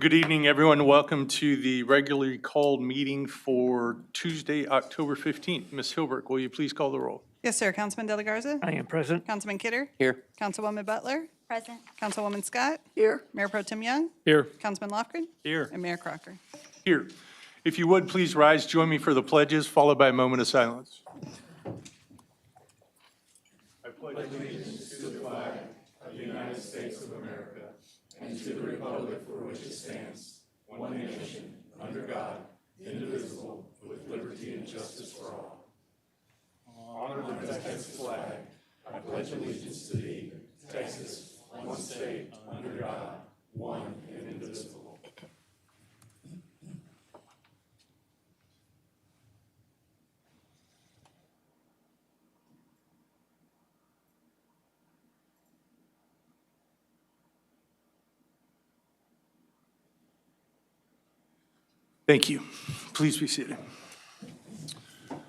Good evening, everyone. Welcome to the regularly called meeting for Tuesday, October 15th. Ms. Hilbert, will you please call the roll? Yes, sir. Councilman De La Garza? I am present. Councilman Kidder? Here. Councilwoman Butler? Present. Councilwoman Scott? Here. Mayor Pro Tem Young? Here. Councilman Lofgren? Here. And Mayor Crocker. Here. If you would, please rise, join me for the pledges, followed by a moment of silence. I pledge allegiance to the flag of the United States of America and to the republic for which it stands, one nation, under God, indivisible, with liberty and justice for all. Honor the Texas flag. I pledge allegiance to thee, Texas, one state, under God, one and indivisible. Thank you. Please be seated. All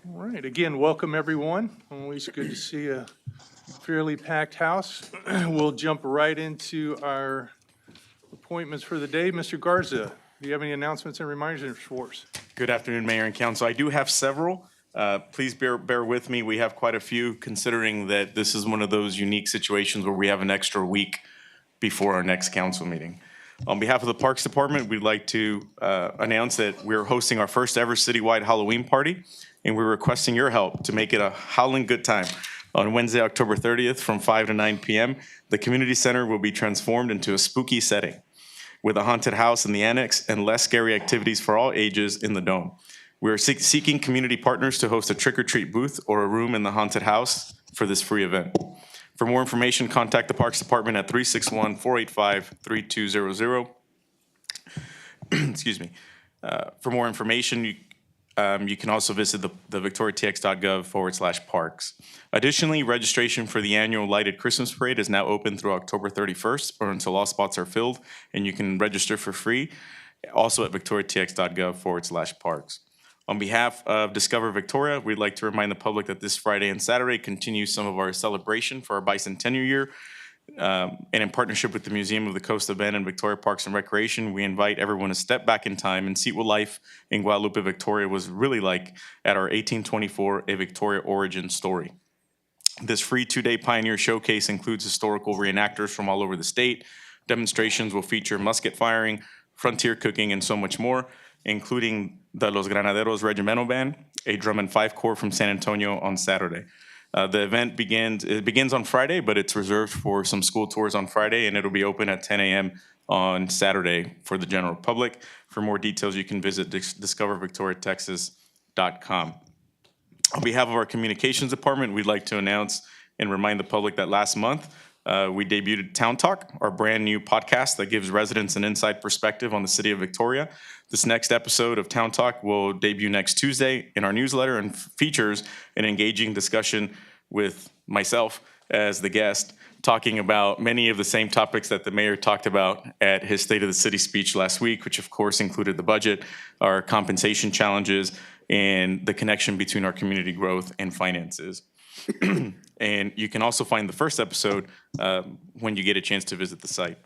right, again, welcome everyone. Always good to see a fairly packed house. We'll jump right into our appointments for the day. Mr. Garza, do you have any announcements and reminders for us? Good afternoon, Mayor and Council. I do have several. Please bear with me. We have quite a few, considering that this is one of those unique situations where we have an extra week before our next council meeting. On behalf of the Parks Department, we'd like to announce that we're hosting our first ever citywide Halloween party, and we're requesting your help to make it a howling good time. On Wednesday, October 30th from 5 to 9 p.m., the community center will be transformed into a spooky setting with a haunted house in the annex and less scary activities for all ages in the dome. We are seeking community partners to host a trick-or-treat booth or a room in the haunted house for this free event. For more information, contact the Parks Department at 361-485-3200. Excuse me. For more information, you can also visit the victoriatx.gov/parks. Additionally, registration for the annual Lighted Christmas Parade is now open through October 31st or until all spots are filled, and you can register for free also at victoriatx.gov/parks. On behalf of Discover Victoria, we'd like to remind the public that this Friday and Saturday continues some of our celebration for our bicentennial year. And in partnership with the Museum of the Coast of Bend and Victoria Parks and Recreation, we invite everyone to step back in time and see what life in Guadalupe, Victoria was really like at our 1824 A Victoria Origin Story. This free two-day Pioneer Showcase includes historical reenactors from all over the state. Demonstrations will feature musket firing, frontier cooking, and so much more, including the Los Granaderos Regimental Band, a drum and fife corps from San Antonio on Saturday. The event begins on Friday, but it's reserved for some school tours on Friday, and it'll be open at 10 a.m. on Saturday for the general public. For more details, you can visit discovervictoriatexas.com. On behalf of our communications department, we'd like to announce and remind the public that last month, we debuted Town Talk, our brand new podcast that gives residents an inside perspective on the city of Victoria. This next episode of Town Talk will debut next Tuesday in our newsletter and features an engaging discussion with myself as the guest, talking about many of the same topics that the mayor talked about at his State of the City speech last week, which of course included the budget, our compensation challenges, and the connection between our community growth and finances. And you can also find the first episode when you get a chance to visit the site.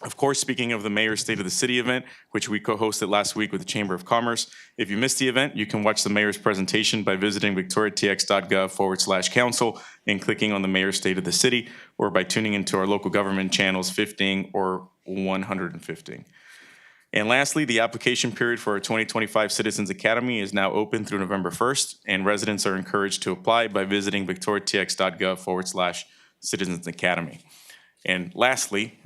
Of course, speaking of the Mayor's State of the City event, which we co-hosted last week with the Chamber of Commerce, if you missed the event, you can watch the Mayor's presentation by visiting victoriatx.gov/council and clicking on the Mayor's State of the City, or by tuning into our local government channels 15 or 115. And lastly, the application period for our 2025 Citizens Academy is now open through November 1st, and residents are encouraged to apply by visiting victoriatx.gov/Citizens Academy. And lastly,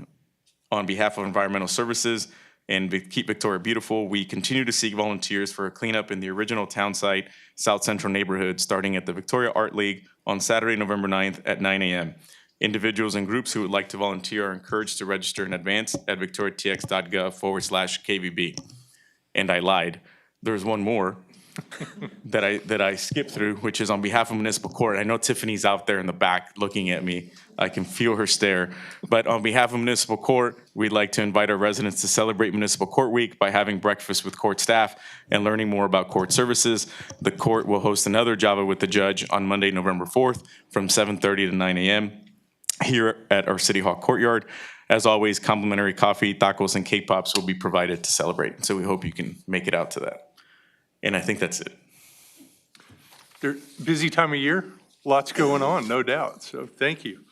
on behalf of Environmental Services and Keep Victoria Beautiful, we continue to seek volunteers for a cleanup in the original town site, South Central neighborhood, starting at the Victoria Art League on Saturday, November 9th at 9 a.m. Individuals and groups who would like to volunteer are encouraged to register in advance at victoriatx.gov/KVB. And I lied. There's one more that I skipped through, which is on behalf of Municipal Court. I know Tiffany's out there in the back looking at me. I can feel her stare. But on behalf of Municipal Court, we'd like to invite our residents to celebrate Municipal Court Week by having breakfast with court staff and learning more about court services. The court will host another Java with the Judge on Monday, November 4th from 7:30 to 9 a.m. here at our City Hall courtyard. As always, complimentary coffee, tacos, and cake pops will be provided to celebrate. So we hope you can make it out to that. And I think that's it. Busy time of year, lots going on, no doubt, so thank you.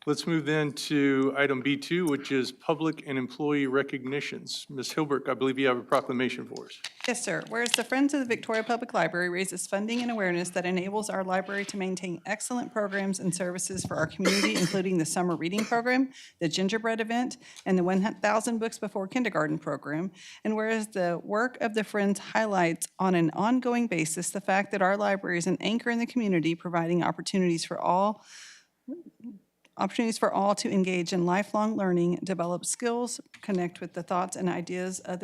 Let's move then to item B2, which is public and employee recognitions. Ms. Hilbert, I believe you have a proclamation for us. Yes, sir. Whereas the Friends of the Victoria Public Library raises funding and awareness that enables our library to maintain excellent programs and services for our community, including the summer reading program, the gingerbread event, and the 1,000 Books Before Kindergarten program. And whereas the work of the Friends highlights on an ongoing basis the fact that our library is an anchor in the community, providing opportunities for all to engage in lifelong learning, develop skills, connect with the thoughts and ideas of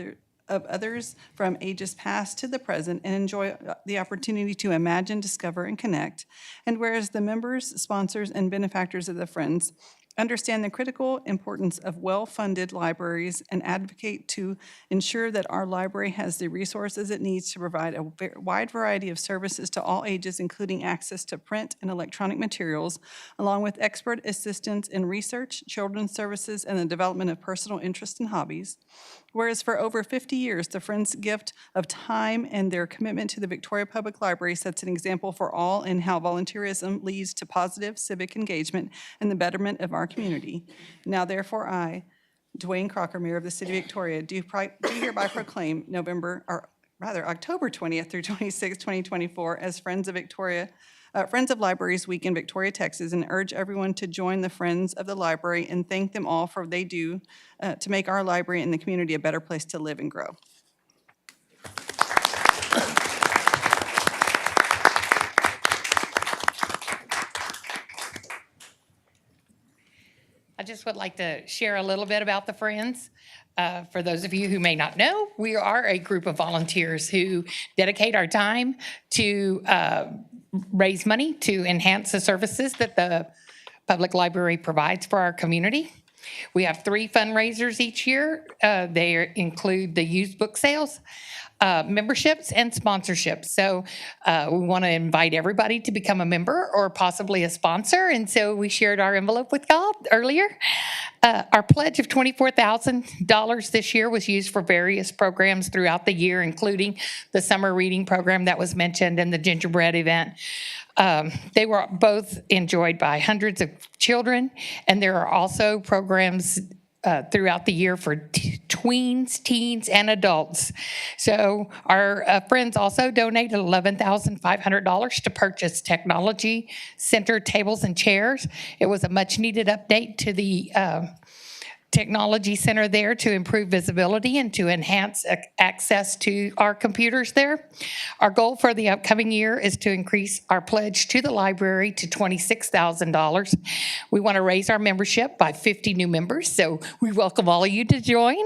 others from ages past to the present, and enjoy the opportunity to imagine, discover, and connect. And whereas the members, sponsors, and benefactors of the Friends understand the critical importance of well-funded libraries and advocate to ensure that our library has the resources it needs to provide a wide variety of services to all ages, including access to print and electronic materials, along with expert assistance in research, children's services, and the development of personal interests and hobbies. Whereas for over 50 years, the Friends' gift of time and their commitment to the Victoria Public Library sets an example for all in how volunteerism leads to positive civic engagement and the betterment of our community. Now therefore I, Dwayne Crocker, Mayor of the City of Victoria, do hereby proclaim October 20th through 26th, 2024 as Friends of Libraries Week in Victoria, Texas, and urge everyone to join the Friends of the Library and thank them all for what they do to make our library and the community a better place to live and grow. I just would like to share a little bit about the Friends. For those of you who may not know, we are a group of volunteers who dedicate our time to raise money to enhance the services that the public library provides for our community. We have 3 fundraisers each year. They include the used book sales, memberships, and sponsorships. So we want to invite everybody to become a member or possibly a sponsor. And so we shared our envelope with y'all earlier. Our pledge of $24,000 this year was used for various programs throughout the year, including the summer reading program that was mentioned and the gingerbread event. They were both enjoyed by hundreds of children, and there are also programs throughout the year for tweens, teens, and adults. So our friends also donated $11,500 to purchase technology center tables and chairs. It was a much-needed update to the technology center there to improve visibility and to enhance access to our computers there. Our goal for the upcoming year is to increase our pledge to the library to $26,000. We want to raise our membership by 50 new members, so we welcome all of you to join.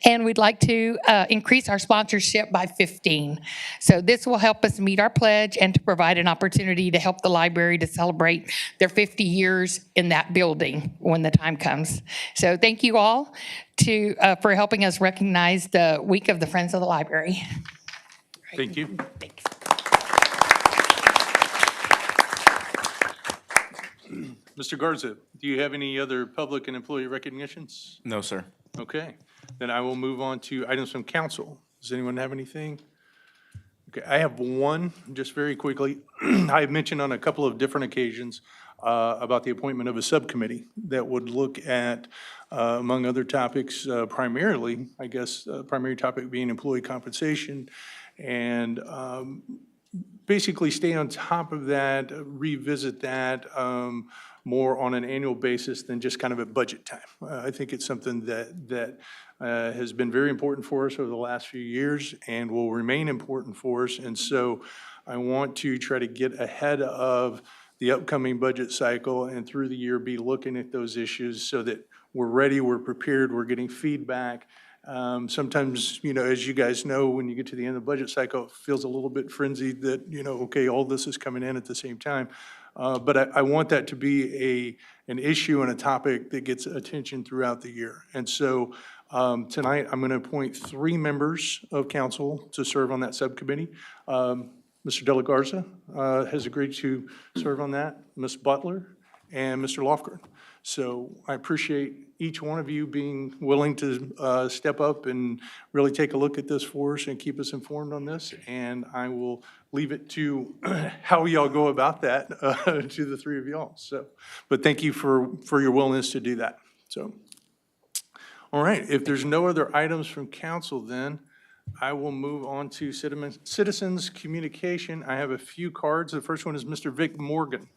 And we'd like to increase our sponsorship by 15. So this will help us meet our pledge and to provide an opportunity to help the library to celebrate their 50 years in that building when the time comes. So thank you all for helping us recognize the Week of the Friends of the Library. Thank you. Thanks. Mr. Garza, do you have any other public and employee recognitions? No, sir. Okay, then I will move on to items from council. Does anyone have anything? Okay, I have one, just very quickly. I have mentioned on a couple of different occasions about the appointment of a subcommittee that would look at, among other topics, primarily, I guess, primary topic being employee compensation, and basically stay on top of that, revisit that more on an annual basis than just kind of at budget time. I think it's something that has been very important for us over the last few years and will remain important for us. And so I want to try to get ahead of the upcoming budget cycle and through the year be looking at those issues so that we're ready, we're prepared, we're getting feedback. Sometimes, you know, as you guys know, when you get to the end of the budget cycle, it feels a little bit frenzied that, you know, okay, all this is coming in at the same time. But I want that to be an issue and a topic that gets attention throughout the year. And so tonight, I'm going to appoint 3 members of council to serve on that subcommittee. Mr. De La Garza has agreed to serve on that. Ms. Butler and Mr. Lofgren. So I appreciate each one of you being willing to step up and really take a look at this for us and keep us informed on this. And I will leave it to how y'all go about that to the three of y'all. So, but thank you for your willingness to do that. So, all right, if there's no other items from council, then I will move on to citizens communication. I have a few cards. The first one is Mr. Vic Morgan.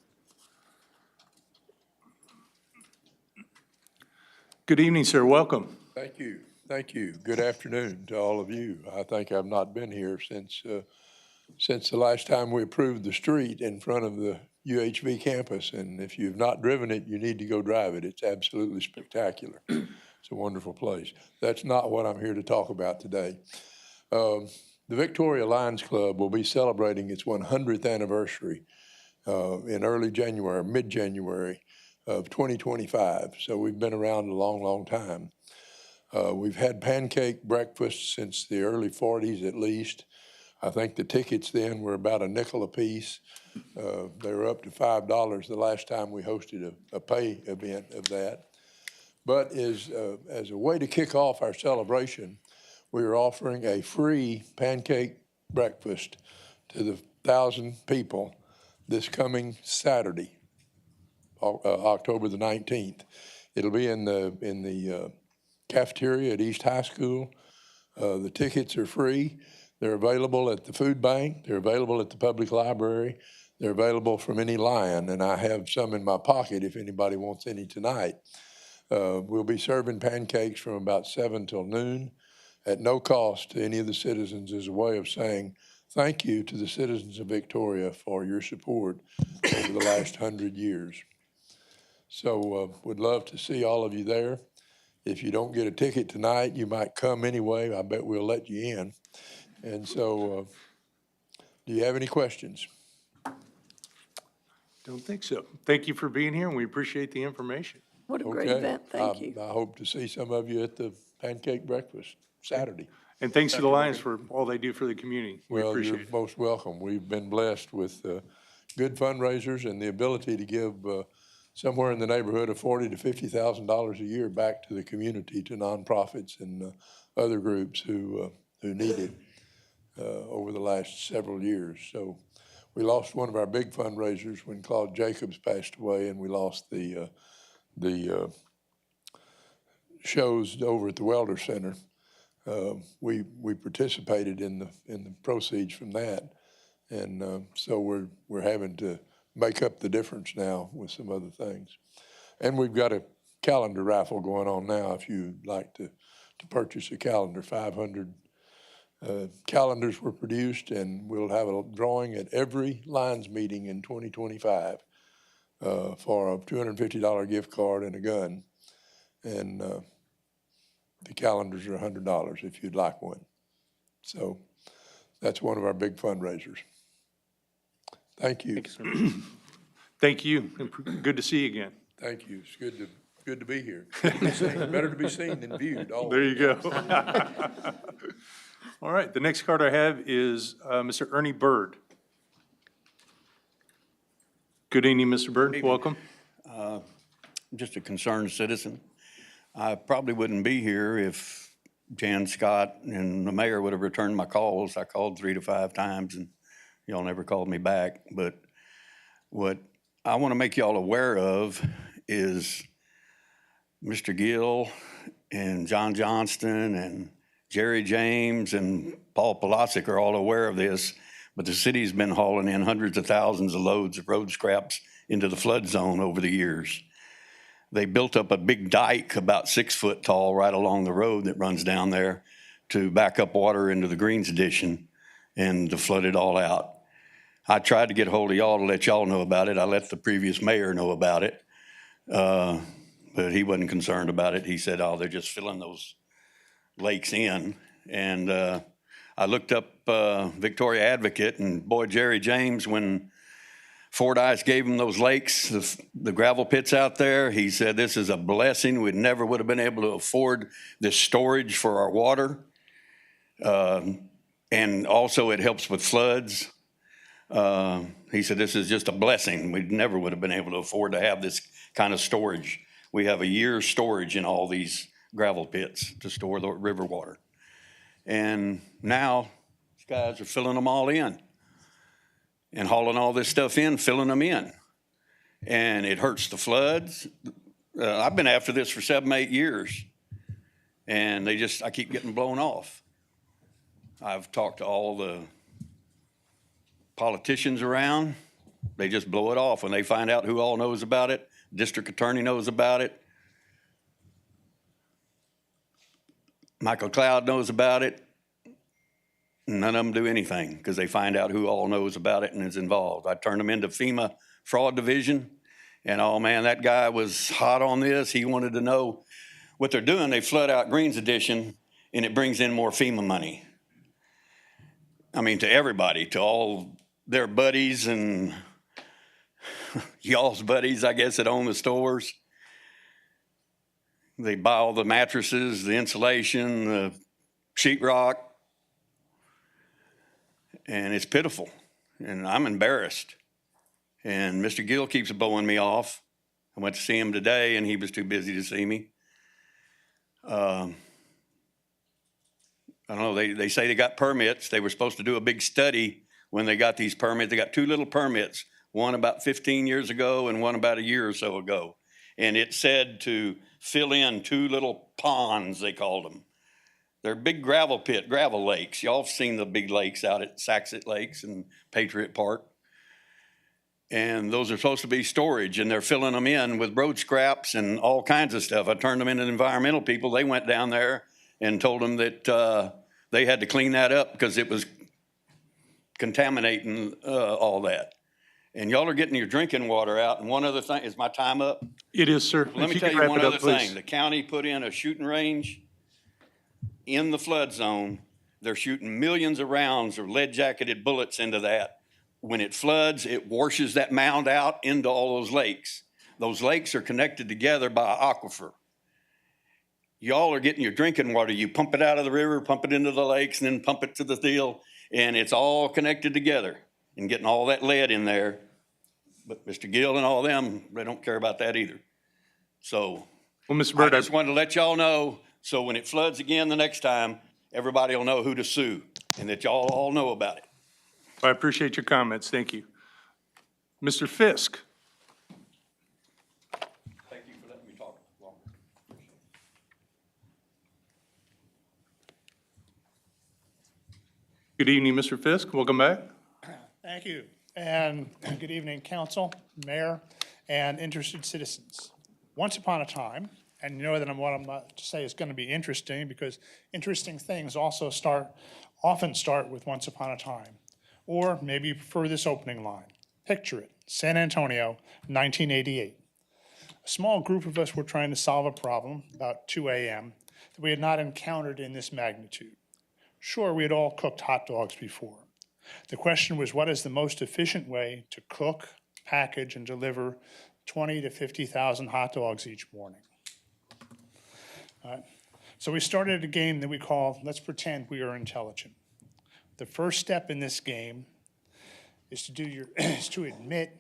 Good evening, sir. Welcome. Thank you. Thank you. Good afternoon to all of you. I think I've not been here since the last time we approved the street in front of the UHV campus. And if you've not driven it, you need to go drive it. It's absolutely spectacular. It's a wonderful place. That's not what I'm here to talk about today. The Victoria Lions Club will be celebrating its 100th anniversary in early January, mid-January of 2025. So we've been around a long, long time. We've had pancake breakfast since the early 40s at least. I think the tickets then were about a nickel a piece. They were up to $5 the last time we hosted a pay event of that. But as a way to kick off our celebration, we are offering a free pancake breakfast to the 1,000 people this coming Saturday, October the 19th. It'll be in the cafeteria at East High School. The tickets are free. They're available at the food bank. They're available at the public library. They're available from any Lion, and I have some in my pocket if anybody wants any tonight. We'll be serving pancakes from about 7 till noon at no cost to any of the citizens as a way of saying thank you to the citizens of Victoria for your support over the last 100 years. So would love to see all of you there. If you don't get a ticket tonight, you might come anyway. I bet we'll let you in. And so do you have any questions? Don't think so. Thank you for being here, and we appreciate the information. What a great Okay. event, thank you. I hope to see some of you at the pancake breakfast Saturday. And thanks to the Lions for all they do for the community. We Well, appreciate you're it. most welcome. We've been blessed with good fundraisers and the ability to give somewhere in the neighborhood of $40,000 to $50,000 a year back to the community, to nonprofits and other groups who need it over the last several years. So we lost one of our big fundraisers when Claude Jacobs passed away, and we lost the shows over at the Welder Center. We participated in the proceeds from that, and so we're having to make up the difference now with some other things. And we've got a calendar raffle going on now. If you'd like to purchase a calendar, 500 calendars were produced, and we'll have a drawing at every Lions meeting in 2025 for a $250 gift card and a gun. And the calendars are $100 if you'd like one. So that's one of our big fundraisers. Thank you. Thank you. And good to see you again. Thank you. It's good to be here. Better to be seen than viewed. Always. There you go. All right, the next card I have is Mr. Ernie Bird. Good evening, Mr. Bird. Welcome. I'm just a concerned citizen. I probably wouldn't be here if Jan Scott and the mayor would have returned my calls. I called 3 to 5 times and y'all never called me back. But what I want to make y'all aware of is Mr. Gill and John Johnston and Jerry James and Paul Polasic are all aware of this, but the city's been hauling in hundreds of thousands of loads of road scraps into the flood zone over the years. They built up a big dike about 6 foot tall right along the road that runs down there to back up water into the Greens Addition and to flood it all out. I tried to get hold of y'all to let y'all know about it. I let the previous mayor know about it, but he wasn't concerned about it. He said, oh, they're just filling those lakes in. And I looked up Victoria Advocate, and boy, Jerry James, when Fordyce gave him those lakes, the gravel pits out there, he said, this is a blessing. We never would have been able to afford this storage for our water. And also it helps with floods. He said, this is just a blessing. We never would have been able to afford to have this kind of storage. We have a year's storage in all these gravel pits to store the river water. And now these guys are filling them all in and hauling all this stuff in, filling them in. And it hurts the floods. I've been after this for 7, 8 years, and I keep getting blown off. I've talked to all the politicians around. They just blow it off when they find out who all knows about it. District attorney knows about it. Michael Cloud knows about it. None of them do anything because they find out who all knows about it and is involved. I turned them into FEMA fraud division. And oh man, that guy was hot on this. He wanted to know what they're doing. They flood out Greens Edition and it brings in more FEMA money. I mean, to everybody, to all their buddies and y'all's buddies, I guess, that own the stores. They buy all the mattresses, the insulation, the sheetrock, and it's pitiful. And I'm embarrassed. And Mr. Gill keeps blowing me off. I went to see him today, and he was too busy to see me. I don't know, they say they got permits. They were supposed to do a big study when they got these permits. They got 2 little permits, one about 15 years ago and one about a year or so ago. And it said to fill in 2 little ponds, they called them. They're big gravel lakes. Y'all have seen the big lakes out at Saxett Lakes and Patriot Park. And those are supposed to be storage, and they're filling them in with road scraps and all kinds of stuff. I turned them into environmental people. They went down there and told them that they had to clean that up because it was contaminating all that. And y'all are getting your drinking water out. And one other thing, is my time up? It is, sir. Let me tell you one other thing. The county put in a shooting range in the flood zone. They're shooting millions of rounds of lead-jacketed bullets into that. When it floods, it washes that mound out into all those lakes. Those lakes are connected together by an aquifer. Y'all are getting your drinking water. You pump it out of the river, pump it into the lakes, and then pump it to the deal, and it's all connected together and getting all that lead in there. But Mr. Gill and all them, they don't care about that either. So Well, Mr. Bird, I just wanted to let y'all know, so when it floods again the next time, everybody will know who to sue and that y'all all know about it. I appreciate your comments. Thank you. Mr. Fisk. Thank you for letting me talk longer. Good evening, Mr. Fisk. Welcome back. Thank you, and good evening, council, mayor, and interested citizens. Once upon a time, and you know that what I'm about to say is going to be interesting because interesting things also often start with once upon a time. Or maybe you prefer this opening line. Picture it, San Antonio, 1988. A small group of us were trying to solve a problem about 2 a.m. that we had not encountered in this magnitude. Sure, we had all cooked hot dogs before. The question was, what is the most efficient way to cook, package, and deliver 20 to 50,000 hot dogs each morning? So we started a game that we call, let's pretend we are intelligent. The first step in this game is to admit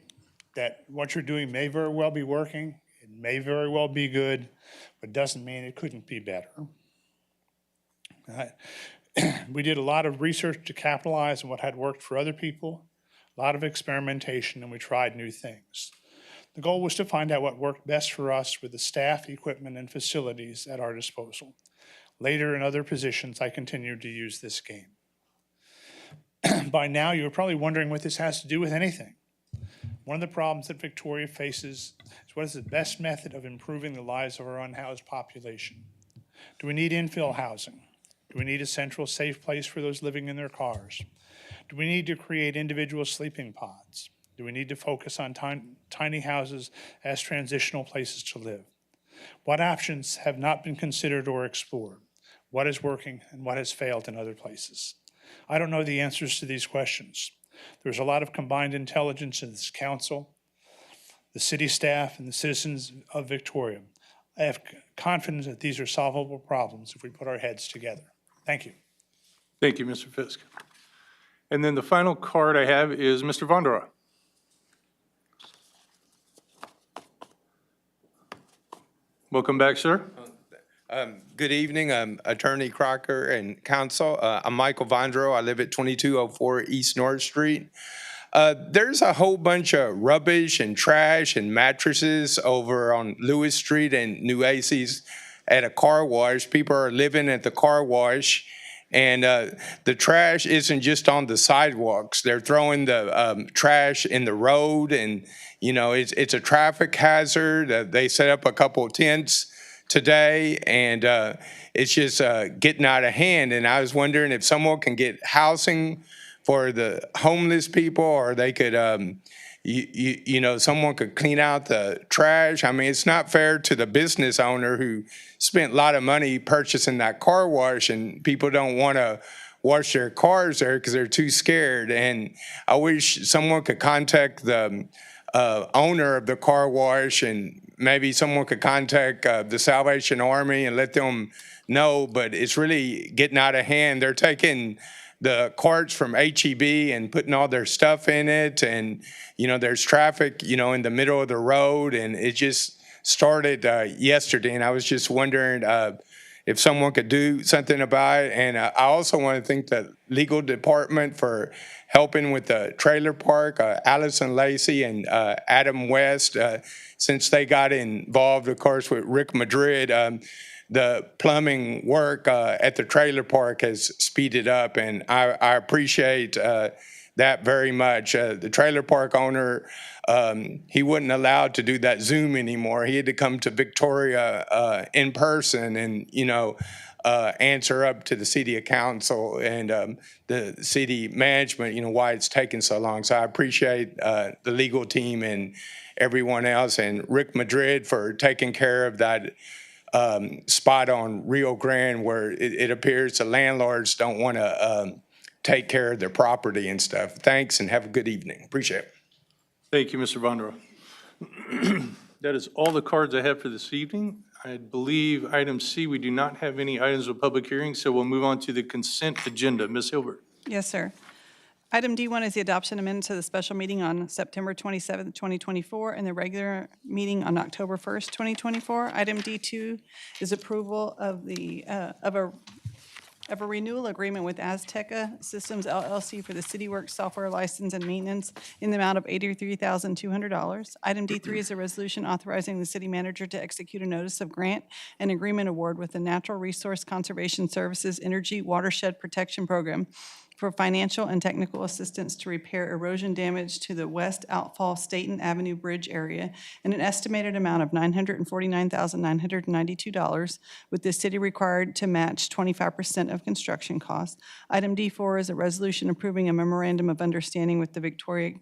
that what you're doing may very well be working, it may very well be good, but doesn't mean it couldn't be better. We did a lot of research to capitalize on what had worked for other people, a lot of experimentation, and we tried new things. The goal was to find out what worked best for us with the staff, equipment, and facilities at our disposal. Later, in other positions, I continued to use this game. By now, you're probably wondering what this has to do with anything. One of the problems that Victoria faces is what is the best method of improving the lives of our unhoused population? Do we need infill housing? Do we need a central safe place for those living in their cars? Do we need to create individual sleeping pods? Do we need to focus on tiny houses as transitional places to live? What options have not been considered or explored? What is working and what has failed in other places? I don't know the answers to these questions. There's a lot of combined intelligence in this council, the city staff, and the citizens of Victoria. I have confidence that these are solvable problems if we put our heads together. Thank you. Thank you, Mr. Fisk. And then the final card I have is Mr. Vandro. Welcome back, sir. Good evening, Attorney Crocker and Counsel. I'm Michael Vandro. I live at 2204 East North Street. There's a whole bunch of rubbish and trash and mattresses over on Lewis Street and New Acey's at a car wash. People are living at the car wash, and the trash isn't just on the sidewalks. They're throwing the trash in the road, and it's a traffic hazard. They set up a couple of tents today, and it's just getting out of hand. And I was wondering if someone can get housing for the homeless people, or they could, someone could clean out the trash. I mean, it's not fair to the business owner who spent a lot of money purchasing that car wash, and people don't want to wash their cars there because they're too scared. And I wish someone could contact the owner of the car wash, and maybe someone could contact the Salvation Army and let them know. But it's really getting out of hand. They're taking the carts from HEB and putting all their stuff in it, and there's traffic in the middle of the road, and it just started yesterday. And I was just wondering if someone could do something about it. And I also want to thank the legal department for helping with the trailer park, Allison Lacey and Adam West, since they got involved, of course, with Rick Madrid. The plumbing work at the trailer park has speeded up, and I appreciate that very much. The trailer park owner, he wasn't allowed to do that Zoom anymore. He had to come to Victoria in person and, answer up to the city council and the city management, why it's taking so long. So I appreciate the legal team and everyone else, and Rick Madrid for taking care of that spot on Rio Grande where it appears the landlords don't want to take care of their property and stuff. Thanks, and have a good evening. Appreciate it. Thank you, Mr. Vandro. That is all the cards I have for this evening. I believe item C, we do not have any items of public hearing, so we'll move on to the consent agenda. Ms. Hilbert. Yes, sir. Item D1 is the adoption of minutes of the special meeting on September 27th, 2024, and the regular meeting on October 1st, 2024. Item D2 is approval of a renewal agreement with Azteca Systems LLC for the CityWorks software license and maintenance in the amount of $83,200. Item D3 is a resolution authorizing the city manager to execute a notice of grant and agreement award with the Natural Resource Conservation Services Energy Watershed Protection Program for financial and technical assistance to repair erosion damage to the West Outfall Staten Avenue Bridge area in an estimated amount of $949,992, with the city required to match 25% of construction costs. Item D4 is a resolution approving a memorandum of understanding with Victoria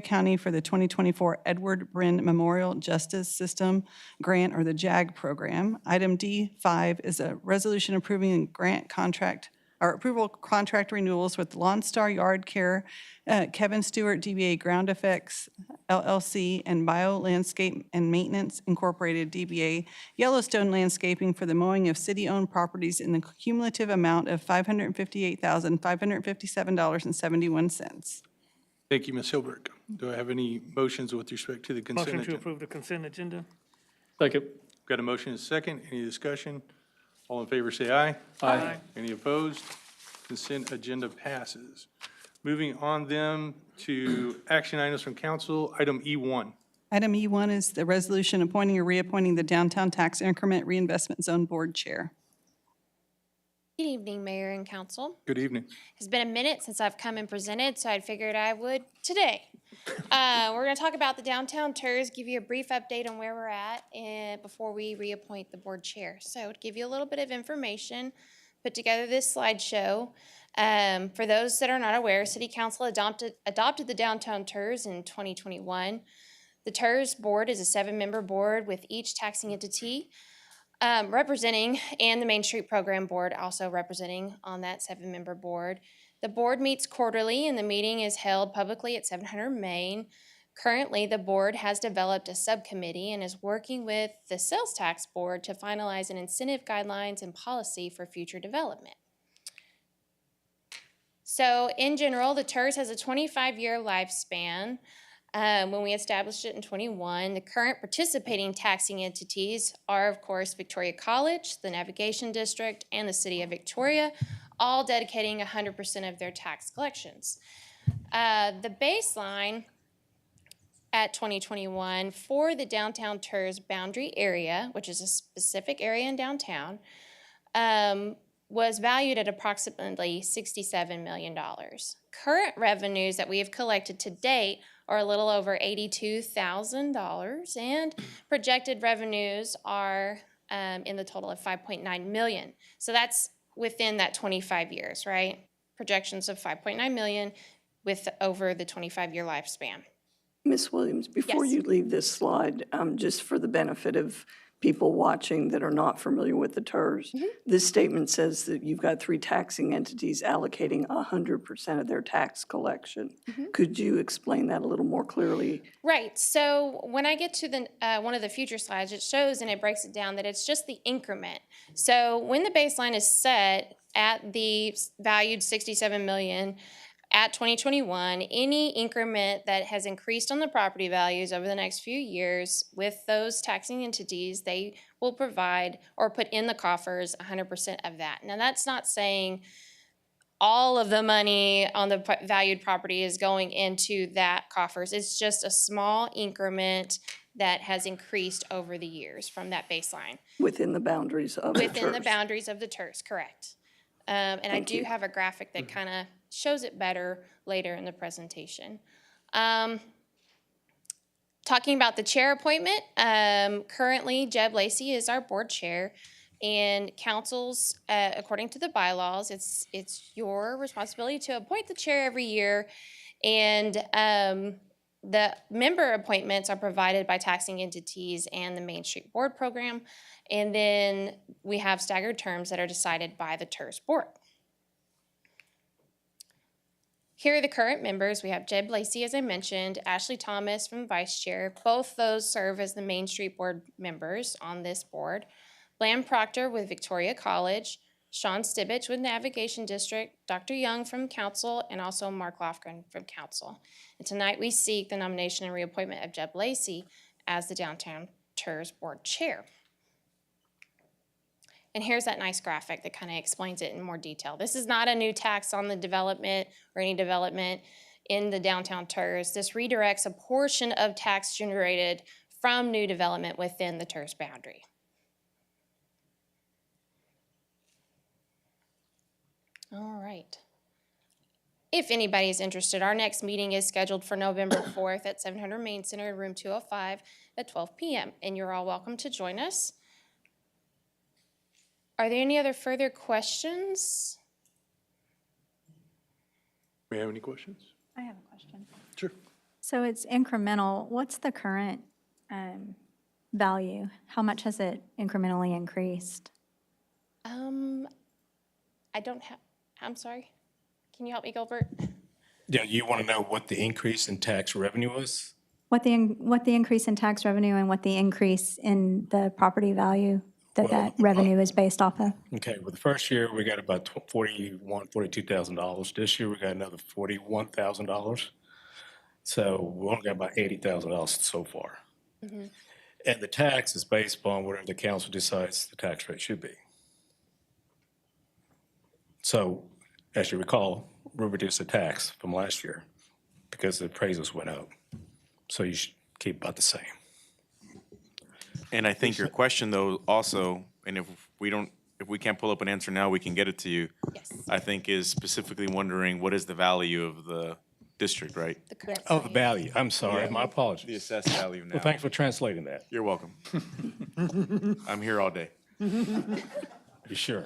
County for the 2024 Edward Brin Memorial Justice System Grant, or the JAG program. Item D5 is a resolution approving grant contract approval contract renewals with Lawn Star Yard Care, Kevin Stewart, DBA Ground Effects LLC, and Bio Landscape and Maintenance Incorporated, DBA Yellowstone Landscaping, for the mowing of city-owned properties in the cumulative amount of $558,557.71. Thank you, Ms. Hilbert. Do I have any motions with respect to the consent Motion to agenda? approve the consent agenda? Second. Got a motion and a second. Any discussion? All in favor say aye. Aye. Any opposed? Consent agenda passes. Moving on then to action items from council. Item E1. Item E1 is the resolution appointing or reappointing the Downtown Tax Increment Reinvestment Zone Board Chair. Good evening, Mayor and Council. Good evening. It's been a minute since I've come and presented, so I figured I would today. We're going to talk about the downtown tours, give you a brief update on where we're at before we reappoint the board chair. So to give you a little bit of information, put together this slideshow. For those that are not aware, City Council adopted the downtown tours in 2021. The TERS board is a 7-member board with each taxing entity representing, and the Main Street Program Board also representing on that 7-member board. The board meets quarterly, and the meeting is held publicly at 700 Main. Currently, the board has developed a subcommittee and is working with the Sales Tax Board to finalize an incentive guidelines and policy for future development. So in general, the TERS has a 25-year lifespan. When we established it in 21, the current participating taxing entities are, of course, Victoria College, the Navigation District, and the City of Victoria, all dedicating 100% of their tax collections. The baseline at 2021 for the downtown TERS boundary area, which is a specific area in downtown, was valued at approximately $67 million. Current revenues that we have collected to date are a little over $82,000, and projected revenues are in the total of $5.9 million. So that's within that 25 years, right? Projections of $5.9 million with over the 25-year lifespan. Ms. Williams, before Yes. you leave this slide, just for the benefit of people watching that are not familiar with the TERS, this statement says that you've got 3 taxing entities allocating 100% of their tax collection. Could you explain that a little more clearly? Right, so when I get to the one of the future slides, it shows and it breaks it down that it's just the increment. So when the baseline is set at the valued 67 million at 2021, any increment that has increased on the property values over the next few years with those taxing entities, they will provide or put in the coffers 100% of that. Now, that's not saying all of the money on the valued property is going into that coffers. It's just a small increment that has increased over the years from that baseline. Within the boundaries of the TERS? Within the boundaries of the TERS, correct. And I Thank do you. have a graphic that kind of shows it better later in the presentation. Talking about the chair appointment, currently Jeb Lacey is our board chair, and councils, according to the bylaws, it's your responsibility to appoint the chair every year, and the member appointments are provided by taxing entities and the Main Street Board Program, and then we have staggered terms that are decided by the TERS board. Here are the current members. We have Jeb Lacey, as I mentioned, Ashley Thomas from vice chair. Both those serve as the Main Street Board members on this board. Bland Proctor with Victoria College, Sean Stibbich with Navigation District, Dr. Young from council, and also Mark Lofgren from council. And tonight we seek the nomination and reappointment of Jeb Lacey as the Downtown TERS Board Chair. And here's that nice graphic that kind of explains it in more detail. This is not a new tax on the development or any development in the downtown TERS. This redirects a portion of tax generated from new development within the TERS boundary. All right. If anybody is interested, our next meeting is scheduled for November 4th at 700 Main Center, room 205 at 12 p.m. And you're all welcome to join us. Are there any other further questions? We have any questions? I have a question. Sure. So it's incremental. What's the current value? How much has it incrementally increased? I don't have, I'm sorry. Can you help me, Gilbert? Yeah, you want to know what the increase in tax revenue was? What the increase in tax revenue and what the increase in the property value that revenue is based off of? Okay, well, the first year, we got about $42,000. This year, we got another $41,000. So we only got about $80,000 so far. Mm-hmm. And the tax is based upon whatever the council decides the tax rate should be. So, as you recall, we reduced the tax from last year because the appraisals went up. So you should keep about the same. And I think your question though also, and if we can't pull up an answer now, we can get it to you. Yes. I think is specifically wondering what is the value of the district, right? The correct Oh, the value. I'm sorry. My The apologies. assessed value now. Well, thanks for translating that. You're welcome. I'm here all day. You sure?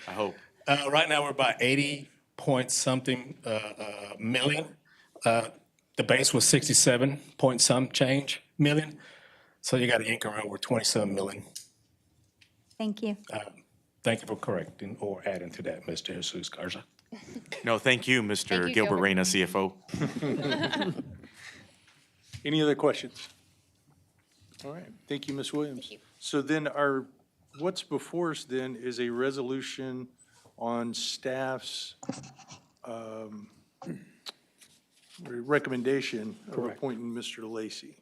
I hope. Right now, we're about 80 point something million. The base was 67 point some change million. So you got an increment over 27 million. Thank you. Thank you for correcting or adding to that, Mr. Jesús Garza. No, thank you, Mr. Thank you, Gilbert Gilbert. Reyna, CFO. Any other questions? All right, thank you, Ms. Williams. you. So then what's before us then is a resolution on staff's recommendation of appointing Mr. Lacey,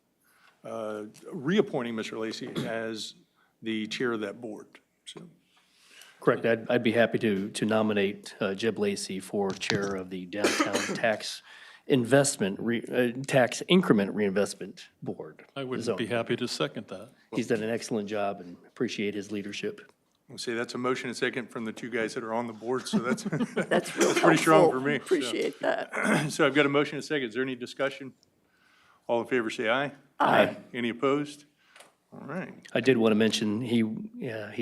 reappointing Mr. Lacey as the chair of that board. So, Correct. I'd be happy to nominate Jeb Lacey for chair of the Downtown Tax Tax Increment Reinvestment Board. I would Zone. be happy to second that. He's done an excellent job and appreciate his leadership. I'll say that's a motion and second from the two guys that are on the board, so that's, That's real pretty strong helpful. for me. so. Appreciate that. So I've got a motion and a second. Is there any discussion? All in favor, say aye. Aye. Any opposed? All right. I did want to mention, he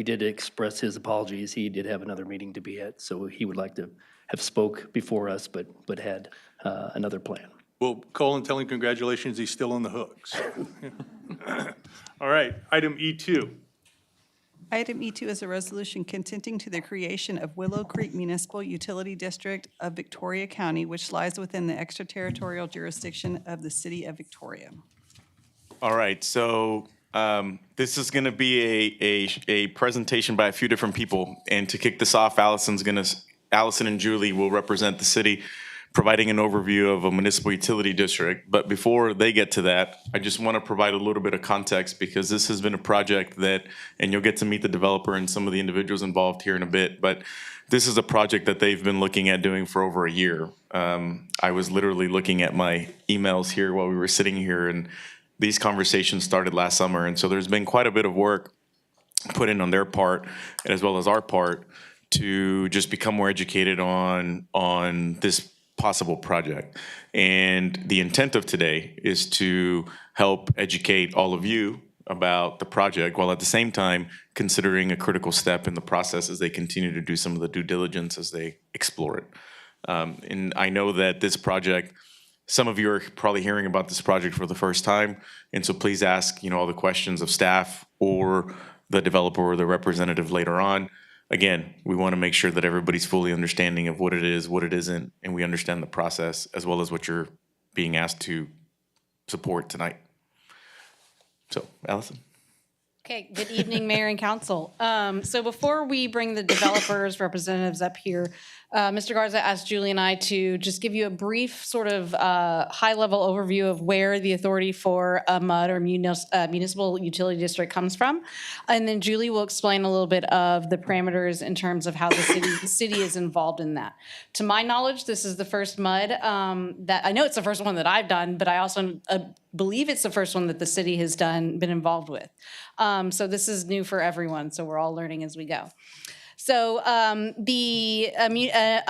did express his apologies. He did have another meeting to be at, so he would like to have spoke before us, but had another plan. Well, Colin, tell him congratulations, he's still on the hook. So, yeah. All right, item E2. Item E2 is a resolution consenting to the creation of Willow Creek Municipal Utility District of Victoria County, which lies within the extraterritorial jurisdiction of the city of Victoria. All right, so this is going to be a presentation by a few different people. And to kick this off, Allison and Julie will represent the city, providing an overview of a municipal utility district. But before they get to that, I just want to provide a little bit of context because this has been a project that, and you'll get to meet the developer and some of the individuals involved here in a bit, but this is a project that they've been looking at doing for over a year. I was literally looking at my emails here while we were sitting here, and these conversations started last summer. And so there's been quite a bit of work put in on their part, as well as our part, to just become more educated on this possible project. And the intent of today is to help educate all of you about the project, while at the same time considering a critical step in the process as they continue to do some of the due diligence as they explore it. And I know that this project, some of you are probably hearing about this project for the first time, and so please ask, all the questions of staff or the developer or the representative later on. Again, we want to make sure that everybody's fully understanding of what it is, what it isn't, and we understand the process as well as what you're being asked to support tonight. So, Allison. Okay, good evening, Mayor and Council. So before we bring the developers' representatives up here, Mr. Garza asked Julie and I to just give you a brief sort of high-level overview of where the authority for a MUD or municipal utility district comes from. And then Julie will explain a little bit of the parameters in terms of how the city is involved in that. To my knowledge, this is the first MUD that, I know it's the first one that I've done, but I also believe it's the first one that the city has been involved with. So this is new for everyone, so we're all learning as we go. So a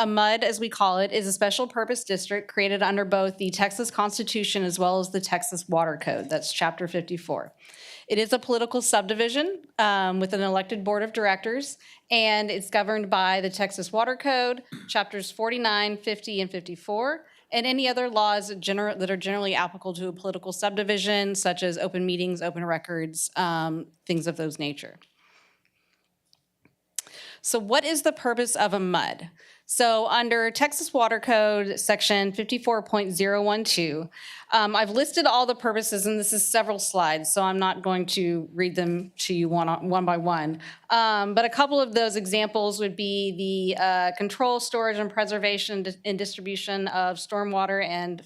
MUD, as we call it, is a special purpose district created under both the Texas Constitution as well as the Texas Water Code. That's Chapter 54. It is a political subdivision with an elected board of directors, and it's governed by the Texas Water Code, Chapters 49, 50, and 54, and any other laws that are generally applicable to a political subdivision, such as open meetings, open records, things of those nature. So what is the purpose of a MUD? So under Texas Water Code, Section 54.012, I've listed all the purposes, and this is several slides, so I'm not going to read them to you one by one. But a couple of those examples would be the control, storage, and preservation and distribution of stormwater and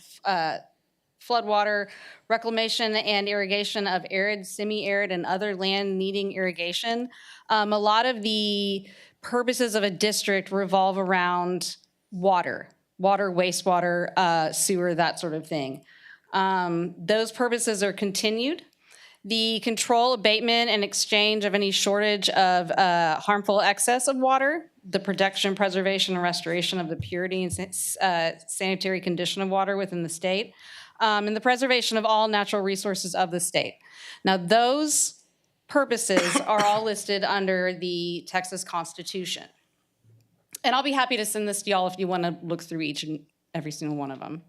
floodwater, reclamation and irrigation of arid, semi-arid, and other land needing irrigation. A lot of the purposes of a district revolve around water, wastewater, sewer, that sort of thing. Those purposes are continued. The control, abatement, and exchange of any shortage of harmful excess of water, the protection, preservation, and restoration of the purity and sanitary condition of water within the state, and the preservation of all natural resources of the state. Now, those purposes are all listed under the Texas Constitution. And I'll be happy to send this to y'all if you want to look through each and every single one of them.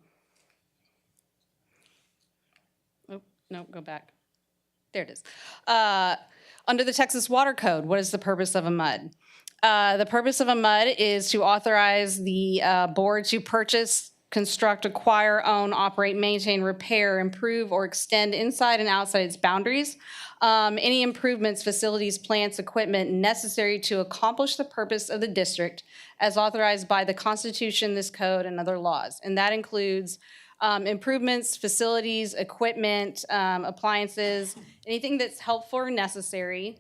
Oh, no, go back. There it is. Under the Texas Water Code, what is the purpose of a MUD? The purpose of a MUD is to authorize the board to purchase, construct, acquire, own, operate, maintain, repair, improve, or extend inside and outside its boundaries any improvements, facilities, plants, equipment necessary to accomplish the purpose of the district as authorized by the Constitution, this code, and other laws. And that includes improvements, facilities, equipment, appliances, anything that's helpful or necessary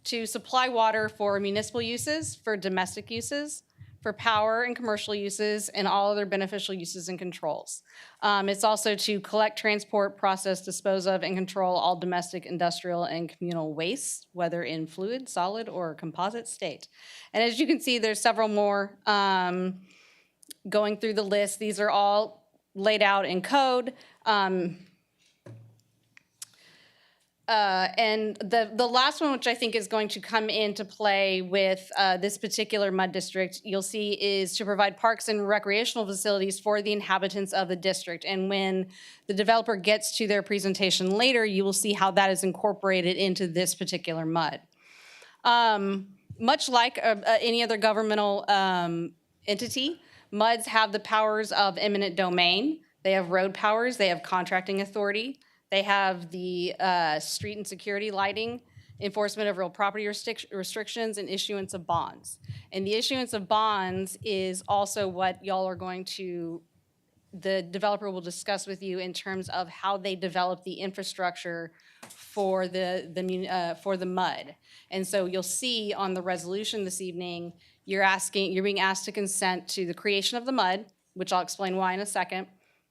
to supply water for municipal uses, for domestic uses, for power and commercial uses, and all other beneficial uses and controls. It's also to collect, transport, process, dispose of, and control all domestic, industrial, and communal waste, whether in fluid, solid, or composite state. And as you can see, there's several more going through the list. These are all laid out in code. And the last one, which I think is going to come into play with this particular MUD district, you'll see is to provide parks and recreational facilities for the inhabitants of the district. And when the developer gets to their presentation later, you will see how that is incorporated into this particular MUD. Much like any other governmental entity, MUDs have the powers of eminent domain. They have road powers, they have contracting authority. They have the street and security lighting, enforcement of real property restrictions, and issuance of bonds. And the issuance of bonds is also what y'all are going to, the developer will discuss with you in terms of how they develop the infrastructure for the MUD. And so you'll see on the resolution this evening, you're being asked to consent to the creation of the MUD, which I'll explain why in a second,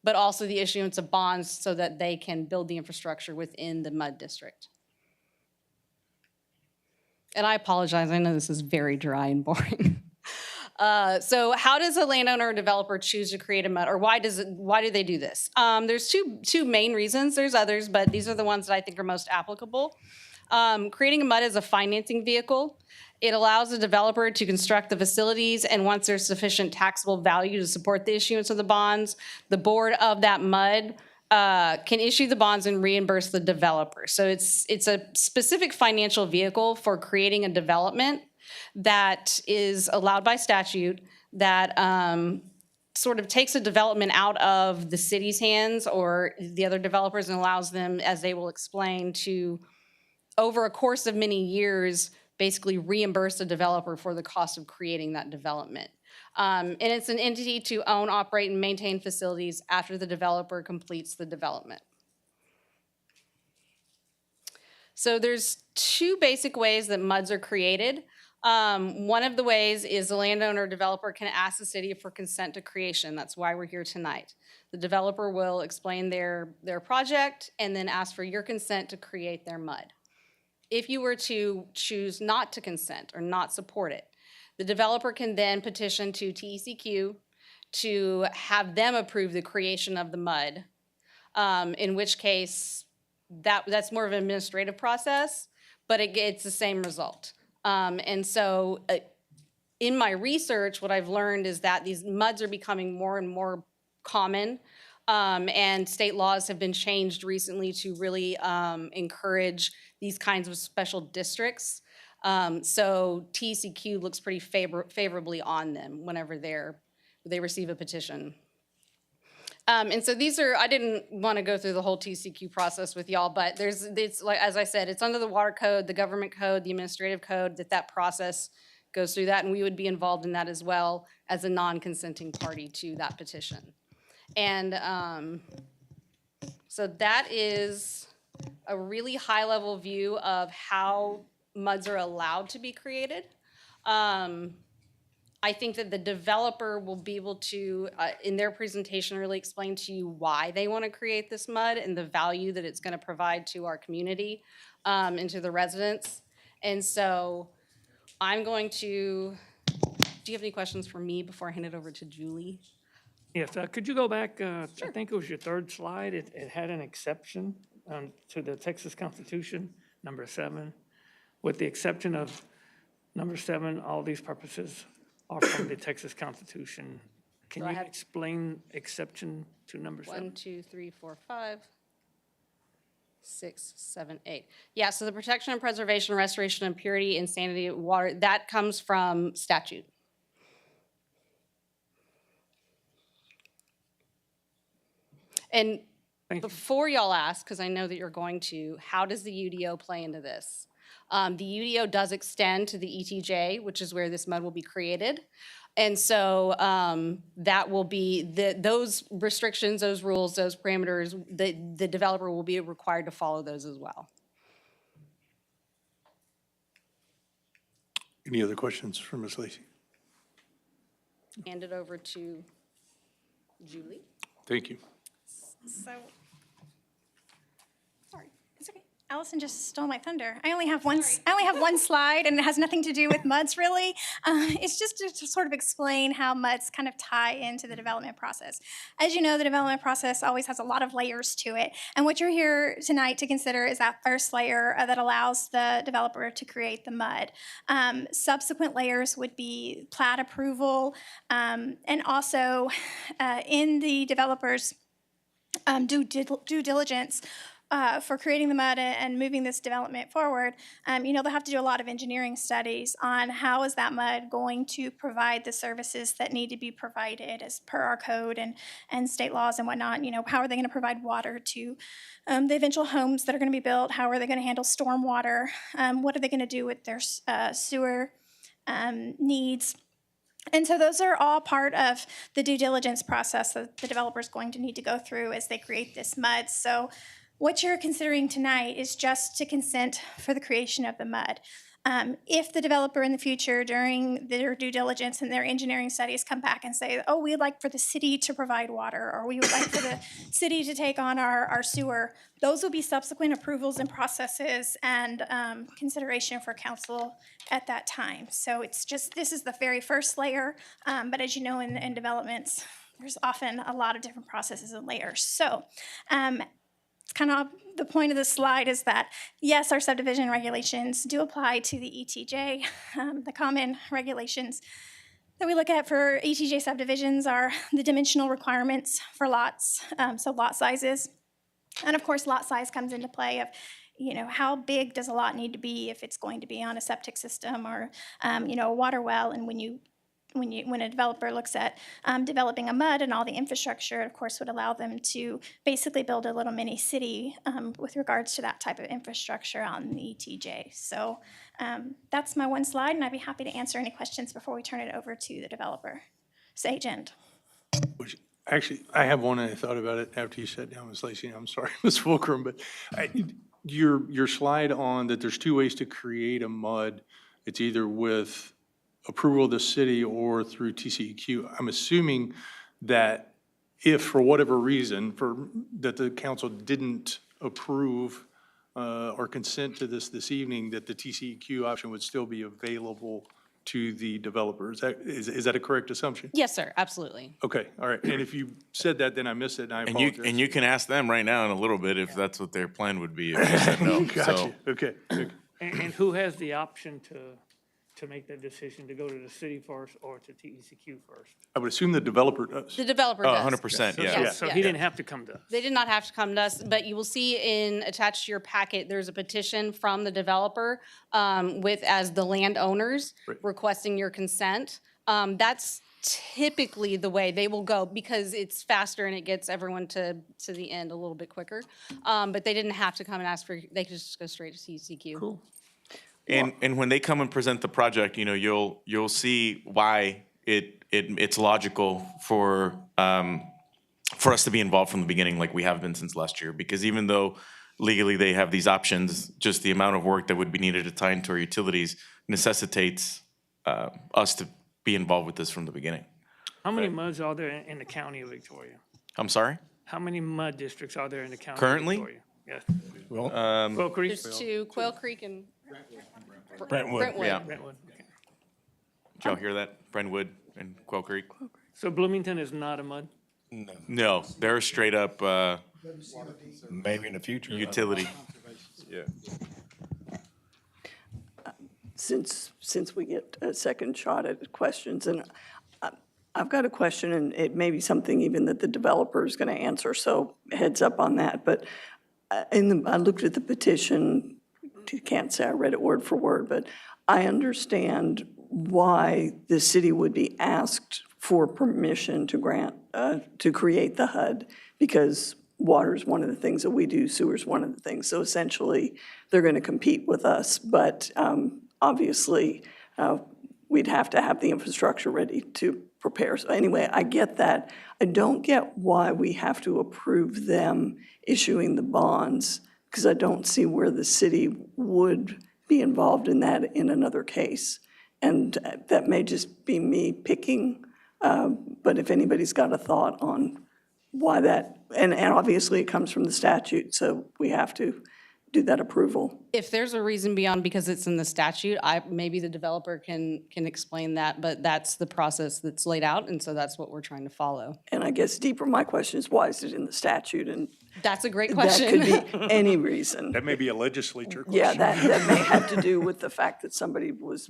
but also the issuance of bonds so that they can build the infrastructure within the MUD district. And I apologize, I know this is very dry and boring. So how does a landowner or developer choose to create a MUD, or why do they do this? There's two main reasons. There's others, but these are the ones that I think are most applicable. Creating a MUD is a financing vehicle. It allows the developer to construct the facilities, and once there's sufficient taxable value to support the issuance of the bonds, the board of that MUD can issue the bonds and reimburse the developer. So it's a specific financial vehicle for creating a development that is allowed by statute that sort of takes a development out of the city's hands or the other developers and allows them, as they will explain, to, over a course of many years, basically reimburse the developer for the cost of creating that development. And it's an entity to own, operate, and maintain facilities after the developer completes the development. So there's two basic ways that MUDs are created. One of the ways is the landowner or developer can ask the city for consent to creation. That's why we're here tonight. The developer will explain their project and then ask for your consent to create their MUD. If you were to choose not to consent or not support it, the developer can then petition to TECQ to have them approve the creation of the MUD, in which case that's more of an administrative process, but it's the same result. And so in my research, what I've learned is that these MUDs are becoming more and more common, and state laws have been changed recently to really encourage these kinds of special districts. So TCQ looks pretty favorably on them whenever they receive a petition. And so these are, I didn't want to go through the whole TCQ process with y'all, but it's like, as I said, it's under the water code, the government code, the administrative code, that process goes through that, and we would be involved in that as well as a non-consenting party to that petition. And so that is a really high-level view of how MUDs are allowed to be created. I think that the developer will be able to, in their presentation, really explain to you why they want to create this MUD and the value that it's going to provide to our community and to the residents. And so I'm going to, do you have any questions for me before I hand it over to Julie? Yes, could you go back, I think it was your third slide, it had an exception to the Texas Constitution, number 7. With the exception of number 7, all these purposes are from the Texas Constitution. Can you explain exception to number 7? 1, 2, 3, 4, 5, 6, 7, 8. Yeah, so the protection and preservation, restoration, and purity and sanity of water, that comes from statute. And Thank you. before y'all ask, because I know that you're going to, how does the UDO play into this? The UDO does extend to the ETJ, which is where this mud will be created. And so that will be, those restrictions, those rules, those parameters, the developer will be required to follow those as well. Any other questions for Ms. Lacey? Hand it over to Julie. Thank you. So, sorry, it's okay. Allison just stole my thunder. I only have one slide, and it has nothing to do with MUDs really. It's just to sort of explain how MUDs kind of tie into the development process. As you know, the development process always has a lot of layers to it, and what you're here tonight to consider is that first layer that allows the developer to create the MUD. Subsequent layers would be plat approval, and also in the developer's due diligence for creating the MUD and moving this development forward, they'll have to do a lot of engineering studies on how is that MUD going to provide the services that need to be provided as per our code and state laws and whatnot. How are they going to provide water to the eventual homes that are going to be built? How are they going to handle stormwater? What are they going to do with their sewer needs? And so those are all part of the due diligence process that the developer is going to need to go through as they create this MUD. So what you're considering tonight is just to consent for the creation of the MUD. If the developer in the future, during their due diligence and their engineering studies, come back and say, oh, we'd like for the city to provide water, or we would like for the city to take on our sewer, those will be subsequent approvals and processes and consideration for council at that time. So it's just, this is the very first layer, but as you know, in developments, there's often a lot of different processes and layers. So it's kind of the point of this slide is that, yes, our subdivision regulations do apply to the ETJ. The common regulations that we look at for ETJ subdivisions are the dimensional requirements for lots, so lot sizes. And of course, lot size comes into play of, how big does a lot need to be if it's going to be on a septic system or, a water well. And when a developer looks at developing a MUD and all the infrastructure, it of course would allow them to basically build a little mini city with regards to that type of infrastructure on the ETJ. So that's my one slide, and I'd be happy to answer any questions before we turn it over to the developer's agent. Actually, I have one, and I thought about it after you sat down, Ms. Lacey. I'm sorry, Ms. Fulcrum, but your slide on that there's two ways to create a MUD. It's either with approval of the city or through TCEQ. I'm assuming that if for whatever reason that the council didn't approve or consent to this evening, that the TCEQ option would still be available to the developers. Is that a correct assumption? Yes, sir, absolutely. Okay, all right. And if you said that, then I missed it, and I apologize. And you can ask them right now in a little bit if that's what their plan would be if they said no. Gotcha, okay. And who has the option to make that decision to go to the city first or to TCEQ first? I would assume the developer does. The developer does. 100%, yeah. So he didn't have to come to us. They did not have to come to us, but you will see attached to your packet, there's a petition from the developer as the landowners requesting your consent. That's typically the way they will go because it's faster and it gets everyone to the end a little bit quicker. But they didn't have to come and ask they could just go straight to TCEQ. Cool. And when they come and present the project, you'll see why it's logical for us to be involved from the beginning, like we have been since last year. Because even though legally they have these options, just the amount of work that would be needed to tie into our utilities necessitates us to be involved with this from the beginning. How many MUDs are there in the county of Victoria? I'm sorry? How many MUD districts are there in the county Currently? of Victoria? Yes. Well, Quail Creek? There's two, Quail Creek and Brentwood. Yeah. Brentwood. Okay. Did y'all hear that? Brentwood and Quail Creek? So Bloomington is not a MUD? No, they're straight up Maybe in the future. utility. Yeah. Since we get a second shot at questions, and I've got a question, and it may be something even that the developer is going to answer, so heads up on that. But I looked at the petition. Can't say I read it word for word, but I understand why the city would be asked for permission to grant, to create the HUD, because water's one of the things that we do, sewer's one of the things. So essentially, they're going to compete with us, but obviously, we'd have to have the infrastructure ready to prepare. So anyway, I get that. I don't get why we have to approve them issuing the bonds, because I don't see where the city would be involved in that in another case. And that may just be me picking, but if anybody's got a thought on why that, and obviously it comes from the statute, so we have to do that approval. If there's a reason beyond because it's in the statute, maybe the developer can explain that, but that's the process that's laid out, and so that's what we're trying to follow. And I guess deeper, my question is, why is it in the statute? And That's a great that question. could be any reason. That may be a legislature question. Yeah, that may have to do with the fact that somebody was,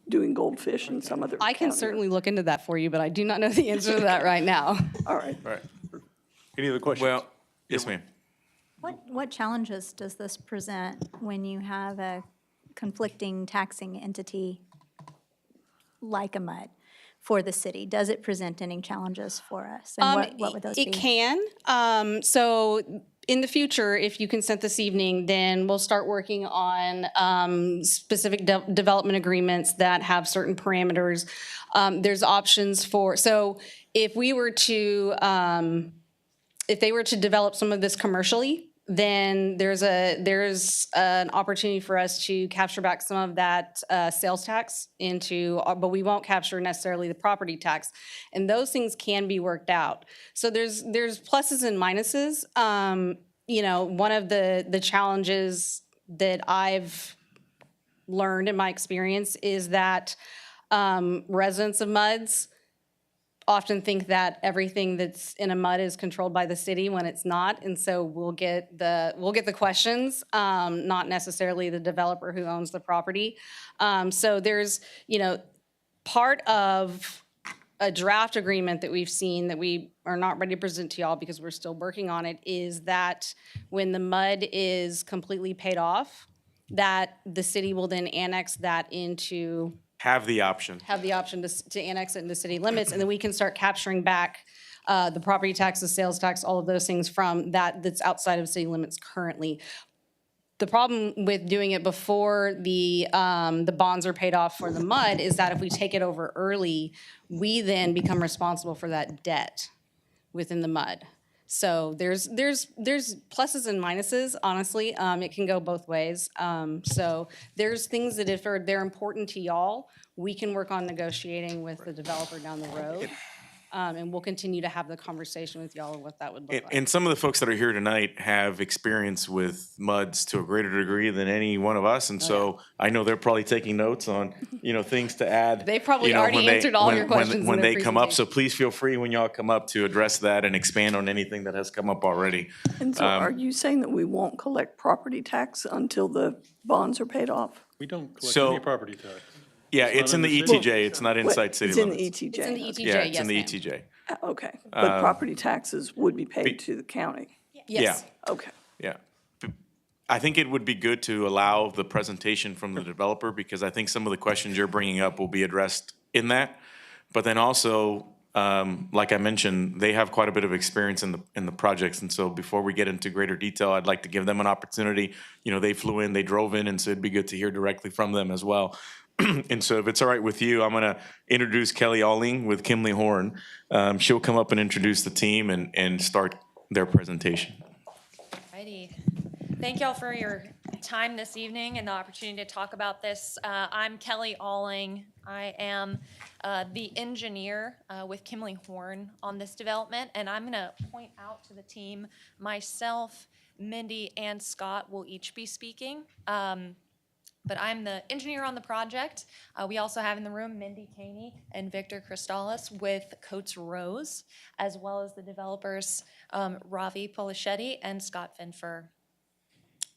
doing goldfish in some other I can county. certainly look into that for you, but I do not know the answer to that right now. All right. All right. Any other questions? Well, yes, ma'am. What challenges does this present when you have a conflicting taxing entity like a MUD for the city? Does it present any challenges for us? And what would those be? It can. So in the future, if you consent this evening, then we'll start working on specific development agreements that have certain parameters. There's options for, so if we were to, if they were to develop some of this commercially, then there's an opportunity for us to capture back some of that sales tax into, but we won't capture necessarily the property tax. And those things can be worked out. So there's pluses and minuses. One of the challenges that I've learned in my experience is that residents of MUDs often think that everything that's in a MUD is controlled by the city when it's not, and so we'll get the questions, not necessarily the developer who owns the property. So there's, part of a draft agreement that we've seen that we are not ready to present to y'all because we're still working on it, is that when the MUD is completely paid off, that the city will then annex that into Have the option. to annex it into city limits, and then we can start capturing back the property taxes, sales tax, all of those things from that's outside of city limits currently. The problem with doing it before the bonds are paid off for the MUD is that if we take it over early, we then become responsible for that debt within the MUD. So there's pluses and minuses, honestly. It can go both ways. So there's things that if they're important to y'all, we can work on negotiating with the developer down the road. And we'll continue to have the conversation with y'all of what that would look like. And some of the folks that are here tonight have experience with MUDs to a greater degree than any one of us. And so I know they're probably taking notes on, things to add. They probably already answered all your questions when in their they come up. So presentation. please feel free when y'all come up to address that and expand on anything that has come up already. And so are you saying that we won't collect property tax until the bonds are paid off? We don't collect So- any property tax. Yeah, it's in the under the city. ETJ. It's not inside city It's in the limits. ETJ? It's in the ETJ, Yeah, it's yes, in the ma'am. ETJ. Okay, but property taxes would be paid to the county? Yes. Okay. Yeah. I think it would be good to allow the presentation from the developer, because I think some of the questions you're bringing up will be addressed in that. But then also, like I mentioned, they have quite a bit of experience in the projects. And so before we get into greater detail, I'd like to give them an opportunity. They flew in, they drove in, and so it'd be good to hear directly from them as well. And so if it's all right with you, I'm going to introduce Kelly Alling with Kimley Horn. She'll come up and introduce the team and start their presentation. Alrighty. Thank y'all for your time this evening and the opportunity to talk about this. I'm Kelly Alling. I am the engineer with Kimley Horn on this development, and I'm going to point out to the team, myself, Mindy, and Scott will each be speaking. But I'm the engineer on the project. We also have in the room Mindy Caney and Victor Cristalis with Coates Rose, as well as the developers Ravi Polischetti and Scott Finfer.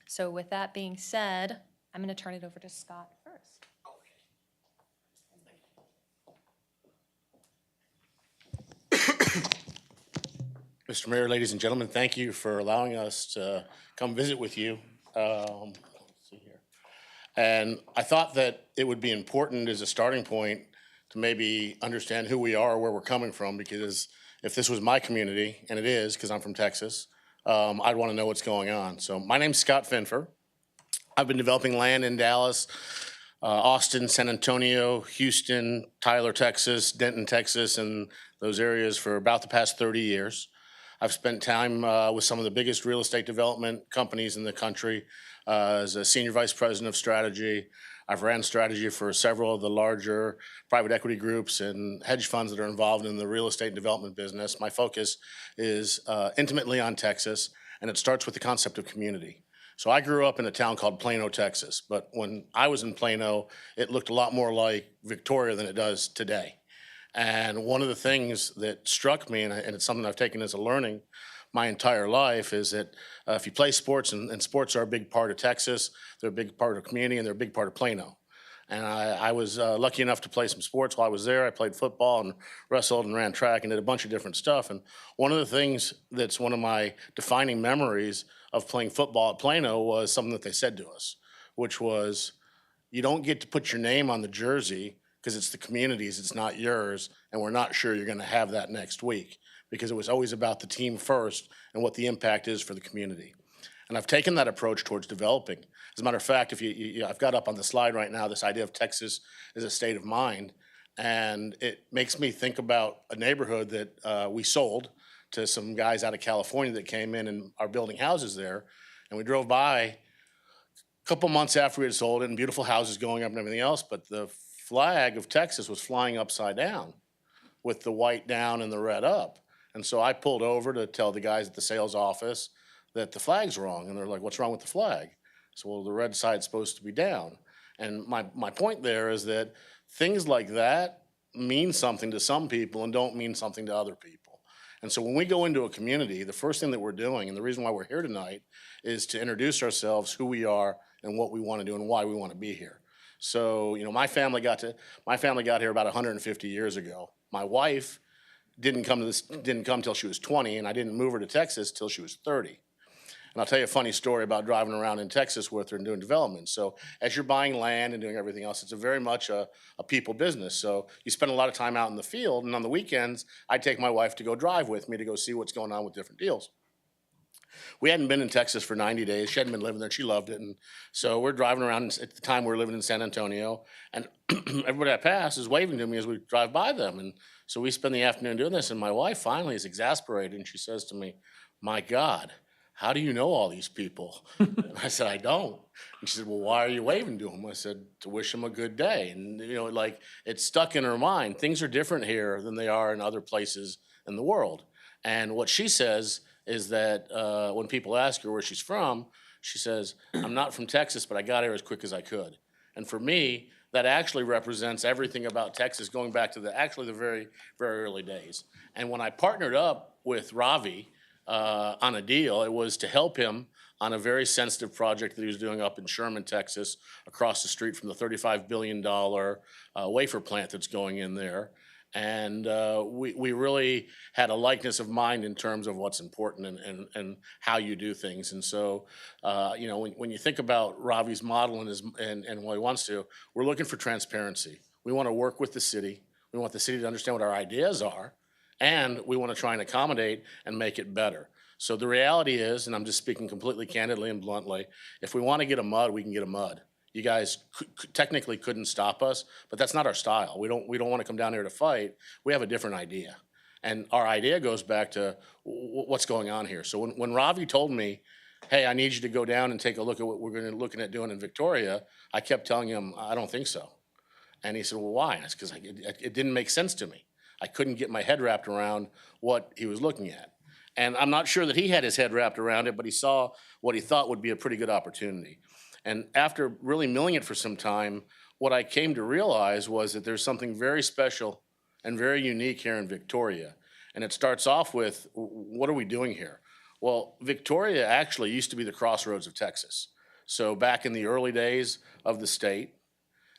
So with that being said, I'm going to turn it over to Scott first. Mr. Mayor, ladies and gentlemen, thank you for allowing us to come visit with you. Let's see here. And I thought that it would be important as a starting point to maybe understand who we are, where we're coming from, because if this was my community, and it is because I'm from Texas, I'd want to know what's going on. So my name's Scott Finfer. I've been developing land in Dallas, Austin, San Antonio, Houston, Tyler, Texas, Denton, Texas, and those areas for about the past 30 years. I've spent time with some of the biggest real estate development companies in the country as a senior vice president of strategy. I've ran strategy for several of the larger private equity groups and hedge funds that are involved in the real estate development business. My focus is intimately on Texas, and it starts with the concept of community. So I grew up in a town called Plano, Texas, but when I was in Plano, it looked a lot more like Victoria than it does today. And one of the things that struck me, and it's something I've taken as a learning my entire life, is that if you play sports, and sports are a big part of Texas, they're a big part of community, and they're a big part of Plano. And I was lucky enough to play some sports while I was there. I played football and wrestled and ran track and did a bunch of different stuff. And one of the things that's one of my defining memories of playing football at Plano was something that they said to us, which was, you don't get to put your name on the jersey because it's the community's, it's not yours, and we're not sure you're going to have that next week, because it was always about the team first and what the impact is for the community. And I've taken that approach towards developing. As a matter of fact, I've got up on the slide right now this idea of Texas as a state of mind, and it makes me think about a neighborhood that we sold to some guys out of California that came in and are building houses there. And we drove by a couple months after we had sold it, and beautiful houses going up and everything else, but the flag of Texas was flying upside down with the white down and the red up. And so I pulled over to tell the guys at the sales office that the flag's wrong. And they're like, what's wrong with the flag? So, well, the red side's supposed to be down. And my point there is that things like that mean something to some people and don't mean something to other people. And so when we go into a community, the first thing that we're doing, and the reason why we're here tonight, is to introduce ourselves, who we are, and what we want to do, and why we want to be here. So, my family got here about 150 years ago. My wife didn't come till she was 20, and I didn't move her to Texas till she was 30. And I'll tell you a funny story about driving around in Texas with her and doing development. So as you're buying land and doing everything else, it's very much a people business. So you spend a lot of time out in the field, and on the weekends, I'd take my wife to go drive with me to go see what's going on with different deals. We hadn't been in Texas for 90 days. She hadn't been living there. She loved it. And so we're driving around. At the time, we were living in San Antonio, and everybody I pass is waving to me as we drive by them. And so we spend the afternoon doing this, and my wife finally is exasperated, and she says to me, "My God, how do you know all these people?" And I said, "I don't." And she said, "Well, why are you waving to them?" I said, "To wish them a good day." And, it's stuck in her mind. Things are different here than they are in other places in the world. And what she says is that when people ask her where she's from, she says, "I'm not from Texas, but I got here as quick as I could." And for me, that actually represents everything about Texas going back to the very, very early days. And when I partnered up with Ravi on a deal, it was to help him on a very sensitive project that he was doing up in Sherman, Texas, across the street from the $35 billion wafer plant that's going in there. And we really had a likeness of mind in terms of what's important and how you do things. And so, when you think about Ravi's model and what he wants to, we're looking for transparency. We want to work with the city. We want the city to understand what our ideas are, and we want to try and accommodate and make it better. So the reality is, and I'm just speaking completely candidly and bluntly, if we want to get a mud, we can get a mud. You guys technically couldn't stop us, but that's not our style. We don't want to come down here to fight. We have a different idea. And our idea goes back to what's going on here. So when Ravi told me, "Hey, I need you to go down and take a look at what we're going to looking at doing in Victoria," I kept telling him, "I don't think so." And he said, "Well, why?" And it's because it didn't make sense to me. I couldn't get my head wrapped around what he was looking at. And I'm not sure that he had his head wrapped around it, but he saw what he thought would be a pretty good opportunity. And after really milling it for some time, what I came to realize was that there's something very special and very unique here in Victoria. And it starts off with, what are we doing here? Well, Victoria actually used to be the crossroads of Texas. So back in the early days of the state,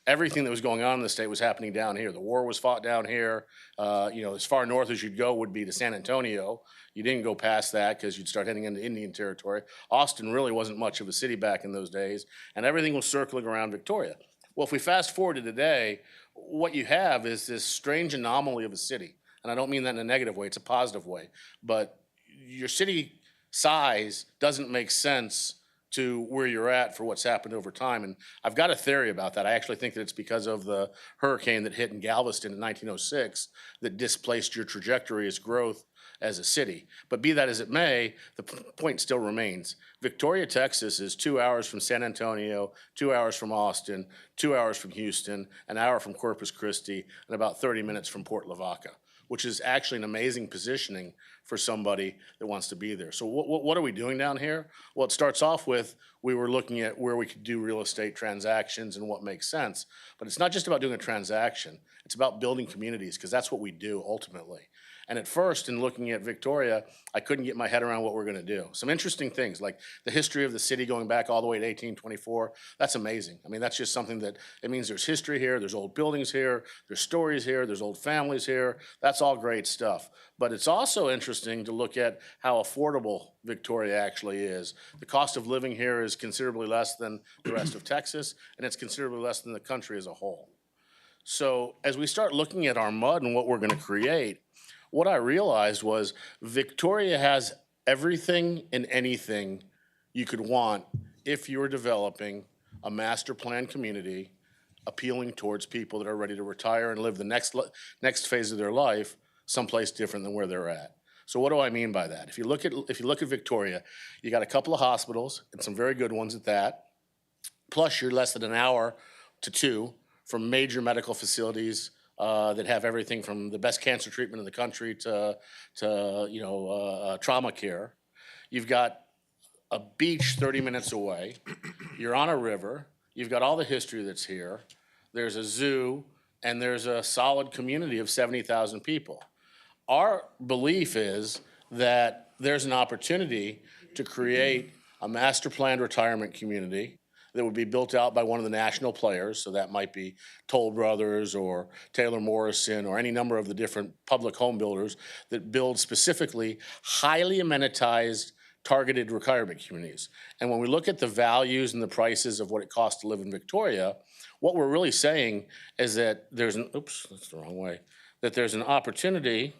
everything that was going on in the state was happening down here. The war was fought down here. As far north as you'd go would be to San Antonio. You didn't go past that because you'd start heading into Indian territory. Austin really wasn't much of a city back in those days, and everything was circling around Victoria. Well, if we fast forward to today, what you have is this strange anomaly of a city. And I don't mean that in a negative way, it's a positive way. But your city size doesn't make sense to where you're at for what's happened over time. And I've got a theory about that. I actually think that it's because of the hurricane that hit in Galveston in 1906 that displaced your trajectory as growth as a city. But be that as it may, the point still remains. Victoria, Texas is 2 hours from San Antonio, 2 hours from Austin, 2 hours from Houston, an hour from Corpus Christi, and about 30 minutes from Port Lavaca, which is actually an amazing positioning for somebody that wants to be there. So what are we doing down here? Well, it starts off with, we were looking at where we could do real estate transactions and what makes sense. But it's not just about doing a transaction. It's about building communities, because that's what we do ultimately. And at first, in looking at Victoria, I couldn't get my head around what we're gonna do. Some interesting things, like the history of the city going back all the way to 1824, that's amazing. I mean, that's just something that, it means there's history here, there's old buildings here, there's stories here, there's old families here. That's all great stuff. But it's also interesting to look at how affordable Victoria actually is. The cost of living here is considerably less than the rest of Texas, and it's considerably less than the country as a whole. So as we start looking at our MUD and what we're gonna create, what I realized was Victoria has everything and anything you could want if you were developing a master plan community appealing towards people that are ready to retire and live the next phase of their life someplace different than where they're at. So what do I mean by that? If you look at Victoria, you got a couple of hospitals and some very good ones at that. Plus you're less than an hour to two from major medical facilities that have everything from the best cancer treatment in the country to trauma care. You've got a beach 30 minutes away. You're on a river. You've got all the history that's here. There's a zoo, and there's a solid community of 70,000 people. Our belief is that there's an opportunity to create a master planned retirement community that would be built out by one of the national players. So that might be Toll Brothers or Taylor Morrison or any number of the different public home builders that build specifically highly amenitized, targeted retirement communities. And when we look at the values and the prices of what it costs to live in Victoria, what we're really saying is that there's an, oops, that's the wrong way, that there's an opportunity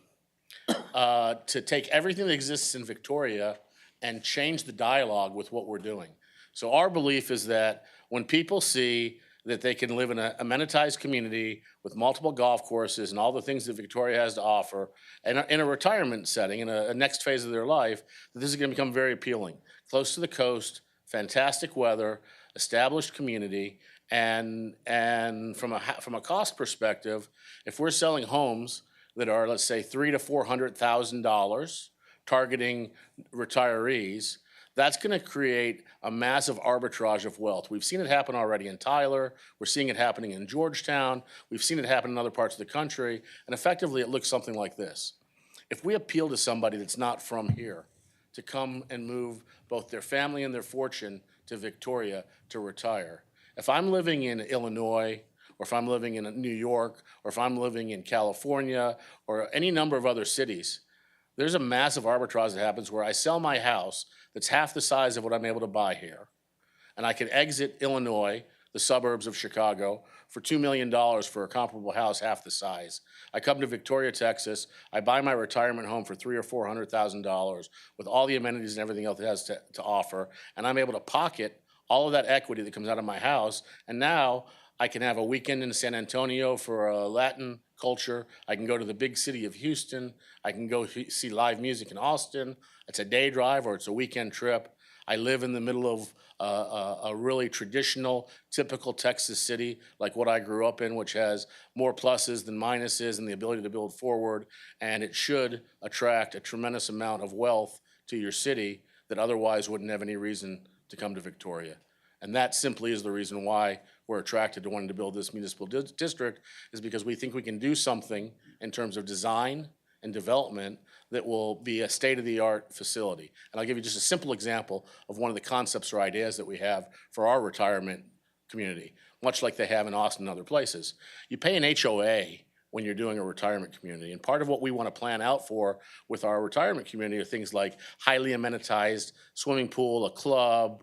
to take everything that exists in Victoria and change the dialogue with what we're doing. So our belief is that when people see that they can live in an amenitized community with multiple golf courses and all the things that Victoria has to offer, and in a retirement setting, in a next phase of their life, that this is gonna become very appealing. Close to the coast, fantastic weather, established community, and from a cost perspective, if we're selling homes that are, let's say, $300,000 to $400,000, targeting retirees, that's gonna create a massive arbitrage of wealth. We've seen it happen already in Tyler. We're seeing it happening in Georgetown. We've seen it happen in other parts of the country. And effectively, it looks something like this. If we appeal to somebody that's not from here to come and move both their family and their fortune to Victoria to retire, if I'm living in Illinois, or if I'm living in New York, or if I'm living in California, or any number of other cities, there's a massive arbitrage that happens where I sell my house that's half the size of what I'm able to buy here, and I can exit Illinois, the suburbs of Chicago, for $2 million for a comparable house half the size. I come to Victoria, Texas, I buy my retirement home for $300,000 or $400,000 with all the amenities and everything else it has to offer, and I'm able to pocket all of that equity that comes out of my house, and now I can have a weekend in San Antonio for a Latin culture. I can go to the big city of Houston. I can go see live music in Austin. It's a day drive or it's a weekend trip. I live in the middle of a really traditional, typical Texas city like what I grew up in, which has more pluses than minuses and the ability to build forward. And it should attract a tremendous amount of wealth to your city that otherwise wouldn't have any reason to come to Victoria. And that simply is the reason why we're attracted to wanting to build this municipal district, is because we think we can do something in terms of design and development that will be a state-of-the-art facility. And I'll give you just a simple example of one of the concepts or ideas that we have for our retirement community, much like they have in Austin and other places. You pay an HOA when you're doing a retirement community. And part of what we want to plan out for with our retirement community are things like highly amenitized swimming pool, a club,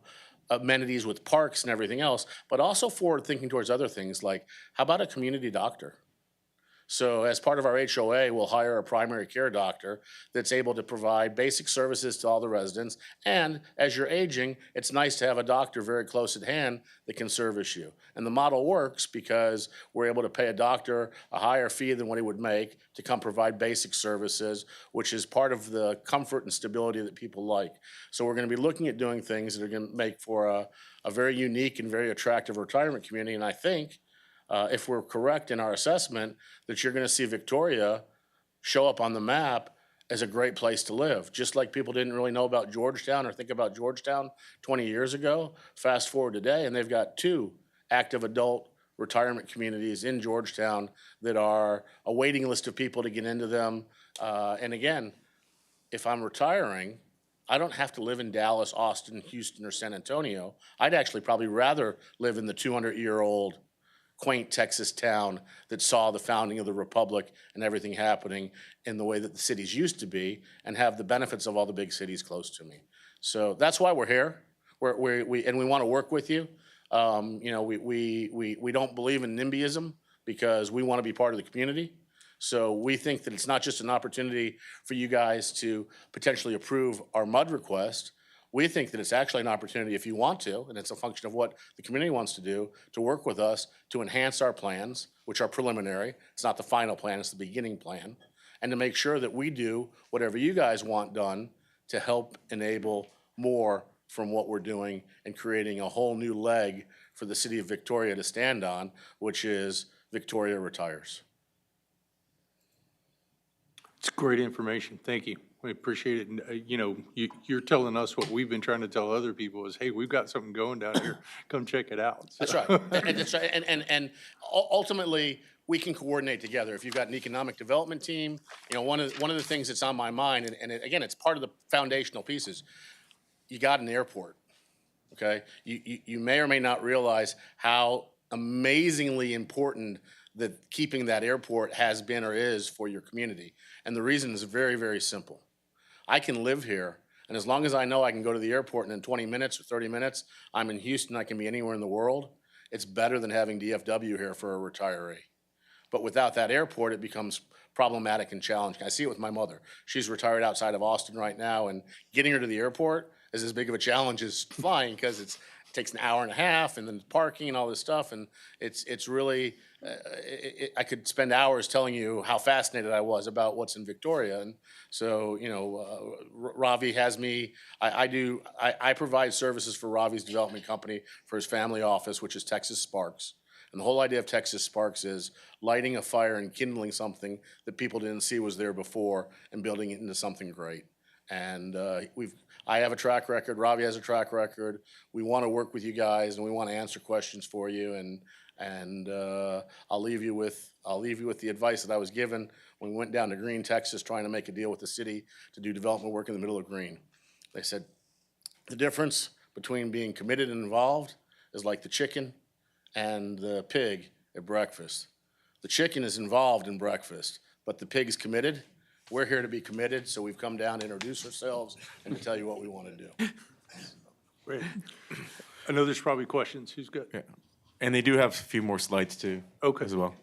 amenities with parks and everything else, but also forward thinking towards other things like, how about a community doctor? So as part of our HOA, we'll hire a primary care doctor that's able to provide basic services to all the residents. And as you're aging, it's nice to have a doctor very close at hand that can service you. And the model works because we're able to pay a doctor a higher fee than what he would make to come provide basic services, which is part of the comfort and stability that people like. So we're going to be looking at doing things that are going to make for a very unique and very attractive retirement community. And I think if we're correct in our assessment, that you're going to see Victoria show up on the map as a great place to live. Just like people didn't really know about Georgetown or think about Georgetown 20 years ago, fast forward today, and they've got 2 active adult retirement communities in Georgetown that are a waiting list of people to get into them. And again, if I'm retiring, I don't have to live in Dallas, Austin, Houston, or San Antonio. I'd actually probably rather live in the 200-year-old quaint Texas town that saw the founding of the Republic and everything happening in the way that the cities used to be, and have the benefits of all the big cities close to me. So that's why we're here. We want to work with you. We don't believe in NIMBYism because we want to be part of the community. So we think that it's not just an opportunity for you guys to potentially approve our MUD request. We think that it's actually an opportunity, if you want to, and it's a function of what the community wants to do, to work with us to enhance our plans, which are preliminary. It's not the final plan, it's the beginning plan. And to make sure that we do whatever you guys want done to help enable more from what we're doing and creating a whole new leg for the city of Victoria to stand on, which is Victoria Retires. It's great information. Thank you. We appreciate it. And, you're telling us what we've been trying to tell other people is, hey, we've got something going down here. Come check it out. That's right. And that's right. And ultimately, we can coordinate together. If you've got an economic development team, one of the things that's on my mind, and again, it's part of the foundational pieces. You got an airport, okay? You may or may not realize how amazingly important that keeping that airport has been or is for your community. And the reason is very, very simple. I can live here, and as long as I know I can go to the airport and in 20 minutes or 30 minutes, I'm in Houston, I can be anywhere in the world, it's better than having DFW here for a retiree. But without that airport, it becomes problematic and challenging. I see it with my mother. She's retired outside of Austin right now, and getting her to the airport is as big of a challenge as flying because it takes an hour and a half and then parking and all this stuff. And it's really, I could spend hours telling you how fascinated I was about what's in Victoria. And so, Ravi has me, I provide services for Ravi's development company for his family office, which is Texas Sparks. And the whole idea of Texas Sparks is lighting a fire and kindling something that people didn't see was there before and building it into something great. And I have a track record, Ravi has a track record. We want to work with you guys and we want to answer questions for you. And I'll leave you with the advice that I was given when we went down to Green, Texas, trying to make a deal with the city to do development work in the middle of Green. They said, the difference between being committed and involved is like the chicken and the pig at breakfast. The chicken is involved in breakfast, but the pig is committed. We're here to be committed, so we've come down to introduce ourselves and to tell you what we want to do. Great. I know there's probably questions. Who's got? Yeah. And they do have a few more slides too. Okay. As well.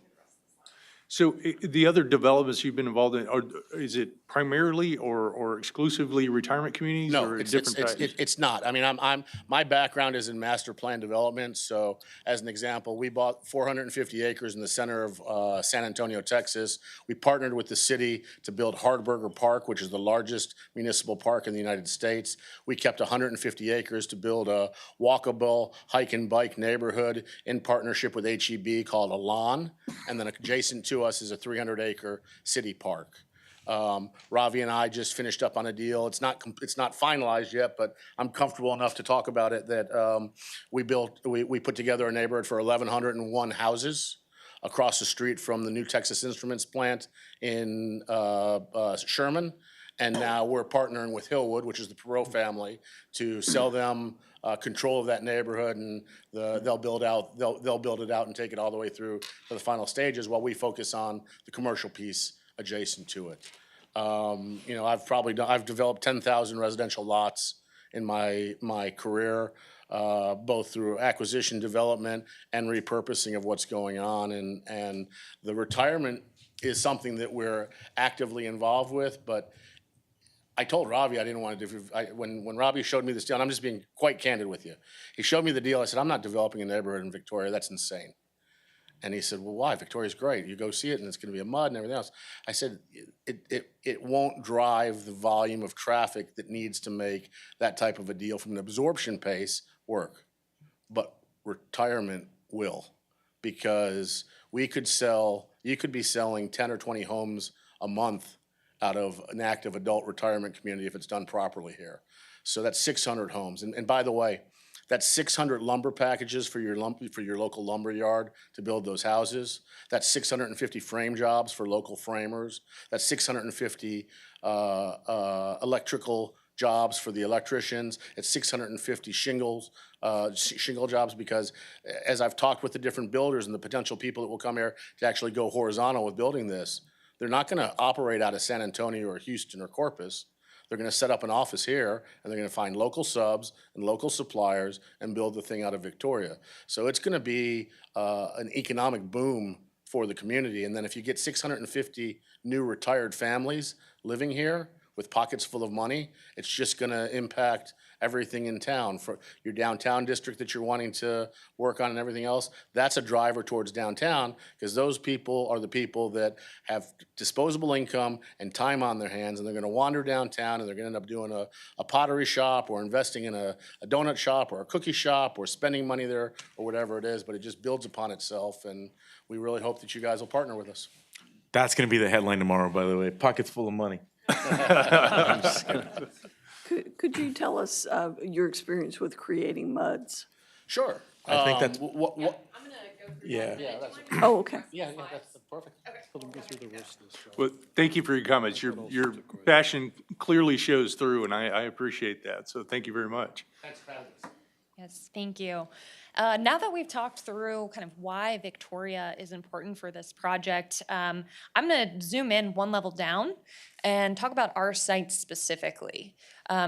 So the other developments you've been involved in, is it primarily or exclusively retirement communities? No, or it's different types? it's not. I mean, my background is in master plan development. So as an example, we bought 450 acres in the center of San Antonio, Texas. We partnered with the city to build Hardburger Park, which is the largest municipal park in the United States. We kept 150 acres to build a walkable hike and bike neighborhood in partnership with HEB called Alon. And then adjacent to us is a 300-acre city park. Ravi and I just finished up on a deal. It's not finalized yet, but I'm comfortable enough to talk about it that we put together a neighborhood for 1,101 houses across the street from the new Texas Instruments plant in Sherman. And now we're partnering with Hillwood, which is the Perot family, to sell them control of that neighborhood, and they'll build it out and take it all the way through to the final stages while we focus on the commercial piece adjacent to it. I've developed 10,000 residential lots in my career, both through acquisition, development, and repurposing of what's going on. And the retirement is something that we're actively involved with, but I told Robbie I didn't want to do, when Robbie showed me this deal, and I'm just being quite candid with you. He showed me the deal. I said, I'm not developing a neighborhood in Victoria. That's insane. And he said, well, why? Victoria's great. You go see it and it's going to be a mud and everything else. I said, it won't drive the volume of traffic that needs to make that type of a deal from an absorption pace work. But retirement will, because you could be selling 10 or 20 homes a month out of an active adult retirement community if it's done properly here. So that's 600 homes. And by the way, that's 600 lumber packages for your local lumber yard to build those houses. That's 650 frame jobs for local framers. That's 650 electrical jobs for the electricians. It's 650 shingle jobs, because as I've talked with the different builders and the potential people that will come here to actually go horizontal with building this, they're not going to operate out of San Antonio or Houston or Corpus. They're going to set up an office here, and they're going to find local subs and local suppliers and build the thing out of Victoria. So it's going to be an economic boom for the community. And then if you get 650 new retired families living here with pockets full of money, it's just going to impact everything in town. For your downtown district that you're wanting to work on and everything else, that's a driver towards downtown, because those people are the people that have disposable income and time on their hands, and they're going to wander downtown, and they're going to end up doing a pottery shop or investing in a donut shop or a cookie shop or spending money there or whatever it is, but it just builds upon itself, and we really hope that you guys will partner with us. That's going to be the headline tomorrow, by the way. Pockets full of money. Could you tell us your experience with creating MUDs? Sure. I think that's- what? I'm gonna go through. Yeah. Oh, okay. Yeah, that's perfect. Well, thank you for your comments. Your passion clearly shows through, and I appreciate that. So thank you very much. Thanks for having us. Yes, thank you. Now that we've talked through kind of why Victoria is important for this project, I'm going to zoom in one level down and talk about our site specifically.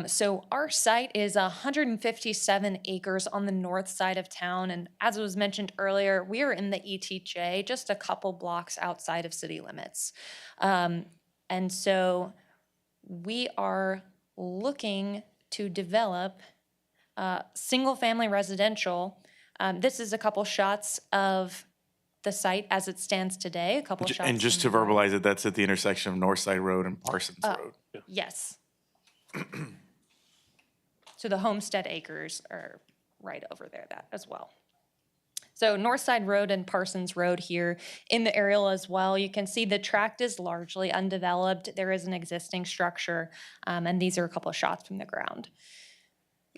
So our site is 157 acres on the north side of town, and as was mentioned earlier, we are in the ETJ, just a couple blocks outside of city limits. And so we are looking to develop single-family residential. This is a couple shots of the site as it stands today, a couple shots. And just to from the- verbalize it, that's at the intersection of Northside Road and Parsons Road. Yes. So the Homestead Acres are right over there, that as well. So Northside Road and Parsons Road here in the aerial as well. You can see the tract is largely undeveloped. There is an existing structure, and these are a couple of shots from the ground.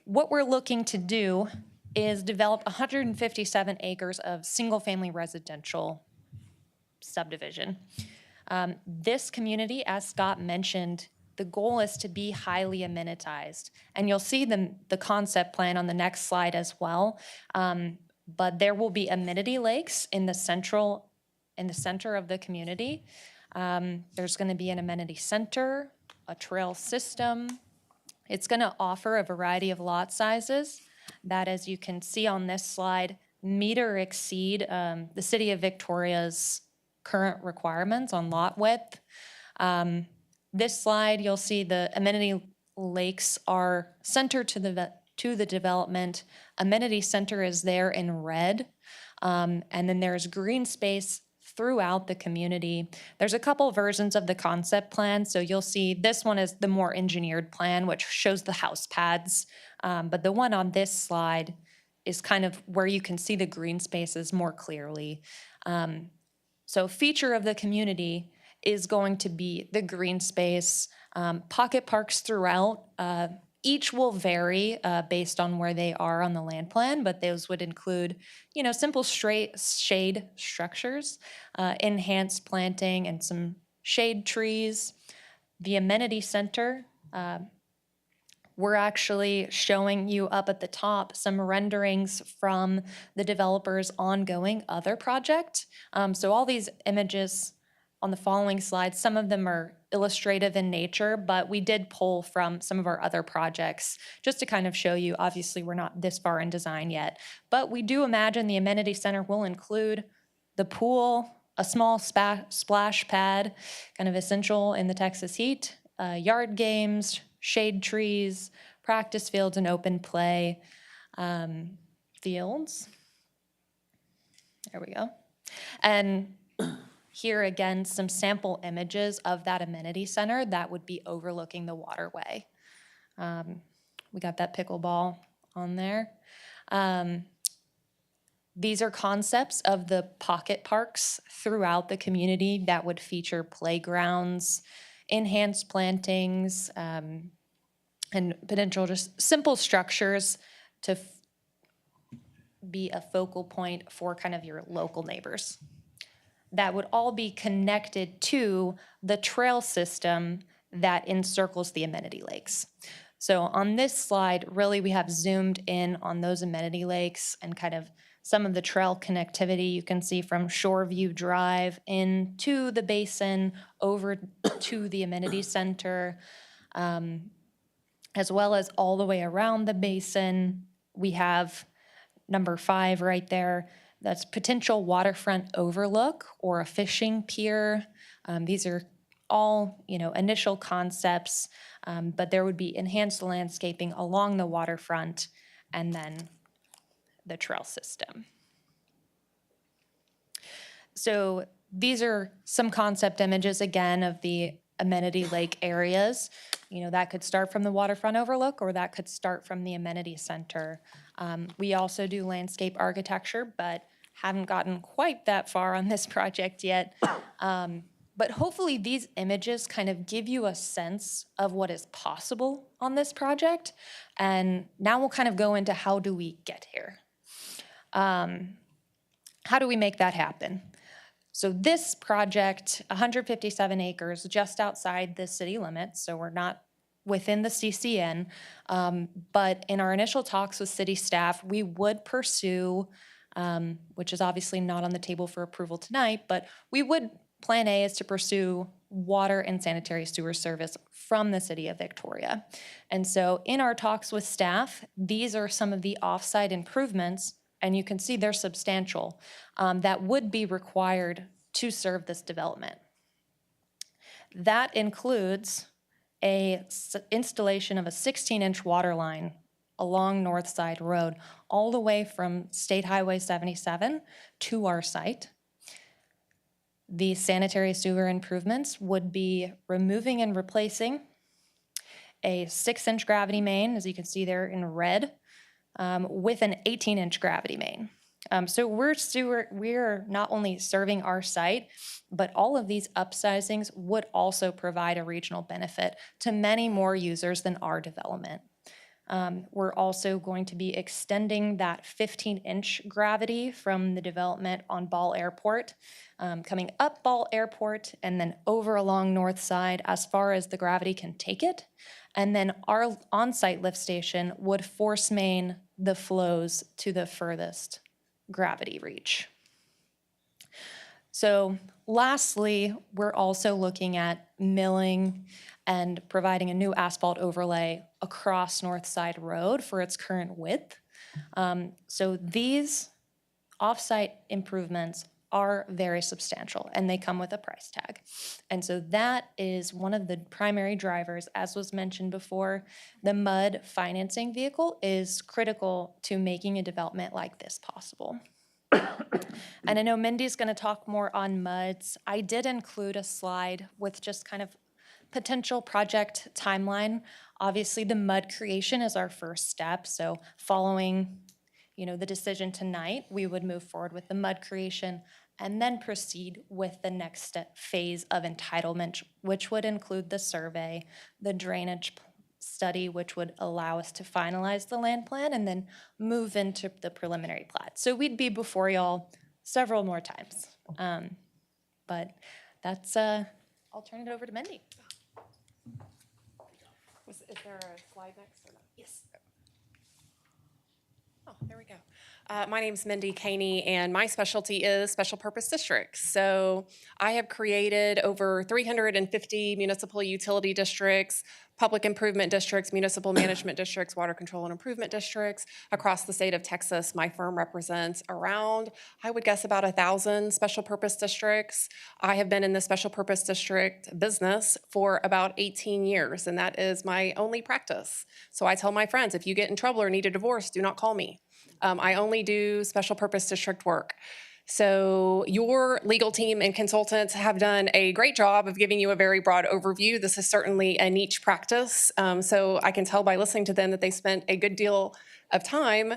What we're looking to do is develop 157 acres of single-family residential subdivision. This community, as Scott mentioned, the goal is to be highly amenitized. And you'll see the concept plan on the next slide as well. But there will be amenity lakes in the center of the community. There's going to be an amenity center, a trail system. It's going to offer a variety of lot sizes that, as you can see on this slide, meet or exceed the City of Victoria's current requirements on lot width. This slide, you'll see the amenity lakes are centered to the development. Amenity center is there in red. And then there's green space throughout the community. There's a couple versions of the concept plan. So you'll see this one is the more engineered plan, which shows the house pads. But the one on this slide is kind of where you can see the green spaces more clearly. So feature of the community is going to be the green space, pocket parks throughout. Each will vary based on where they are on the land plan, but those would include, simple straight shade structures, enhanced planting, and some shade trees. The amenity center, we're actually showing you up at the top some renderings from the developer's ongoing other project. So all these images on the following slides, some of them are illustrative in nature, but we did pull from some of our other projects just to kind of show you. Obviously, we're not this far in design yet, but we do imagine the amenity center will include the pool, a small splash pad, kind of essential in the Texas heat, yard games, shade trees, practice fields, and open play fields. There we go. And here again, some sample images of that amenity center that would be overlooking the waterway. We got that pickleball on there. These are concepts of the pocket parks throughout the community that would feature playgrounds, enhanced plantings, and potential just simple structures to be a focal point for kind of your local neighbors. That would all be connected to the trail system that encircles the amenity lakes. So on this slide, really we have zoomed in on those amenity lakes and kind of some of the trail connectivity you can see from Shoreview Drive into the basin over to the amenity center, as well as all the way around the basin. We have number 5 right there. That's potential waterfront overlook or a fishing pier. These are all, initial concepts, but there would be enhanced landscaping along the waterfront and then the trail system. So these are some concept images, again, of the amenity lake areas. That could start from the waterfront overlook or that could start from the amenity center. We also do landscape architecture, but haven't gotten quite that far on this project yet. But hopefully these images kind of give you a sense of what is possible on this project. And now we'll kind of go into how do we get here? How do we make that happen? So this project, 157 acres just outside the city limits, so we're not within the CCN, but in our initial talks with city staff, we would pursue, which is obviously not on the table for approval tonight, but Plan A is to pursue water and sanitary sewer service from the city of Victoria. And so in our talks with staff, these are some of the offsite improvements, and you can see they're substantial, that would be required to serve this development. That includes a installation of a 16-inch water line along North Side Road, all the way from State Highway 77 to our site. The sanitary sewer improvements would be removing and replacing a 6-inch gravity main, as you can see there in red, with an 18-inch gravity main. So we're not only serving our site, but all of these upsizings would also provide a regional benefit to many more users than our development. We're also going to be extending that 15-inch gravity from the development on Ball Airport, coming up Ball Airport and then over along North Side as far as the gravity can take it. And then our on-site lift station would force main the flows to the furthest gravity reach. So lastly, we're also looking at milling and providing a new asphalt overlay across North Side Road for its current width. So these off-site improvements are very substantial and they come with a price tag. And so that is one of the primary drivers. As was mentioned before, the MUD financing vehicle is critical to making a development like this possible. And I know Mindy's going to talk more on MUDs. I did include a slide with just kind of potential project timeline. Obviously, the MUD creation is our first step. So following, the decision tonight, we would move forward with the MUD creation and then proceed with the next phase of entitlement, which would include the survey, the drainage study, which would allow us to finalize the land plan and then move into the preliminary plat. So we'd be before y'all several more times. But that's, I'll turn it over to Mindy. Is there a slide next or not? Yes. Oh, there we go. My name's Mindy Caney, and my specialty is special purpose districts. So I have created over 350 municipal utility districts, public improvement districts, municipal management districts, water control and improvement districts across the state of Texas. My firm represents around, I would guess, about 1,000 special purpose districts. I have been in the special purpose district business for about 18 years, and that is my only practice. So I tell my friends, if you get in trouble or need a divorce, do not call me. I only do special purpose district work. So your legal team and consultants have done a great job of giving you a very broad overview. This is certainly a niche practice. So I can tell by listening to them that they spent a good deal of time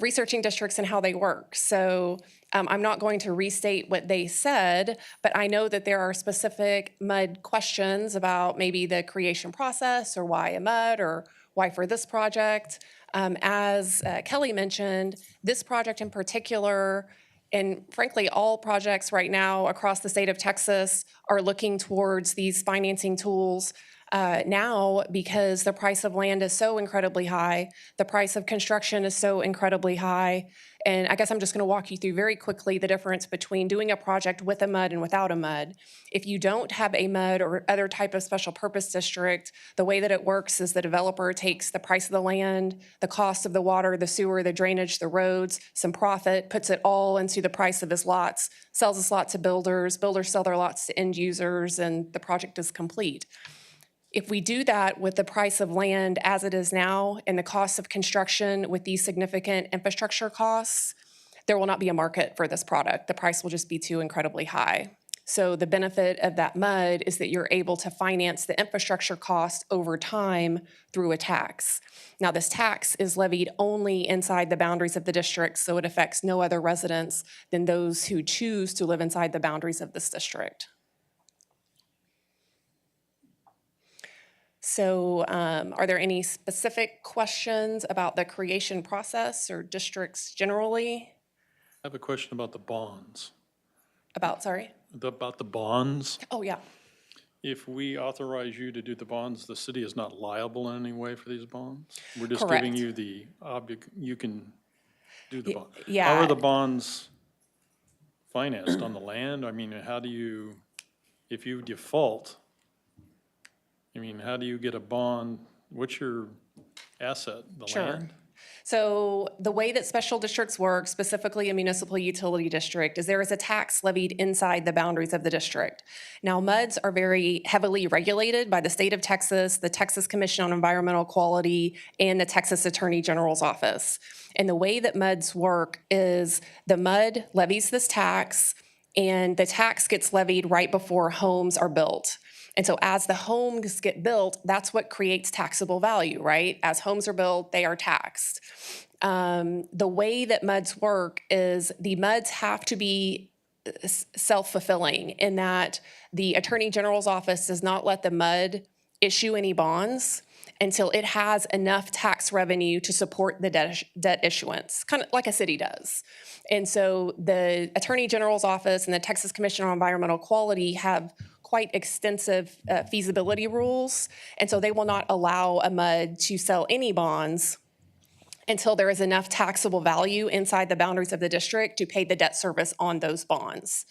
researching districts and how they work. So I'm not going to restate what they said, but I know that there are specific MUD questions about maybe the creation process or why a MUD or why for this project. As Kelly mentioned, this project in particular, and frankly, all projects right now across the state of Texas are looking towards these financing tools now because the price of land is so incredibly high. The price of construction is so incredibly high. And I guess I'm just going to walk you through very quickly the difference between doing a project with a MUD and without a MUD. If you don't have a MUD or other type of special purpose district, the way that it works is the developer takes the price of the land, the cost of the water, the sewer, the drainage, the roads, some profit, puts it all into the price of his lots, sells his lot to builders, builders sell their lots to end users, and the project is complete. If we do that with the price of land as it is now and the cost of construction with these significant infrastructure costs, there will not be a market for this product. The price will just be too incredibly high. So the benefit of that MUD is that you're able to finance the infrastructure cost over time through a tax. Now, this tax is levied only inside the boundaries of the district, so it affects no other residents than those who choose to live inside the boundaries of this district. So are there any specific questions about the creation process or districts generally? I have a question about the bonds. About About the bonds. Oh, yeah. If we authorize you to do the bonds, the city is not liable in any way for these bonds? We're just Correct. giving you the object, you can do the bond. yeah. How are the bonds financed on the land? I mean, how do you, if you default, I mean, how do you get a bond? What's your asset, the Sure. land? So the way that special districts work, specifically a municipal utility district, is there is a tax levied inside the boundaries of the district. Now, MUDs are very heavily regulated by the state of Texas, the Texas Commission on Environmental Quality, and the Texas Attorney General's Office. And the way that MUDs work is the MUD levies this tax, and the tax gets levied right before homes are built. And so as the homes get built, that's what creates taxable value, right? As homes are built, they are taxed. The way that MUDs work is the MUDs have to be self-fulfilling in that the Attorney General's Office does not let the MUD issue any bonds until it has enough tax revenue to support the debt issuance, kind of like a city does. And so the Attorney General's Office and the Texas Commission on Environmental Quality have quite extensive feasibility rules, and so they will not allow a MUD to sell any bonds until there is enough taxable value inside the boundaries of the district to pay the debt service on those bonds.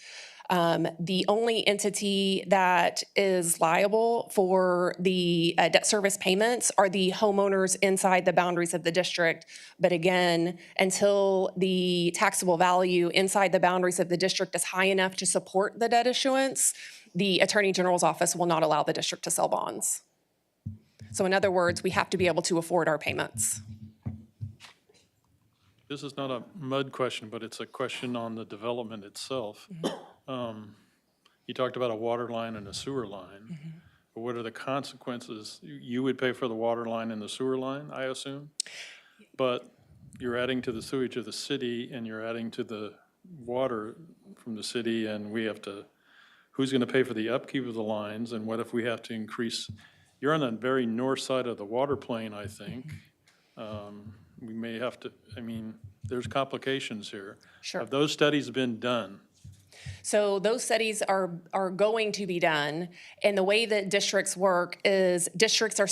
The only entity that is liable for the debt service payments are the homeowners inside the boundaries of the district. But again, until the taxable value inside the boundaries of the district is high enough to support the debt issuance, the Attorney General's Office will not allow the district to sell bonds. So in other words, we have to be able to afford our payments. This is not a MUD question, but it's a question on the development itself. You talked about a water line and a sewer line. But what are the consequences? You would pay for the water line and the sewer line, I assume? But you're adding to the sewage of the city and you're adding to the water from the city, and we have to, who's going to pay for the upkeep of the lines? And what if we have to increase? You're on the very north side of the water plane, I think. We may have to, I mean, there's complications here. Sure. Have those studies been done? So those studies are going to be done. And the way that districts work is districts are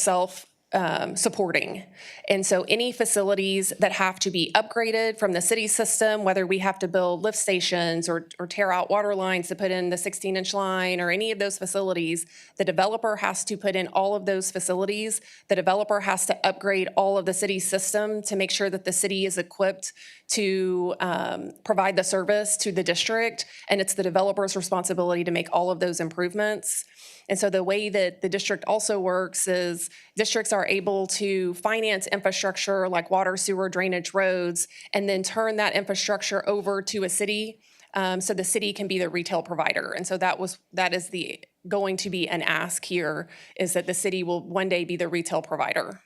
supporting. And so any facilities that have to be upgraded from the city system, whether we have to build lift stations or tear out water lines to put in the 16-inch line or any of those facilities, the developer has to put in all of those facilities. The developer has to upgrade all of the city system to make sure that the city is equipped to provide the service to the district. And it's the developer's responsibility to make all of those improvements. And so the way that the district also works is districts are able to finance infrastructure like water, sewer, drainage, roads, and then turn that infrastructure over to a city, so the city can be the retail provider. And so that is going to be an ask here, is that the city will one day be the retail provider.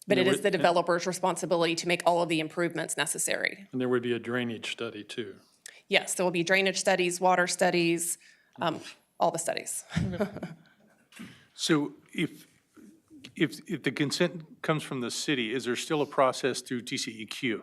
But it is the developer's responsibility to make all of the improvements necessary. And there would be a drainage study too. Yes, there will be drainage studies, water studies, all the studies. So if the consent comes from the city, is there still a process through TCEQ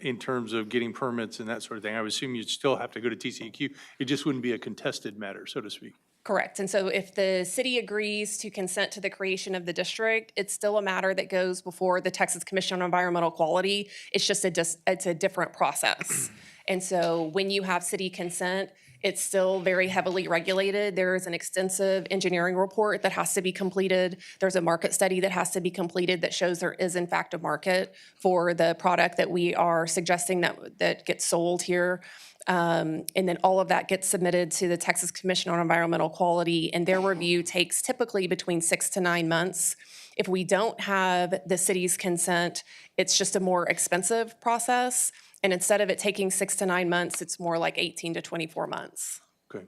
in terms of getting permits and that sort of thing? I would assume you'd still have to go to TCEQ. It just wouldn't be a contested matter, so to speak. Correct. And so if the city agrees to consent to the creation of the district, it's still a matter that goes before the Texas Commission on Environmental Quality. It's just it's a different process. And so when you have city consent, it's still very heavily regulated. There is an extensive engineering report that has to be completed. There's a market study that has to be completed that shows there is in fact a market for the product that we are suggesting that gets sold here. And then all of that gets submitted to the Texas Commission on Environmental Quality, and their review takes typically between 6 to 9 months. If we don't have the city's consent, it's just a more expensive process. And instead of it taking 6 to 9 months, it's more like 18 to 24 months. Okay.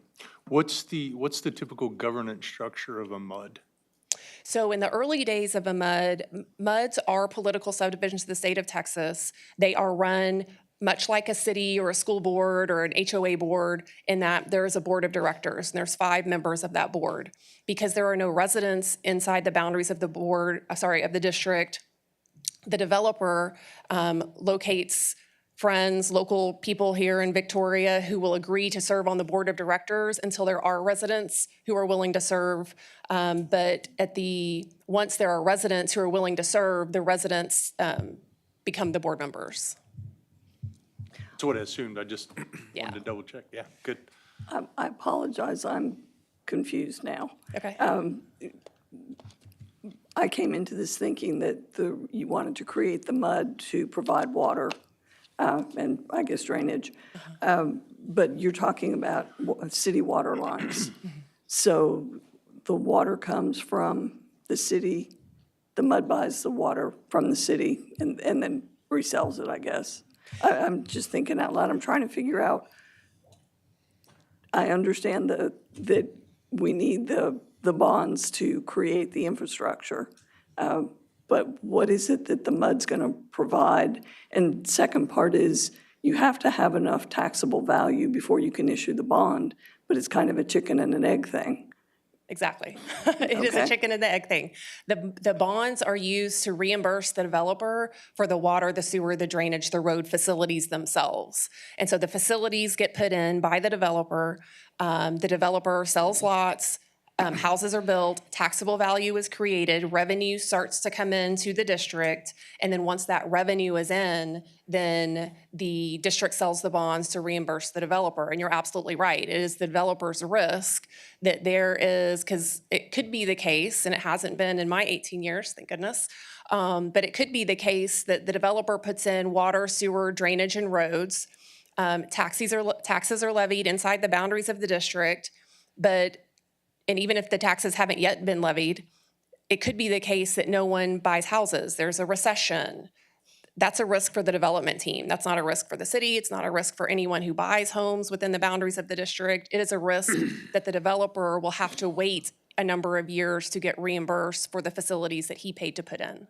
What's the typical governance structure of a MUD? So in the early days of a MUD, MUDs are political subdivisions of the state of Texas. They are run much like a city or a school board or an HOA board, in that there is a board of directors, and there's 5 members of that board. Because there are no residents inside the boundaries of the district, the developer locates friends, local people here in Victoria who will agree to serve on the board of directors until there are residents who are willing to serve. But once there are residents who are willing to serve, the residents become the board members. That's what I assumed. I just wanted to double check. Yeah, good. I apologize, I'm confused now. Okay. I came into this thinking that you wanted to create the MUD to provide water and I guess drainage, but you're talking about city water lines. So the water comes from the city, the MUD buys the water from the city and then resells it, I guess. I'm just thinking out loud. I'm trying to figure out, I understand that we need the bonds to create the infrastructure, but what is it that the MUD's going to provide? And second part is, you have to have enough taxable value before you can issue the bond, but it's kind of a chicken and an egg thing. Exactly. It is a chicken and the egg thing. The bonds are used to reimburse the developer for the water, the sewer, the drainage, the road facilities themselves. And so the facilities get put in by the developer. The developer sells lots. Houses are built, taxable value is created, revenue starts to come into the district, and then once that revenue is in, then the district sells the bonds to reimburse the developer. And you're absolutely right. It is the developer's risk that there is, because it could be the case, and it hasn't been in my 18 years, thank goodness, but it could be the case that the developer puts in water, sewer, drainage, and roads. Taxes are levied inside the boundaries of the district, and even if the taxes haven't yet been levied, it could be the case that no one buys houses. There's a recession. That's a risk for the development team. That's not a risk for the city. It's not a risk for anyone who buys homes within the boundaries of the district. It is a risk that the developer will have to wait a number of years to get reimbursed for the facilities that he paid to put in.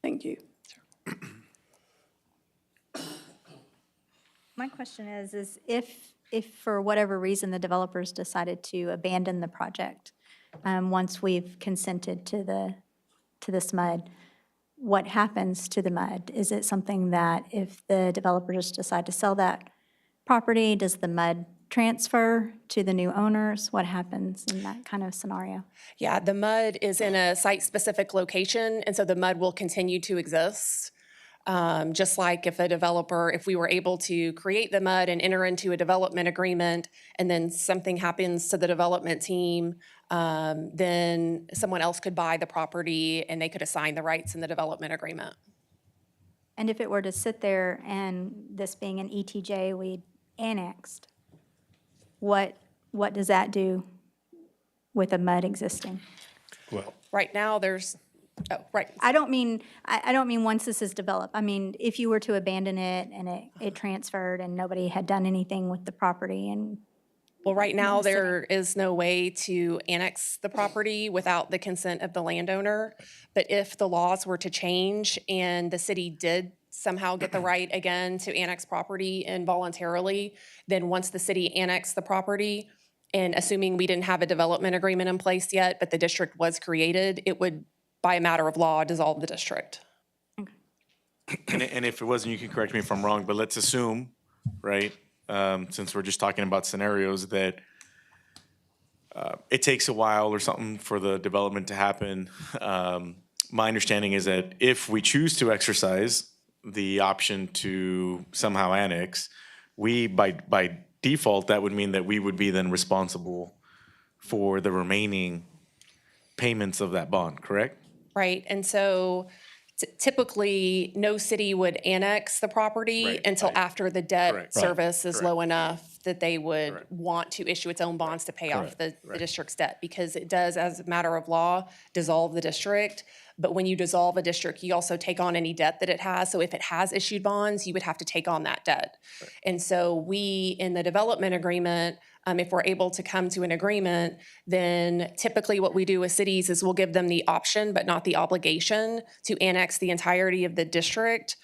Thank you. My question is if for whatever reason the developers decided to abandon the project, once we've consented to this MUD, what happens to the MUD? Is it something that if the developers decide to sell that property, does the MUD transfer to the new owners? What happens in that kind of scenario? Yeah, the mud is in a site-specific location, and so the mud will continue to exist. Just like if we were able to create the mud and enter into a development agreement, and then something happens to the development team, then someone else could buy the property and they could assign the rights in the development agreement. And if it were to sit there and this being an ETJ we annexed, what does that do with the mud existing? Well, Right now, right. I don't mean once this is developed. I mean, if you were to abandon it and it transferred and nobody had done anything with the property and. Well, right now, there is no way to annex the property without the consent of the landowner. But if the laws were to change and the city did somehow get the right again to annex property involuntarily, then once the city annexed the property, and assuming we didn't have a development agreement in place yet, but the district was created, it would, by a matter of law, dissolve the district. And if it wasn't, you can correct me if I'm wrong, but let's assume, right, since we're just talking about scenarios, that it takes a while or something for the development to happen. My understanding is that if we choose to exercise the option to somehow annex, we, by default, that would mean that we would be then responsible for the remaining payments of that bond, correct? Right, and so typically, no city would annex the property until after the debt service is low enough that they would want to issue its own bonds to pay off the district's debt, because it does, as a matter of law, dissolve the district. But when you dissolve a district, you also take on any debt that it has. So if it has issued bonds, you would have to take on that debt. And so we, in the development agreement, if we're able to come to an agreement, then typically what we do with cities is we'll give them the option, but not the obligation, to annex the entirety of the district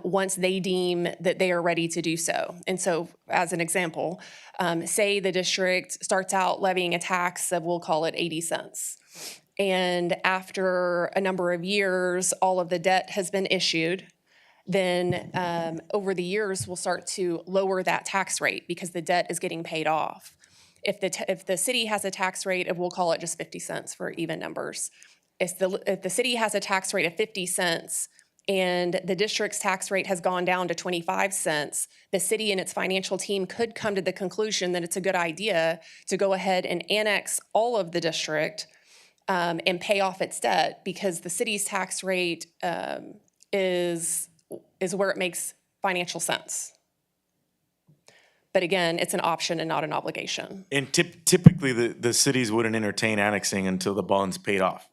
once they deem that they are ready to do so. And so, as an example, say the district starts out levying a tax of, we'll call it 80 cents. And after a number of years, all of the debt has been issued. Then over the years, we'll start to lower that tax rate because the debt is getting paid off. If the city has a tax rate of, we'll call it just 50 cents for even numbers. If the city has a tax rate of 50 cents and the district's tax rate has gone down to 25 cents, the city and its financial team could come to the conclusion that it's a good idea to go ahead and annex all of the district and pay off its debt, because the city's tax rate is where it makes financial sense. But again, it's an option and not an obligation. And typically, the cities wouldn't entertain annexing until the bond's paid off,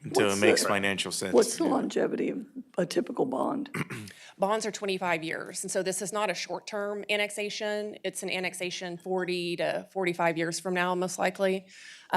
until it makes financial sense. What's the longevity of a typical bond? Bonds are 25 years, and so this is not a short-term annexation. It's an annexation 40 to 45 years from now, most likely.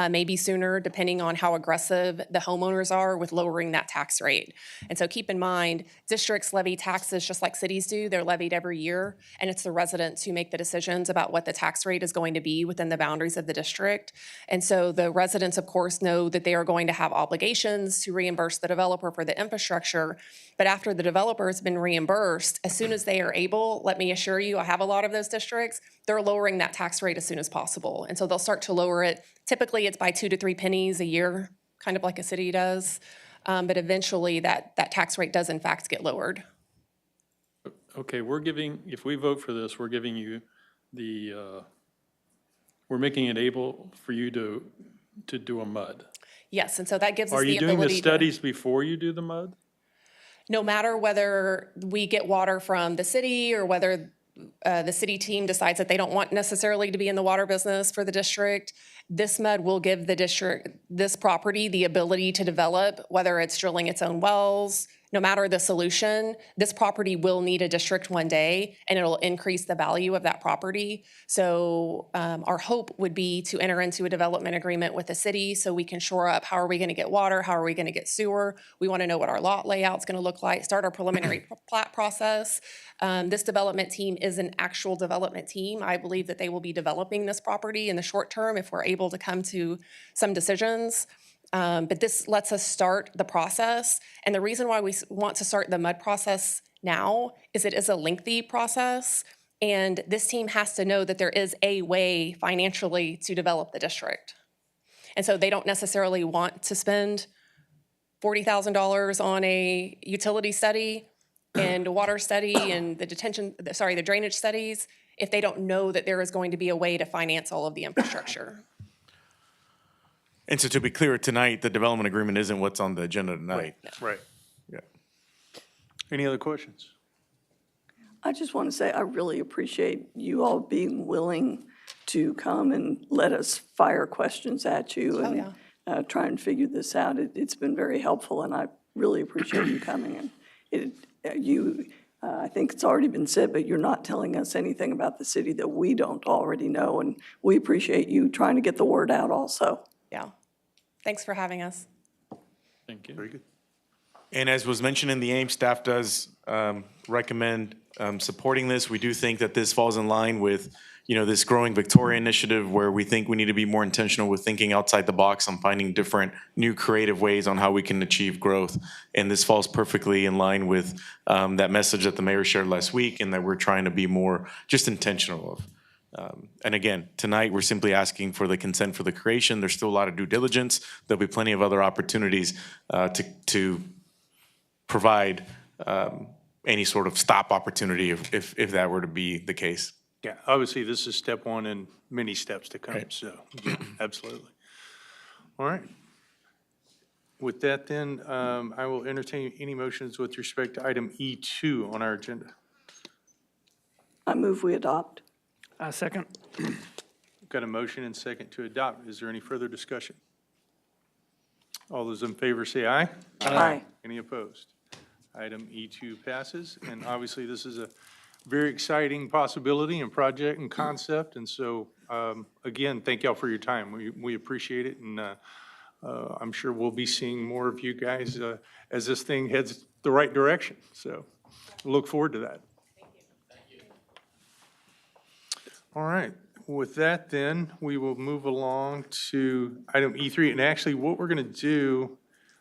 Maybe sooner, depending on how aggressive the homeowners are with lowering that tax rate. And so keep in mind, districts levy taxes just like cities do. They're levied every year, and it's the residents who make the decisions about what the tax rate is going to be within the boundaries of the district. And so the residents, of course, know that they are going to have obligations to reimburse the developer for the infrastructure. But after the developer has been reimbursed, as soon as they are able, let me assure you, I have a lot of those districts, they're lowering that tax rate as soon as possible. And so they'll start to lower it. Typically, it's by 2 to 3 pennies a year, kind of like a city does. But eventually, that tax rate does, in fact, get lowered. Okay, if we vote for this, we're giving you we're making it able for you to do a MUD. Yes, and so that gives us Are the you ability doing the studies before you do the MUD? No matter whether we get water from the city or whether the city team decides that they don't want necessarily to be in the water business for the district, this MUD will give the district, this property, the ability to develop, whether it's drilling its own wells. No matter the solution, this property will need a district one day, and it'll increase the value of that property. So our hope would be to enter into a development agreement with the city so we can shore up how are we going to get water, how are we going to get sewer. We want to know what our lot layout's going to look like, start our preliminary plat process. This development team is an actual development team. I believe that they will be developing this property in the short term if we're able to come to some decisions. But this lets us start the process. And the reason why we want to start the MUD process now is it is a lengthy process. And this team has to know that there is a way financially to develop the district. And so they don't necessarily want to spend $40,000 on a utility study and a water study and the drainage studies if they don't know that there is going to be a way to finance all of the infrastructure. And so to be clear, tonight, the development agreement isn't what's on the agenda tonight. Right. Yeah. Any other questions? I just want to say I really appreciate you all being willing to come and let us fire questions at you and try and figure this out. It's been very helpful, and I really appreciate you coming. And I think it's already been said, but you're not telling us anything about the city that we don't already know, and we appreciate you trying to get the word out also. Yeah. Thanks for having us. Thank you. Very good. And as was mentioned in the AIM, staff does recommend supporting this. We do think that this falls in line with, this growing Victoria initiative where we think we need to be more intentional with thinking outside the box on finding different new creative ways on how we can achieve growth. And this falls perfectly in line with that message that the mayor shared last week and that we're trying to be more just intentional of. And again, tonight, we're simply asking for the consent for the creation. There's still a lot of due diligence. There'll be plenty of other opportunities to provide any sort of stop opportunity if that were to be the case. Yeah, obviously, this is step one and many steps to come, so, yeah, absolutely. All right. With that, then, I will entertain any motions with respect to item E2 on our agenda. I move we adopt. Second. Got a motion and second to adopt. Is there any further discussion? All those in favor say aye. Aye. Any opposed? Item E2 passes, and obviously, this is a very exciting possibility and project and concept, and so, again, thank y'all for your time. We appreciate it, and I'm sure we'll be seeing more of you guys as this thing heads the right direction, so look forward to that. Thank you. All right. With that, then, we will move along to item E3, and actually, what we're going to do,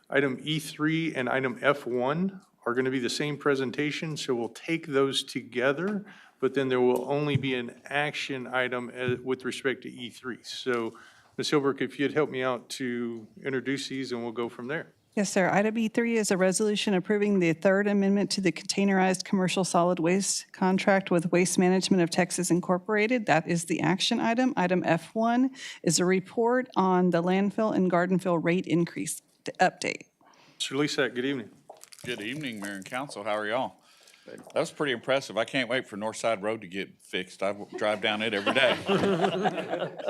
item E3 and item F1 are going to be the same presentation, so we'll take those together, but then there will only be an action item with respect to E3. So, Ms. Hilbert, if you'd help me out to introduce these, and we'll go from there. Yes, sir. Item E3 is a resolution approving the third amendment to the containerized commercial solid waste contract with Waste Management of Texas Incorporated. That is the action item. Item F1 is a report on the landfill and Garden-Ville rate increase update. Mr. Lesak, good evening. Good evening, Mayor and Council. How are y'all? That was pretty impressive. I can't wait for Northside Road to get fixed. I drive down it every day.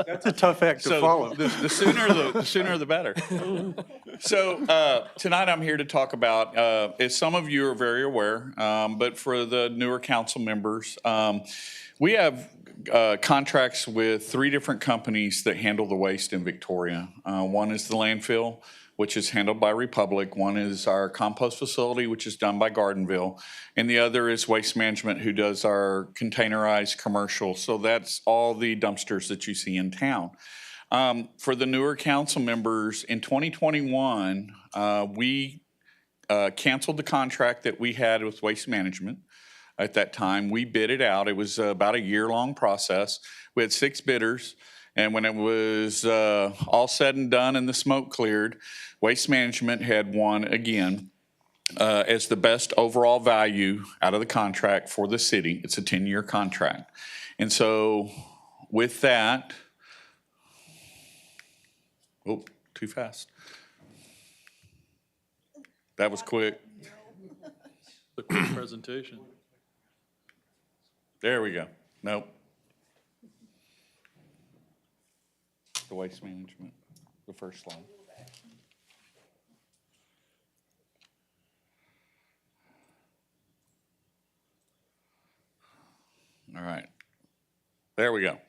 That's a tough act to follow. The sooner the better. So tonight I'm here to talk about, as some of you are very aware, but for the newer council members, we have contracts with 3 different companies that handle the waste in Victoria. One is the landfill, which is handled by Republic. One is our compost facility, which is done by Garden-Ville. And the other is Waste Management, who does our containerized commercial. So that's all the dumpsters that you see in town. For the newer council members, in 2021, we canceled the contract that we had with Waste Management. At that time, we bid it out. It was about a year-long process. We had 6 bidders. And when it was all said and done and the smoke cleared, Waste Management had won again as the best overall value out of the contract for the city. It's a 10-year contract. And so with that, oh, too fast. That was quick. The quick presentation. There we go. Nope. The Waste Management, the first slide. All right. There we go.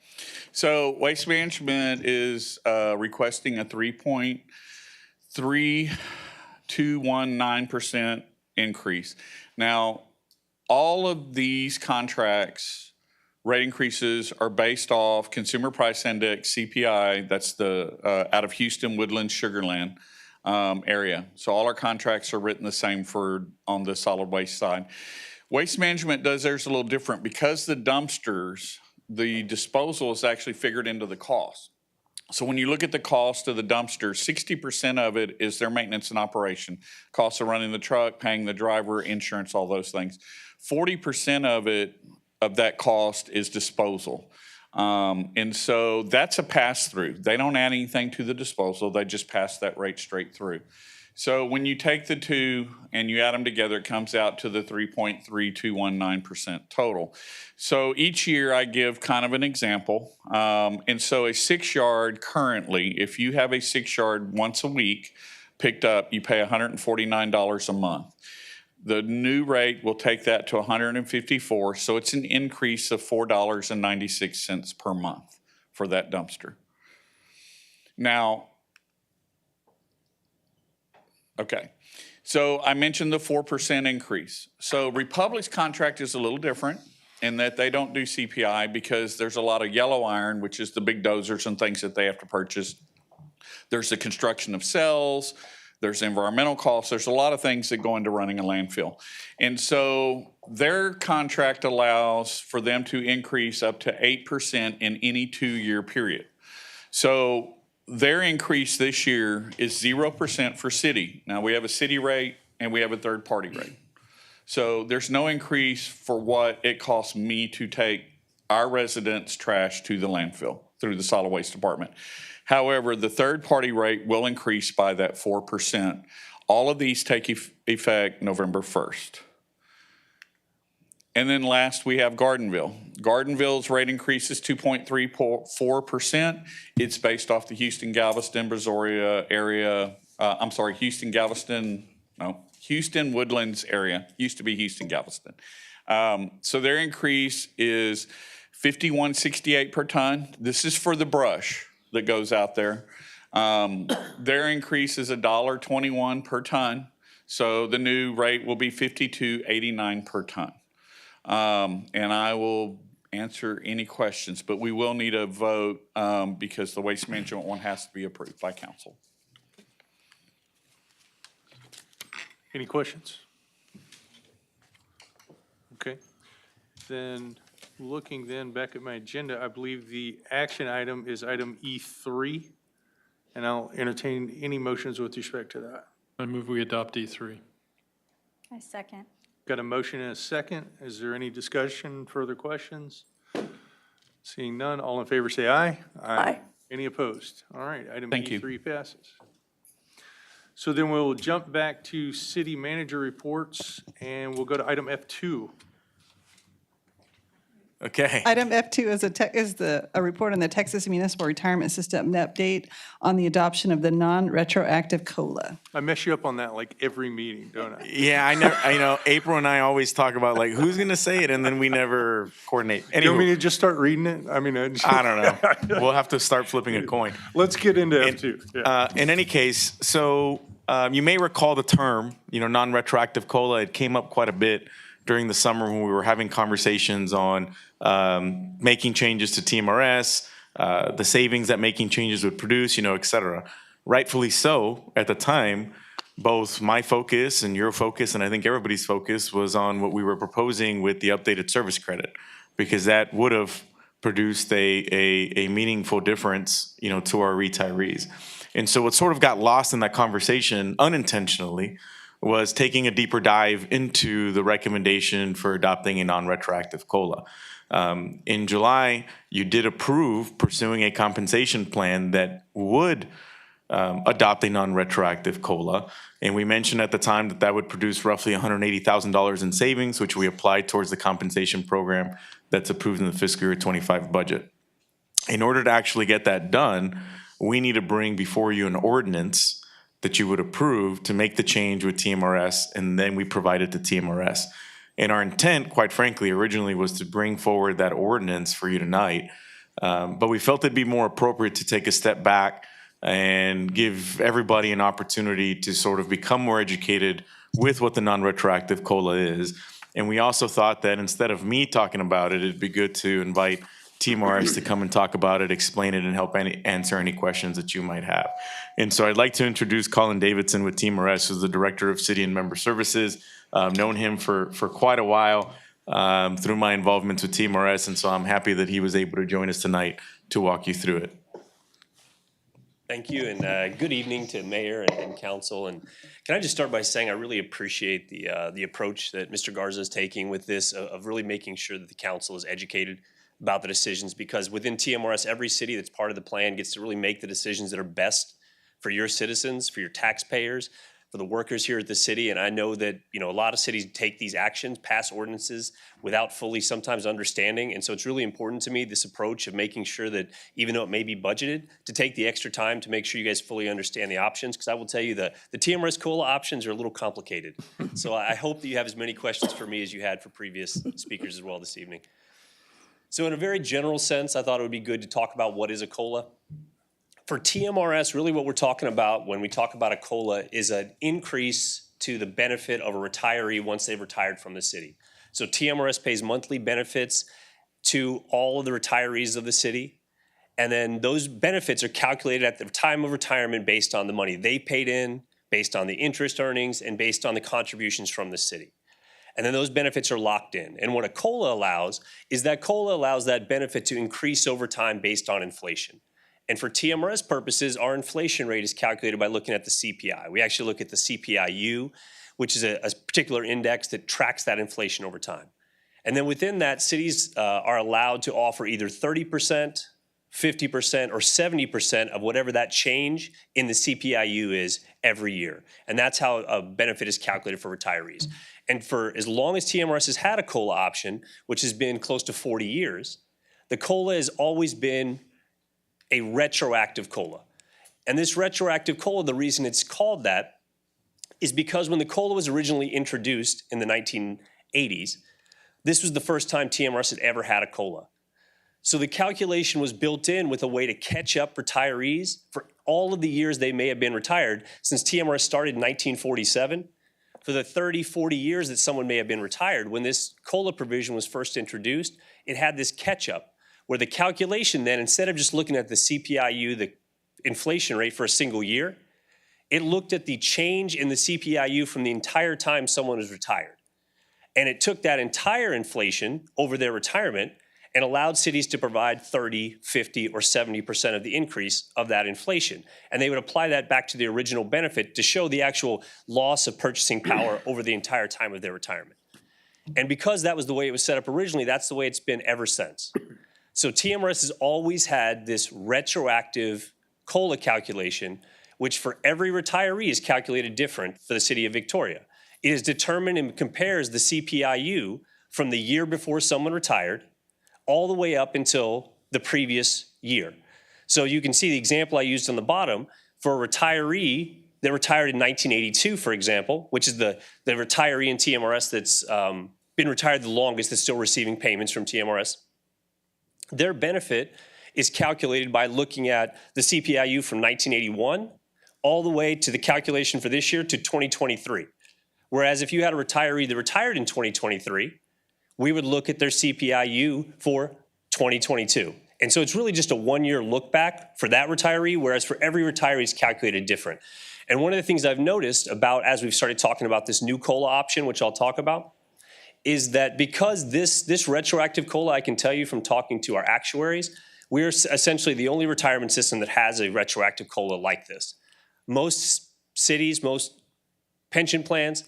So Waste Management is requesting a 3.3219% increase. Now, all of these contracts rate increases are based off Consumer Price Index, CPI, that's the out of Houston, Woodlands, Sugarland area. So all our contracts are written the same for on the solid waste side. Waste Management does theirs a little different. Because the dumpsters, the disposal is actually figured into the cost. So when you look at the cost of the dumpster, 60% of it is their maintenance and operation. Costs of running the truck, paying the driver, insurance, all those things. 40% of that cost is disposal. And so that's a pass-through. They don't add anything to the disposal. They just pass that rate straight through. So when you take the two and you add them together, it comes out to the 3.3219% total. So each year I give kind of an example. And so a 6-yard currently, if you have a 6-yard once a week picked up, you pay $149 a month. The new rate will take that to $154, so it's an increase of $4.96 per month for that dumpster. Now, okay, so I mentioned the 4% increase. So Republic's contract is a little different in that they don't do CPI because there's a lot of yellow iron, which is the big dozers and things that they have to purchase. There's the construction of cells. There's environmental costs. There's a lot of things that go into running a landfill. And so their contract allows for them to increase up to 8% in any 2-year period. So their increase this year is 0% for city. Now we have a city rate and we have a third-party rate. So there's no increase for what it costs me to take our residents' trash to the landfill through the solid waste department. However, the third-party rate will increase by that 4%. All of these take effect November 1st. And then last, we have Garden-Ville. Garden-Ville's rate increase is 2.34%. It's based off the Houston, Galveston, Brazoria area. Houston Woodlands area. Used to be Houston, Galveston. So their increase is $51.68 per ton. This is for the brush that goes out there. Their increase is $1.21 per ton. So the new rate will be $52.89 per ton. And I will answer any questions, but we will need a vote because the waste management one has to be approved by council. Any questions? Okay. Then looking then back at my agenda, I believe the action item is item E3, and I'll entertain any motions with respect to that. I move we adopt E3. I second. Got a motion and a second. Is there any discussion, further questions? Seeing none, all in favor say aye. Aye. Any opposed? All right, item Thank you. E3 passes. So then we'll jump back to city manager reports, and we'll go to item F2. Okay. Item F2 is a report on the Texas Municipal Retirement System update on the adoption of the non-retroactive COLA. I mess you up on that like every meeting, don't I? Yeah, I know April and I always talk about like who's gonna say it, and then we never coordinate. You want me to just start reading it? I mean, I don't know. We'll have to start flipping a coin. Let's get into F2. Yeah. In any case, so you may recall the term, non-retroactive COLA. It came up quite a bit during the summer when we were having conversations on making changes to TMRS, the savings that making changes would produce, et cetera. Rightfully so, at the time, both my focus and your focus, and I think everybody's focus, was on what we were proposing with the updated service credit, because that would have produced a meaningful difference, to our retirees. And so what sort of got lost in that conversation unintentionally was taking a deeper dive into the recommendation for adopting a non-retroactive COLA. In July, you did approve pursuing a compensation plan that would adopt a non-retroactive COLA. And we mentioned at the time that that would produce roughly $180,000 in savings, which we applied towards the compensation program that's approved in the fiscal year 25 budget. In order to actually get that done, we need to bring before you an ordinance that you would approve to make the change with TMRS, and then we provide it to TMRS. And our intent, quite frankly, originally was to bring forward that ordinance for you tonight, but we felt it'd be more appropriate to take a step back and give everybody an opportunity to sort of become more educated with what the non-retroactive COLA is. And we also thought that instead of me talking about it, it'd be good to invite TMRS to come and talk about it, explain it, and help answer any questions that you might have. And so I'd like to introduce Colin Davidson with TMRS, who's the Director of City and Member Services. I've known him for quite a while through my involvement with TMRS, and so I'm happy that he was able to join us tonight to walk you through it. Thank you, and good evening to Mayor and Council. And can I just start by saying I really appreciate the approach that Mr. Garza is taking with this, of really making sure that the council is educated about the decisions, because within TMRS, every city that's part of the plan gets to really make the decisions that are best for your citizens, for your taxpayers, for the workers here at the city. And I know that, a lot of cities take these actions, pass ordinances without fully sometimes understanding. And so it's really important to me, this approach of making sure that even though it may be budgeted, to take the extra time to make sure you guys fully understand the options. Because I will tell you the TMRS COLA options are a little complicated. So I hope that you have as many questions for me as you had for previous speakers as well this evening. So in a very general sense, I thought it would be good to talk about what is a COLA. For TMRS, really what we're talking about when we talk about a COLA is an increase to the benefit of a retiree once they've retired from the city. So TMRS pays monthly benefits to all of the retirees of the city. And then those benefits are calculated at the time of retirement based on the money they paid in, based on the interest earnings, and based on the contributions from the city. And then those benefits are locked in. And what a COLA allows is that COLA allows that benefit to increase over time based on inflation. And for TMRS purposes, our inflation rate is calculated by looking at the CPI. We actually look at the CPI-U, which is a particular index that tracks that inflation over time. And then within that, cities are allowed to offer either 30%, 50%, or 70% of whatever that change in the CPI-U is every year. And that's how a benefit is calculated for retirees. And for as long as TMRS has had a COLA option, which has been close to 40 years, the COLA has always been a retroactive COLA. And this retroactive COLA, the reason it's called that is because when the COLA was originally introduced in the 1980s, this was the first time TMRS had ever had a COLA. So the calculation was built in with a way to catch up retirees for all of the years they may have been retired. Since TMRS started in 1947, for the 30, 40 years that someone may have been retired, when this COLA provision was first introduced, it had this catch-up where the calculation then, instead of just looking at the CPI-U, the inflation rate for a single year, it looked at the change in the CPI-U from the entire time someone was retired. And it took that entire inflation over their retirement and allowed cities to provide 30, 50, or 70% of the increase of that inflation. And they would apply that back to the original benefit to show the actual loss of purchasing power over the entire time of their retirement. And because that was the way it was set up originally, that's the way it's been ever since. So TMRS has always had this retroactive COLA calculation, which for every retiree is calculated different for the city of Victoria. It is determined and compares the CPI-U from the year before someone retired all the way up until the previous year. So you can see the example I used on the bottom for a retiree that retired in 1982, for example, which is the retiree in TMRS that's been retired the longest that's still receiving payments from TMRS. Their benefit is calculated by looking at the CPI-U from 1981 all the way to the calculation for this year to 2023. Whereas if you had a retiree that retired in 2023, we would look at their CPI-U for 2022. And so it's really just a one-year look back for that retiree, whereas for every retiree it's calculated different. And one of the things I've noticed about as we've started talking about this new COLA option, which I'll talk about, is that because this retroactive COLA, I can tell you from talking to our actuaries, we're essentially the only retirement system that has a retroactive COLA like this. Most cities, most pension plans,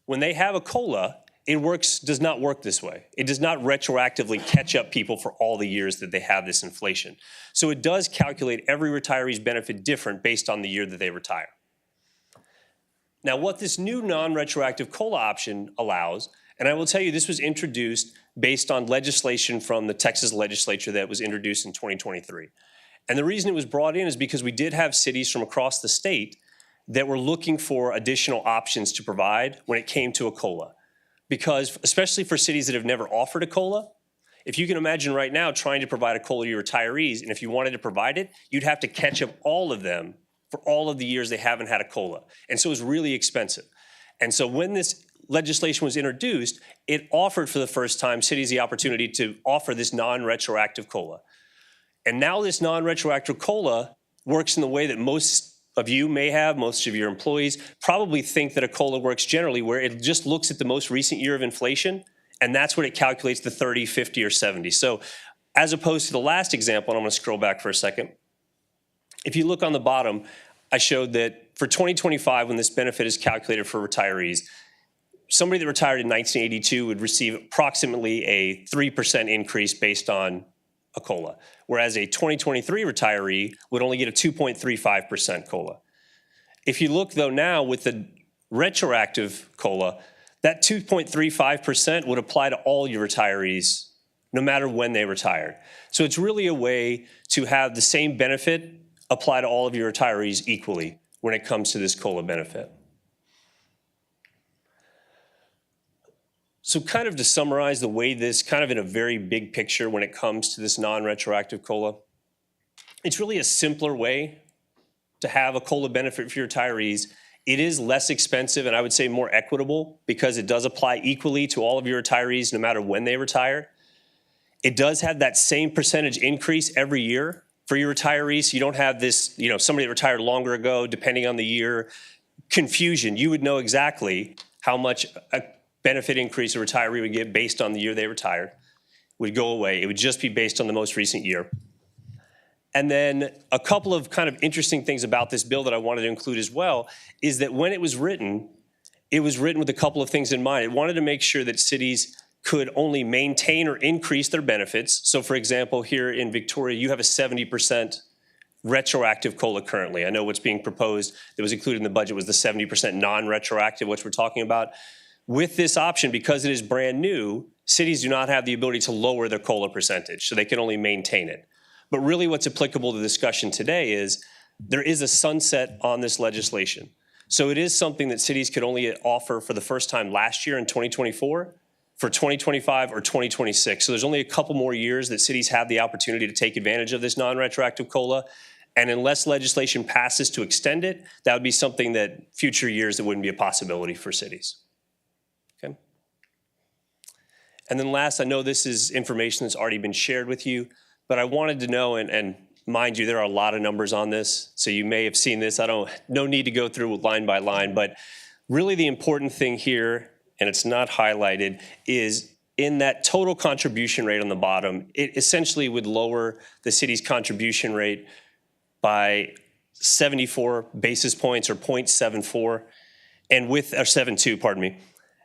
when they have a COLA, does not work this way. It does not retroactively catch up people for all the years that they have this inflation. So it does calculate every retiree's benefit different based on the year that they retire. Now, what this new non-retroactive COLA option allows, and I will tell you this was introduced based on legislation from the Texas legislature that was introduced in 2023. And the reason it was brought in is because we did have cities from across the state that were looking for additional options to provide when it came to a COLA. Because especially for cities that have never offered a COLA, if you can imagine right now trying to provide a COLA to your retirees, and if you wanted to provide it, you'd have to catch up all of them for all of the years they haven't had a COLA. And so it was really expensive. And so when this legislation was introduced, it offered for the first time cities the opportunity to offer this non-retroactive COLA. And now this non-retroactive COLA works in the way that most of you may have, most of your employees probably think that a COLA works generally, where it just looks at the most recent year of inflation, and that's what it calculates the 30, 50, or 70. So as opposed to the last example, and I'm going to scroll back for a second. If you look on the bottom, I showed that for 2025, when this benefit is calculated for retirees, somebody that retired in 1982 would receive approximately a 3% increase based on a COLA, whereas a 2023 retiree would only get a 2.35% COLA. If you look, though, now with the retroactive COLA, that 2.35% would apply to all your retirees, no matter when they retired. So it's really a way to have the same benefit apply to all of your retirees equally when it comes to this COLA benefit. So kind of to summarize the way this, kind of in a very big picture when it comes to this non-retroactive COLA, it's really a simpler way to have a COLA benefit for your retirees. It is less expensive and I would say more equitable because it does apply equally to all of your retirees no matter when they retire. It does have that same percentage increase every year for your retirees. So you don't have this, somebody that retired longer ago, depending on the year, confusion. You would know exactly how much a benefit increase a retiree would get based on the year they retired would go away. It would just be based on the most recent year. And then a couple of kind of interesting things about this bill that I wanted to include as well is that when it was written with a couple of things in mind. It wanted to make sure that cities could only maintain or increase their benefits. So for example, here in Victoria, you have a 70% retroactive COLA currently. I know what's being proposed that was included in the budget was the 70% non-retroactive, which we're talking about. With this option, because it is brand new, cities do not have the ability to lower their COLA percentage, so they can only maintain it. But really what's applicable to the discussion today is there is a sunset on this legislation. So it is something that cities could only offer for the first time last year in 2024, for 2025 or 2026. So there's only a couple more years that cities have the opportunity to take advantage of this non-retroactive COLA. And unless legislation passes to extend it, that would be something that future years that wouldn't be a possibility for cities. Okay. And then last, I know this is information that's already been shared with you, but I wanted to know, and mind you, there are a lot of numbers on this, so you may have seen this. No need to go through line by line, but really the important thing here, and it's not highlighted, is in that total contribution rate on the bottom, it essentially would lower the city's contribution rate by 74 basis points or 0.74, and or 0.72, pardon me.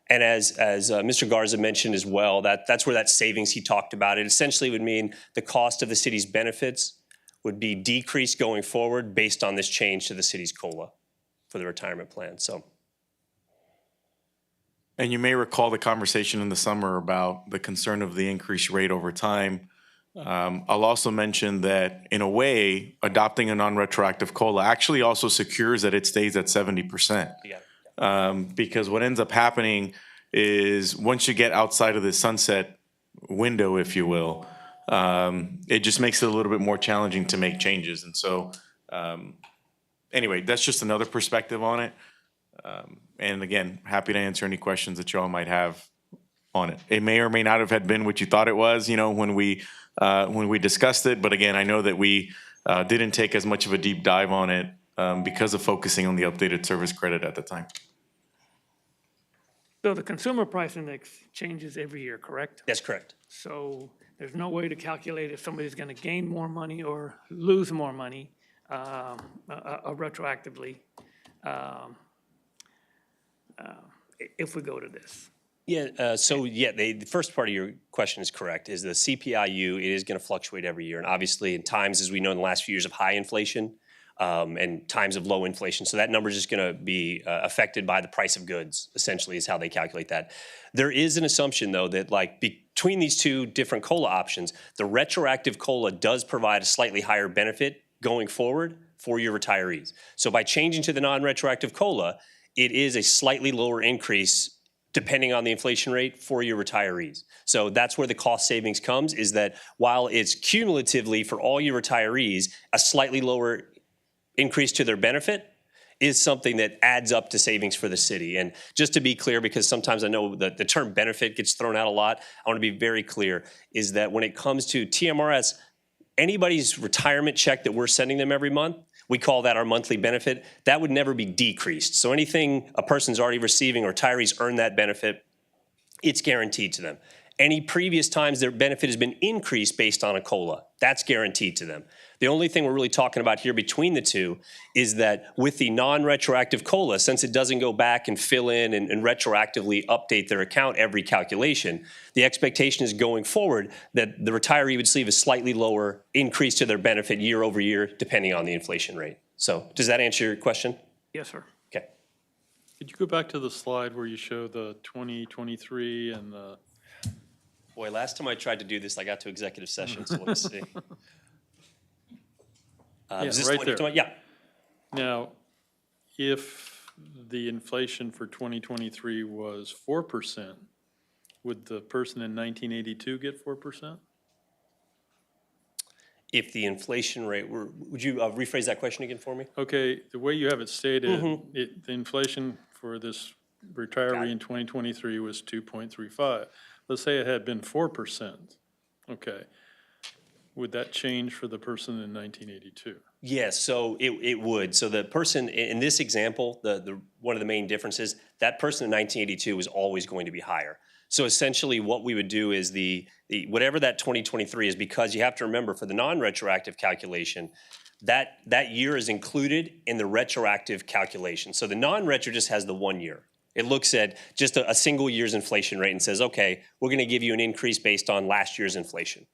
And as Mr. Garza mentioned as well, that's where that savings he talked about, it essentially would mean the cost of the city's benefits would be decreased going forward based on this change to the city's COLA for the retirement plan. So. And you may recall the conversation in the summer about the concern of the increased rate over time. I'll also mention that in a way, adopting a non-retroactive COLA actually also secures that it stays at 70%. Yeah. Because what ends up happening is once you get outside of the sunset window, if you will, it just makes it a little bit more challenging to make changes. And so anyway, that's just another perspective on it. And again, happy to answer any questions that y'all might have on it. It may or may not have had been what you thought it was, when we discussed it. But again, I know that we didn't take as much of a deep dive on it because of focusing on the updated service credit at the time. So the consumer price index changes every year, correct? That's correct. So there's no way to calculate if somebody's going to gain more money or lose more money retroactively if we go to this. Yeah, the first part of your question is correct, is the CPIU, it is going to fluctuate every year. And obviously in times, as we know in the last few years of high inflation and times of low inflation, so that number is just going to be affected by the price of goods, essentially is how they calculate that. There is an assumption though that between these two different COLA options, the retroactive COLA does provide a slightly higher benefit going forward for your retirees. So by changing to the non-retroactive COLA, it is a slightly lower increase depending on the inflation rate for your retirees. So that's where the cost savings comes, is that while it's cumulatively for all your retirees, a slightly lower increase to their benefit, is something that adds up to savings for the city. And just to be clear, because sometimes I know that the term benefit gets thrown out a lot, I want to be very clear, is that when it comes to TMRS, anybody's retirement check that we're sending them every month, we call that our monthly benefit, that would never be decreased. So anything a person's already receiving or retirees earn that benefit, it's guaranteed to them. Any previous times their benefit has been increased based on a COLA, that's guaranteed to them. The only thing we're really talking about here between the two is that with the non-retroactive COLA, since it doesn't go back and fill in and retroactively update their account every calculation, the expectation is going forward that the retiree would receive a slightly lower increase to their benefit year over year, depending on the inflation rate. So does that answer your question? Yes, sir. Okay. Could you go back to the slide where you show the 2023 and the, Boy, last time I tried to do this, I got to executive session, so let's see. Is this right 2020? there. Yeah. now, if the inflation for 2023 was 4%, would the person in 1982 get 4%? If the inflation rate were, would you rephrase that question again for me? Okay, the way you have it stated, the inflation for this retiree in 2023 was 2.35. Let's say it had been 4%. Okay. Would that change for the person in 1982? Yes, so it would. So the person, in this example, the one of the main differences, that person in 1982 was always going to be higher. So essentially what we would do is the whatever that 2023 is, because you have to remember for the non-retroactive calculation, that year is included in the retroactive calculation. So the non-retro just has the 1 year. It looks at just a single year's inflation rate and says, okay, we're going to give you an increase based on last year's inflation.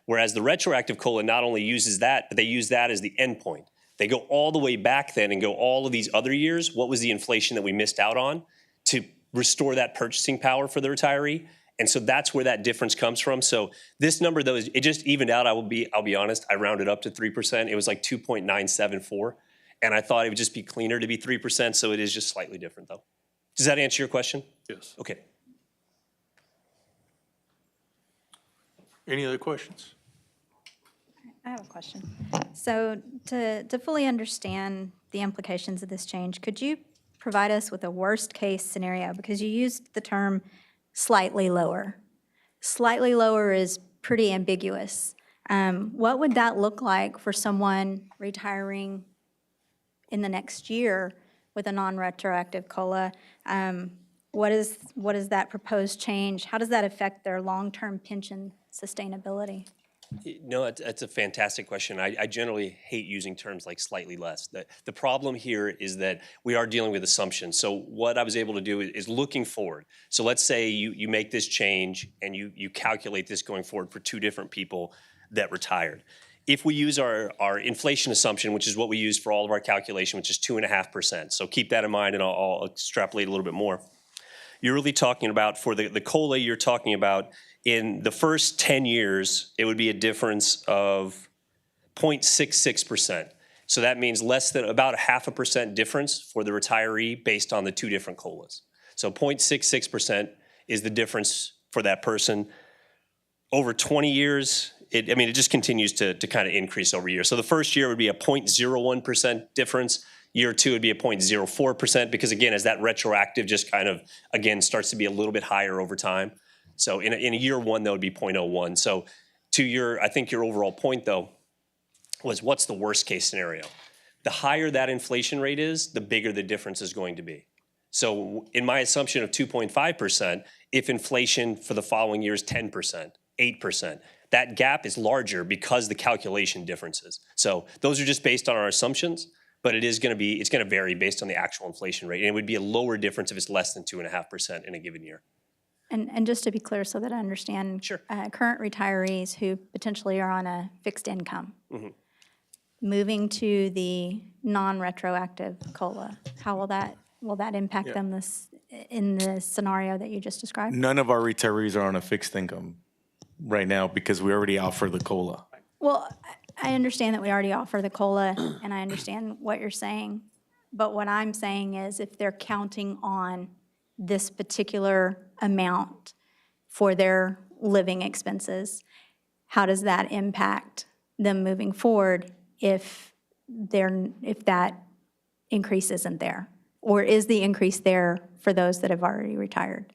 Whereas the retroactive COLA not only uses that, but they use that as the end point. They go all the way back then and go all of these other years, what was the inflation that we missed out on, to restore that purchasing power for the retiree. And so that's where that difference comes from. So this number, though, it just evened out. I'll be honest, I rounded up to 3%. It was like 2.974. And I thought it would just be cleaner to be 3%, so it is just slightly different, though. Does that answer your question? Yes. Okay. Any other questions? I have a question. So to fully understand the implications of this change, could you provide us with a worst-case scenario? Because you used the term slightly lower. Slightly lower is pretty ambiguous. What would that look like for someone retiring in the next year with a non-retroactive COLA? What is that proposed change? How does that affect their long-term pension sustainability? No, it's a fantastic question. I generally hate using terms like slightly less. The problem here is that we are dealing with assumptions. So what I was able to do is looking forward. So let's say you make this change and you calculate this going forward for two different people that retired. If we use our inflation assumption, which is what we use for all of our calculation, which is 2.5%. So keep that in mind, and I'll extrapolate a little bit more. You're really talking about, for the COLA, you're talking about in the first 10 years, it would be a difference of 0.66%. So that means less than about a 0.5% difference for the retiree based on the two different COLAs. So 0.66% is the difference for that person. Over 20 years, it just continues to kind of increase over year. So the first year would be a 0.01% difference. Year two would be a 0.04%, because again, as that retroactive just kind of, again, starts to be a little bit higher over time. So in a year one, that would be 0.01. So I think your overall point, though, was what's the worst case scenario? The higher that inflation rate is, the bigger the difference is going to be. So in my assumption of 2.5%, if inflation for the following year is 10%, 8%, that gap is larger because the calculation differences. So those are just based on our assumptions, but it's going to vary based on the actual inflation rate. And it would be a lower difference if it's less than 2.5% in a given year. And just to be clear so that I understand, Sure. Current retirees who potentially are on a fixed income, moving to the non-retroactive COLA, how will that impact them in the scenario that you just described? None of our retirees are on a fixed income right now because we already offer the COLA. Well, I understand that we already offer the COLA, and I understand what you're saying. But what I'm saying is if they're counting on this particular amount for their living expenses, how does that impact them moving forward if that increase isn't there? Or is the increase there for those that have already retired?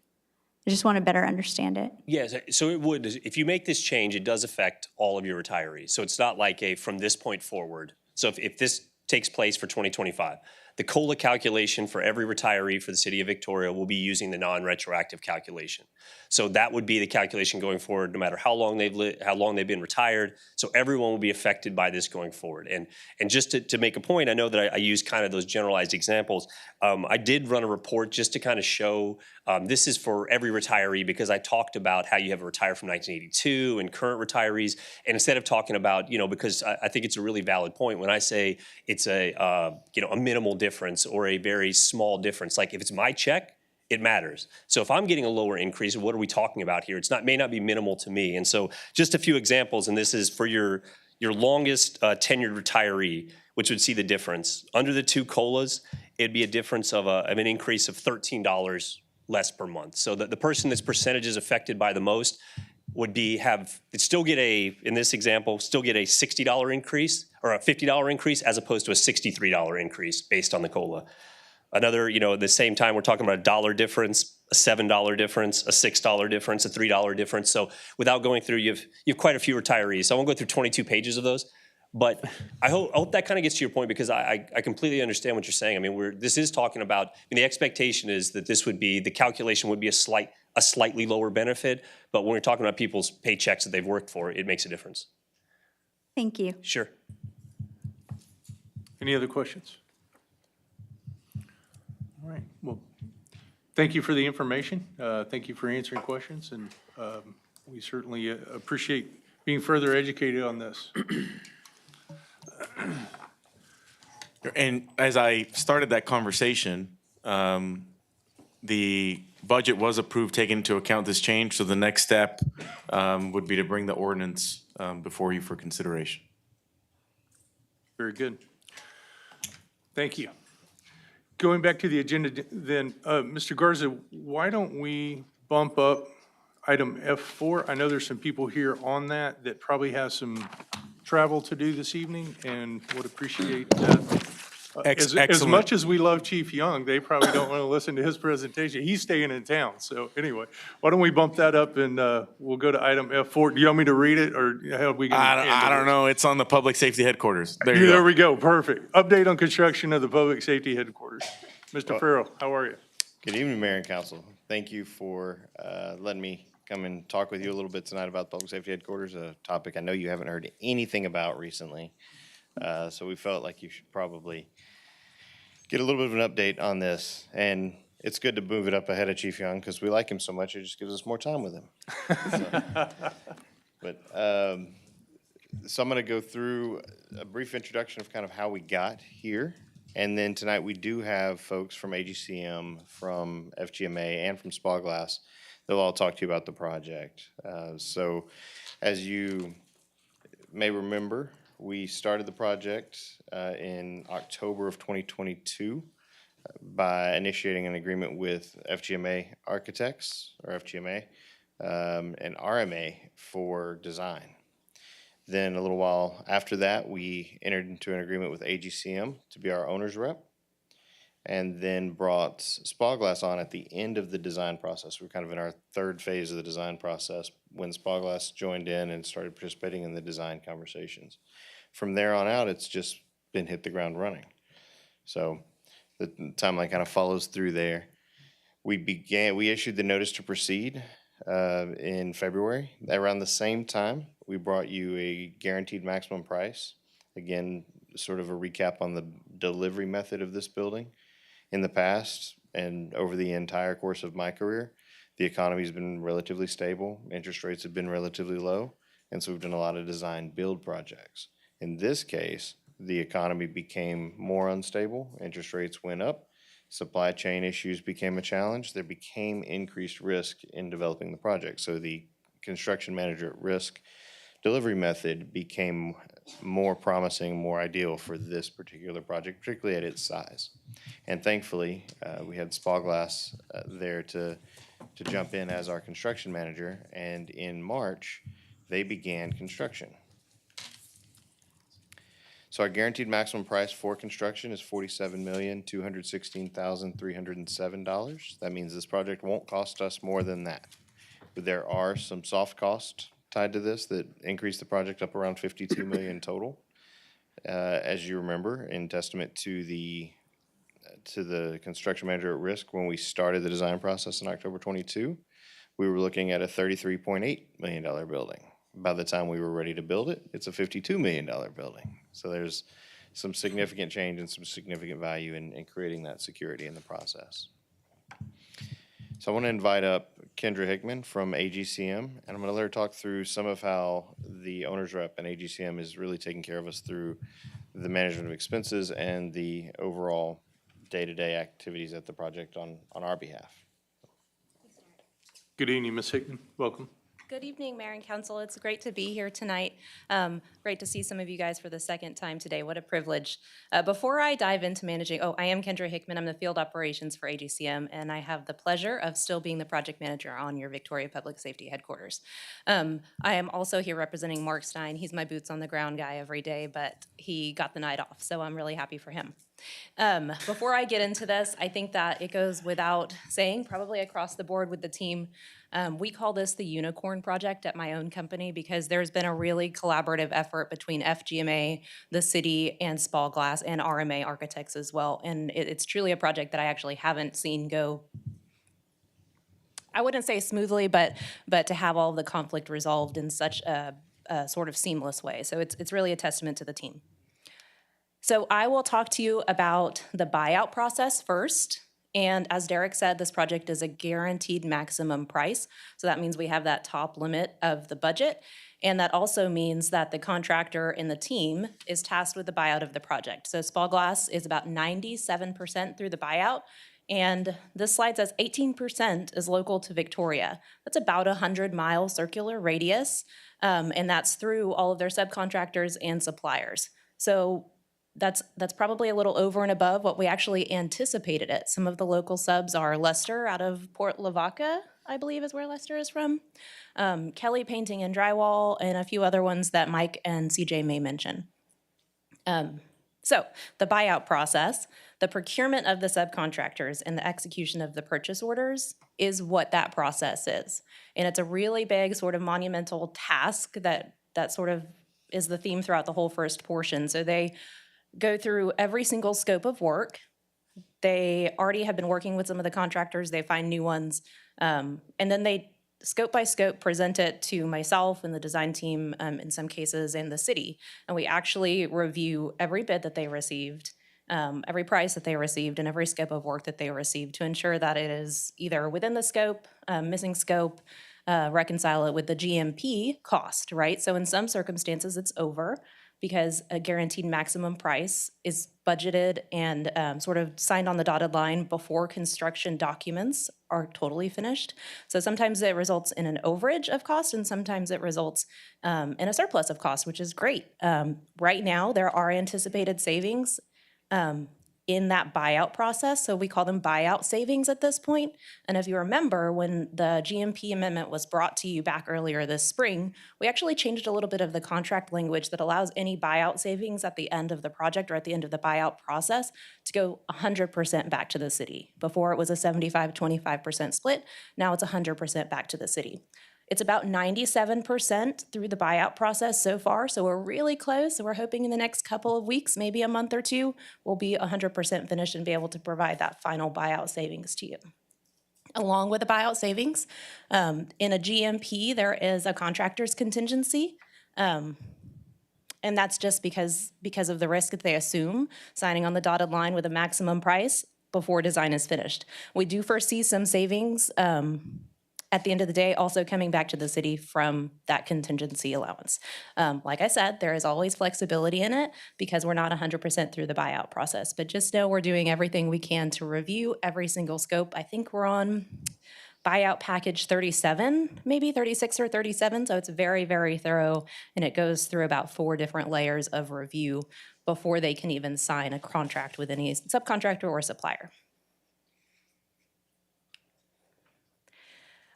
I just want to better understand it. Yes, so it would, if you make this change, it does affect all of your retirees. So it's not like from this point forward. So if this takes place for 2025, the COLA calculation for every retiree for the city of Victoria will be using the non-retroactive calculation. So that would be the calculation going forward, no matter how long they've been retired. So everyone will be affected by this going forward. And just to make a point, I know that I use kind of those generalized examples. I did run a report just to kind of show this is for every retiree, because I talked about how you have a retire from 1982 and current retirees. And instead of talking about, because I think it's a really valid point when I say it's a minimal difference or a very small difference. Like if it's my check, it matters. So if I'm getting a lower increase, what are we talking about here? May not be minimal to me. And so just a few examples, and this is for your longest tenured retiree, which would see the difference. Under the two COLAs, it'd be a difference of an increase of $13 less per month. So the person that's percentages affected by the most would still get in this example, still get a $60 increase or a $50 increase as opposed to a $63 increase based on the COLA. Another, at the same time, we're talking about a $1 difference, a $7 difference, a $6 difference, a $3 difference. So without going through, you have quite a few retirees. So I won't go through 22 pages of those. But I hope that kind of gets to your point, because I completely understand what you're saying. I mean, this is talking about, the expectation is that the calculation would be a slightly lower benefit. But when we're talking about people's paychecks that they've worked for, it makes a difference. Thank you. Sure. Any other questions? All right, well, thank you for the information. Thank you for answering questions, and we certainly appreciate being further educated on this. And as I started that conversation, the budget was approved, taking into account this change. So the next step would be to bring the ordinance before you for consideration. Very good. Thank you. Going back to the agenda then, Mr. Garza, why don't we bump up item F4? I know there's some people here on that probably have some travel to do this evening and would appreciate that. As much as we love Chief Young, they probably don't want to listen to his presentation. He's staying in town. So anyway, why don't we bump that up and we'll go to item F4. Do you want me to read it, or how are we going to handle it? I don't know. It's on the Public Safety Headquarters. There we go. Perfect. Update on construction of the Public Safety Headquarters. Mr. Farrell, how are you? Good evening, Mayor and Council. Thank you for letting me come and talk with you a little bit tonight about Public Safety Headquarters, a topic I know you haven't heard anything about recently. So we felt like you should probably get a little bit of an update on this. And it's good to move it up ahead of Chief Young because we like him so much, it just gives us more time with him. So I'm going to go through a brief introduction of kind of how we got here. And then tonight we do have folks from AGCM, from FGMA, and from Spa Glass. They'll all talk to you about the project. So as you may remember, we started the project in October of 2022 by initiating an agreement with FGMA Architects, or FGMA, and RMA for design. Then a little while after that, we entered into an agreement with AGCM to be our owner's rep, and then brought Spa Glass on at the end of the design process. We're kind of in our third phase of the design process when Spa Glass joined in and started participating in the design conversations. From there on out, it's just been hit the ground running. So the timeline kind of follows through there. We issued the notice to proceed in February. Around the same time, we brought you a guaranteed maximum price. Again, sort of a recap on the delivery method of this building. In the past and over the entire course of my career, the economy's been relatively stable, interest rates have been relatively low, and so we've done a lot of design build projects. In this case, the economy became more unstable, interest rates went up, supply chain issues became a challenge, there became increased risk in developing the project. So the construction manager at risk delivery method became more promising, more ideal for this particular project, particularly at its size. And thankfully, we had Spa Glass there to jump in as our construction manager, and in March, they began construction. So our guaranteed maximum price for construction is $47,216,307. That means this project won't cost us more than that. But there are some soft costs tied to this that increase the project up around 52 million total. As you remember, in testament to the construction manager at risk, when we started the design process in October 22, we were looking at a $33.8 million building. By the time we were ready to build it, it's a $52 million building. So there's some significant change and some significant value in creating that security in the process. So I want to invite up Kendra Hickman from AGCM, and I'm going to let her talk through some of how the owner's rep and AGCM is really taking care of us through the management of expenses and the overall day-to-day activities at the project on our behalf. Good evening, Ms. Hickman. Welcome. Good evening, Mayor and Council. It's great to be here tonight. Great to see some of you guys for the second time today. What a privilege. Before I dive into managing, I am Kendra Hickman. I'm the field operations for AGCM, and I have the pleasure of still being the project manager on your Victoria Public Safety headquarters. I am also here representing Mark Stein. He's my boots on the ground guy every day, but he got the night off, so I'm really happy for him. Before I get into this, I think that it goes without saying, probably across the board with the team, we call this the Unicorn Project at my own company because there's been a really collaborative effort between FGMA, the city, and Spall Glass, and RMA Architects as well. And it's truly a project that I actually haven't seen go, I wouldn't say smoothly, but to have all the conflict resolved in such a sort of seamless way. So it's really a testament to the team. So I will talk to you about the buyout process first. And as Derek said, this project is a guaranteed maximum price. So that means we have that top limit of the budget. And that also means that the contractor and the team is tasked with the buyout of the project. So Spall Glass is about 97% through the buyout. And this slide says 18% is local to Victoria. That's about a 100-mile circular radius. And that's through all of their subcontractors and suppliers. So that's probably a little over and above what we actually anticipated it. Some of the local subs are Lester out of Port Lavaca, I believe is where Lester is from, Kelly Painting and Drywall, and a few other ones that Mike and CJ may mention. So the buyout process, the procurement of the subcontractors and the execution of the purchase orders is what that process is. And it's a really big sort of monumental task that sort of is the theme throughout the whole first portion. So they go through every single scope of work. They already have been working with some of the contractors. They find new ones. And then they, scope by scope, present it to myself and the design team in some cases and the city. And we actually review every bid that they received, every price that they received, and every scope of work that they received to ensure that it is either within the scope, missing scope, reconcile it with the GMP cost, right? So in some circumstances, it's over, because a guaranteed maximum price is budgeted and sort of signed on the dotted line before construction documents are totally finished. So sometimes it results in an overage of cost, and sometimes it results in a surplus of cost, which is great. Right now, there are anticipated savings in that buyout process, so we call them buyout savings at this point. And if you remember, when the GMP amendment was brought to you back earlier this spring, we actually changed a little bit of the contract language that allows any buyout savings at the end of the project or at the end of the buyout process to go 100% back to the city. Before it was a 75-25% split, now it's 100% back to the city. It's about 97% through the buyout process so far, so we're really close. So we're hoping in the next couple of weeks, maybe a month or two, we'll be 100% finished and be able to provide that final buyout savings to you. Along with the buyout savings, in a GMP, there is a contractor's contingency. And that's just because of the risk that they assume, signing on the dotted line with a maximum price before design is finished. We do foresee some savings at the end of the day, also coming back to the city from that contingency allowance. Like I said, there is always flexibility in it because we're not 100% through the buyout process, but just know we're doing everything we can to review every single scope. I think we're on buyout package 37, maybe 36 or 37, so it's very, very thorough, and it goes through about 4 different layers of review before they can even sign a contract with any subcontractor or supplier.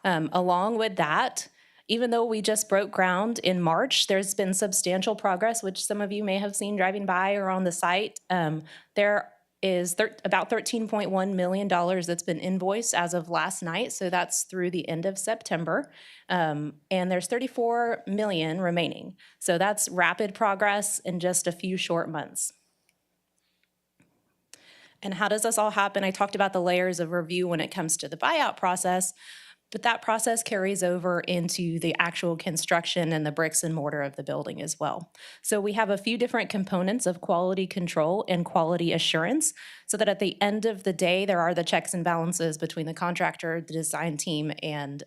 Along with that, even though we just broke ground in March, there's been substantial progress, which some of you may have seen driving by or on the site. There is about $13.1 million that's been invoiced as of last night, so that's through the end of September. And there's $34 million remaining. So that's rapid progress in just a few short months. And how does this all happen? I talked about the layers of review when it comes to the buyout process, but that process carries over into the actual construction and the bricks and mortar of the building as well. So we have a few different components of quality control and quality assurance, so that at the end of the day, there are the checks and balances between the contractor, the design team, and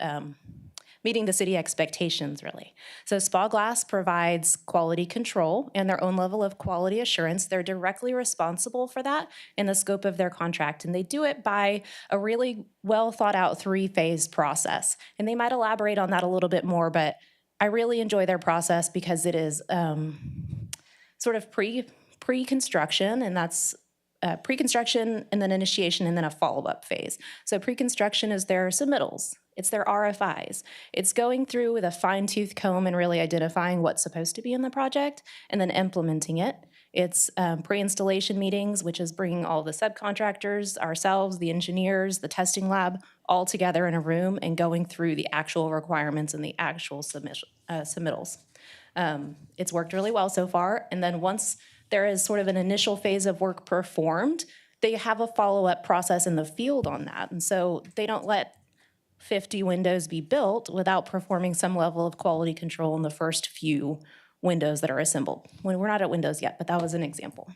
meeting the city expectations, really. So Spa Glass provides quality control and their own level of quality assurance. They're directly responsible for that in the scope of their contract, and they do it by a really well thought out 3-phase process. And they might elaborate on that a little bit more, but I really enjoy their process because it is sort of pre-construction, and that's pre-construction and then initiation and then a follow-up phase. So pre-construction is their submittals. It's their RFIs. It's going through with a fine-tooth comb and really identifying what's supposed to be in the project and then implementing it. It's pre-installation meetings, which is bringing all the subcontractors, ourselves, the engineers, the testing lab, all together in a room and going through the actual requirements and the actual submittals. It's worked really well so far. And then once there is sort of an initial phase of work performed, they have a follow-up process in the field on that. And so they don't let 50 windows be built without performing some level of quality control in the first few windows that are assembled. When we're not at windows yet, but that was an example.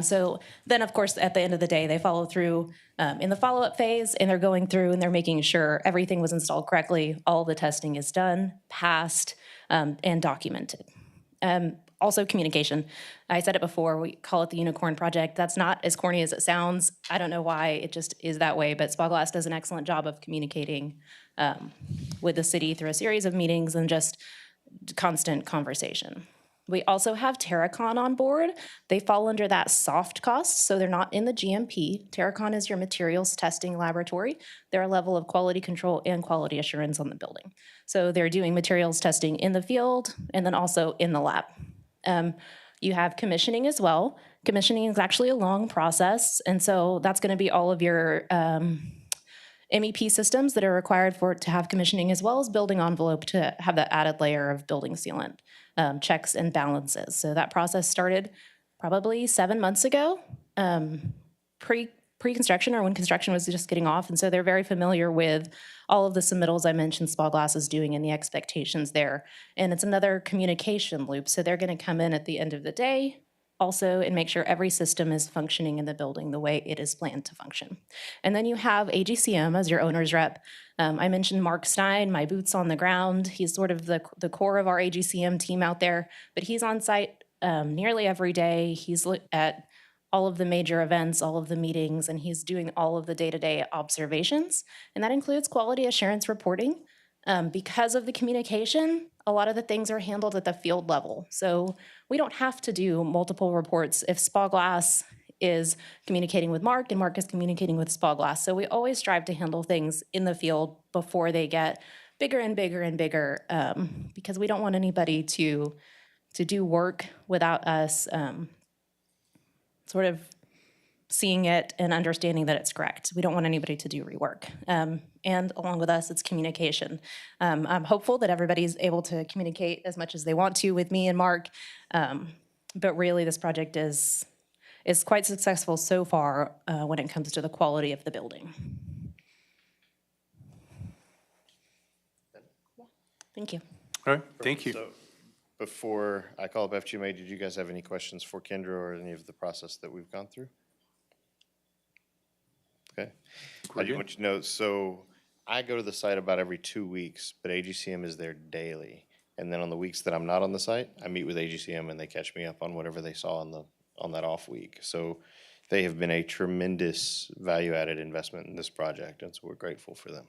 So then, of course, at the end of the day, they follow through in the follow-up phase, and they're going through and they're making sure everything was installed correctly, all the testing is done, passed, and documented. Also communication. I said it before, we call it the unicorn project. That's not as corny as it sounds. I don't know why, it just is that way, but Spa Glass does an excellent job of communicating with the city through a series of meetings and just constant conversation. We also have Terracon on board. They fall under that soft cost, so they're not in the GMP. Terracon is your materials testing laboratory. They're a level of quality control and quality assurance on the building. So they're doing materials testing in the field and then also in the lab. You have commissioning as well. Commissioning is actually a long process, and so that's going to be all of your MEP systems that are required for it to have commissioning, as well as building envelope to have that added layer of building sealant, checks and balances. So that process started probably 7 months ago, pre-construction or when construction was just getting off, and so they're very familiar with all of the submittals I mentioned Spa Glass is doing and the expectations there. And it's another communication loop, so they're going to come in at the end of the day also and make sure every system is functioning in the building the way it is planned to function. And then you have AGCM as your owner's rep. I mentioned Mark Stein, my boots on the ground. He's sort of the core of our AGCM team out there, but he's on site nearly every day. He's at all of the major events, all of the meetings, and he's doing all of the day-to-day observations. And that includes quality assurance reporting. Because of the communication, a lot of the things are handled at the field level. So we don't have to do multiple reports if Spa Glass is communicating with Mark and Mark is communicating with Spa Glass. So we always strive to handle things in the field before they get bigger and bigger and bigger, because we don't want anybody to do work without us sort of seeing it and understanding that it's correct. We don't want anybody to do rework. And along with us, it's communication. I'm hopeful that everybody's able to communicate as much as they want to with me and Mark. But really, this project is quite successful so far when it comes to the quality of the building. Thank you. All right, thank you. So, before I call up FGMA, did you guys have any questions for Kendra or any of the process that we've gone through? Okay. I do want you to know, so I go to the site about every 2 weeks, but AGCM is there daily. And then on the weeks that I'm not on the site, I meet with AGCM and they catch me up on whatever they saw on that off week. So they have been a tremendous value-added investment in this project, and so we're grateful for them.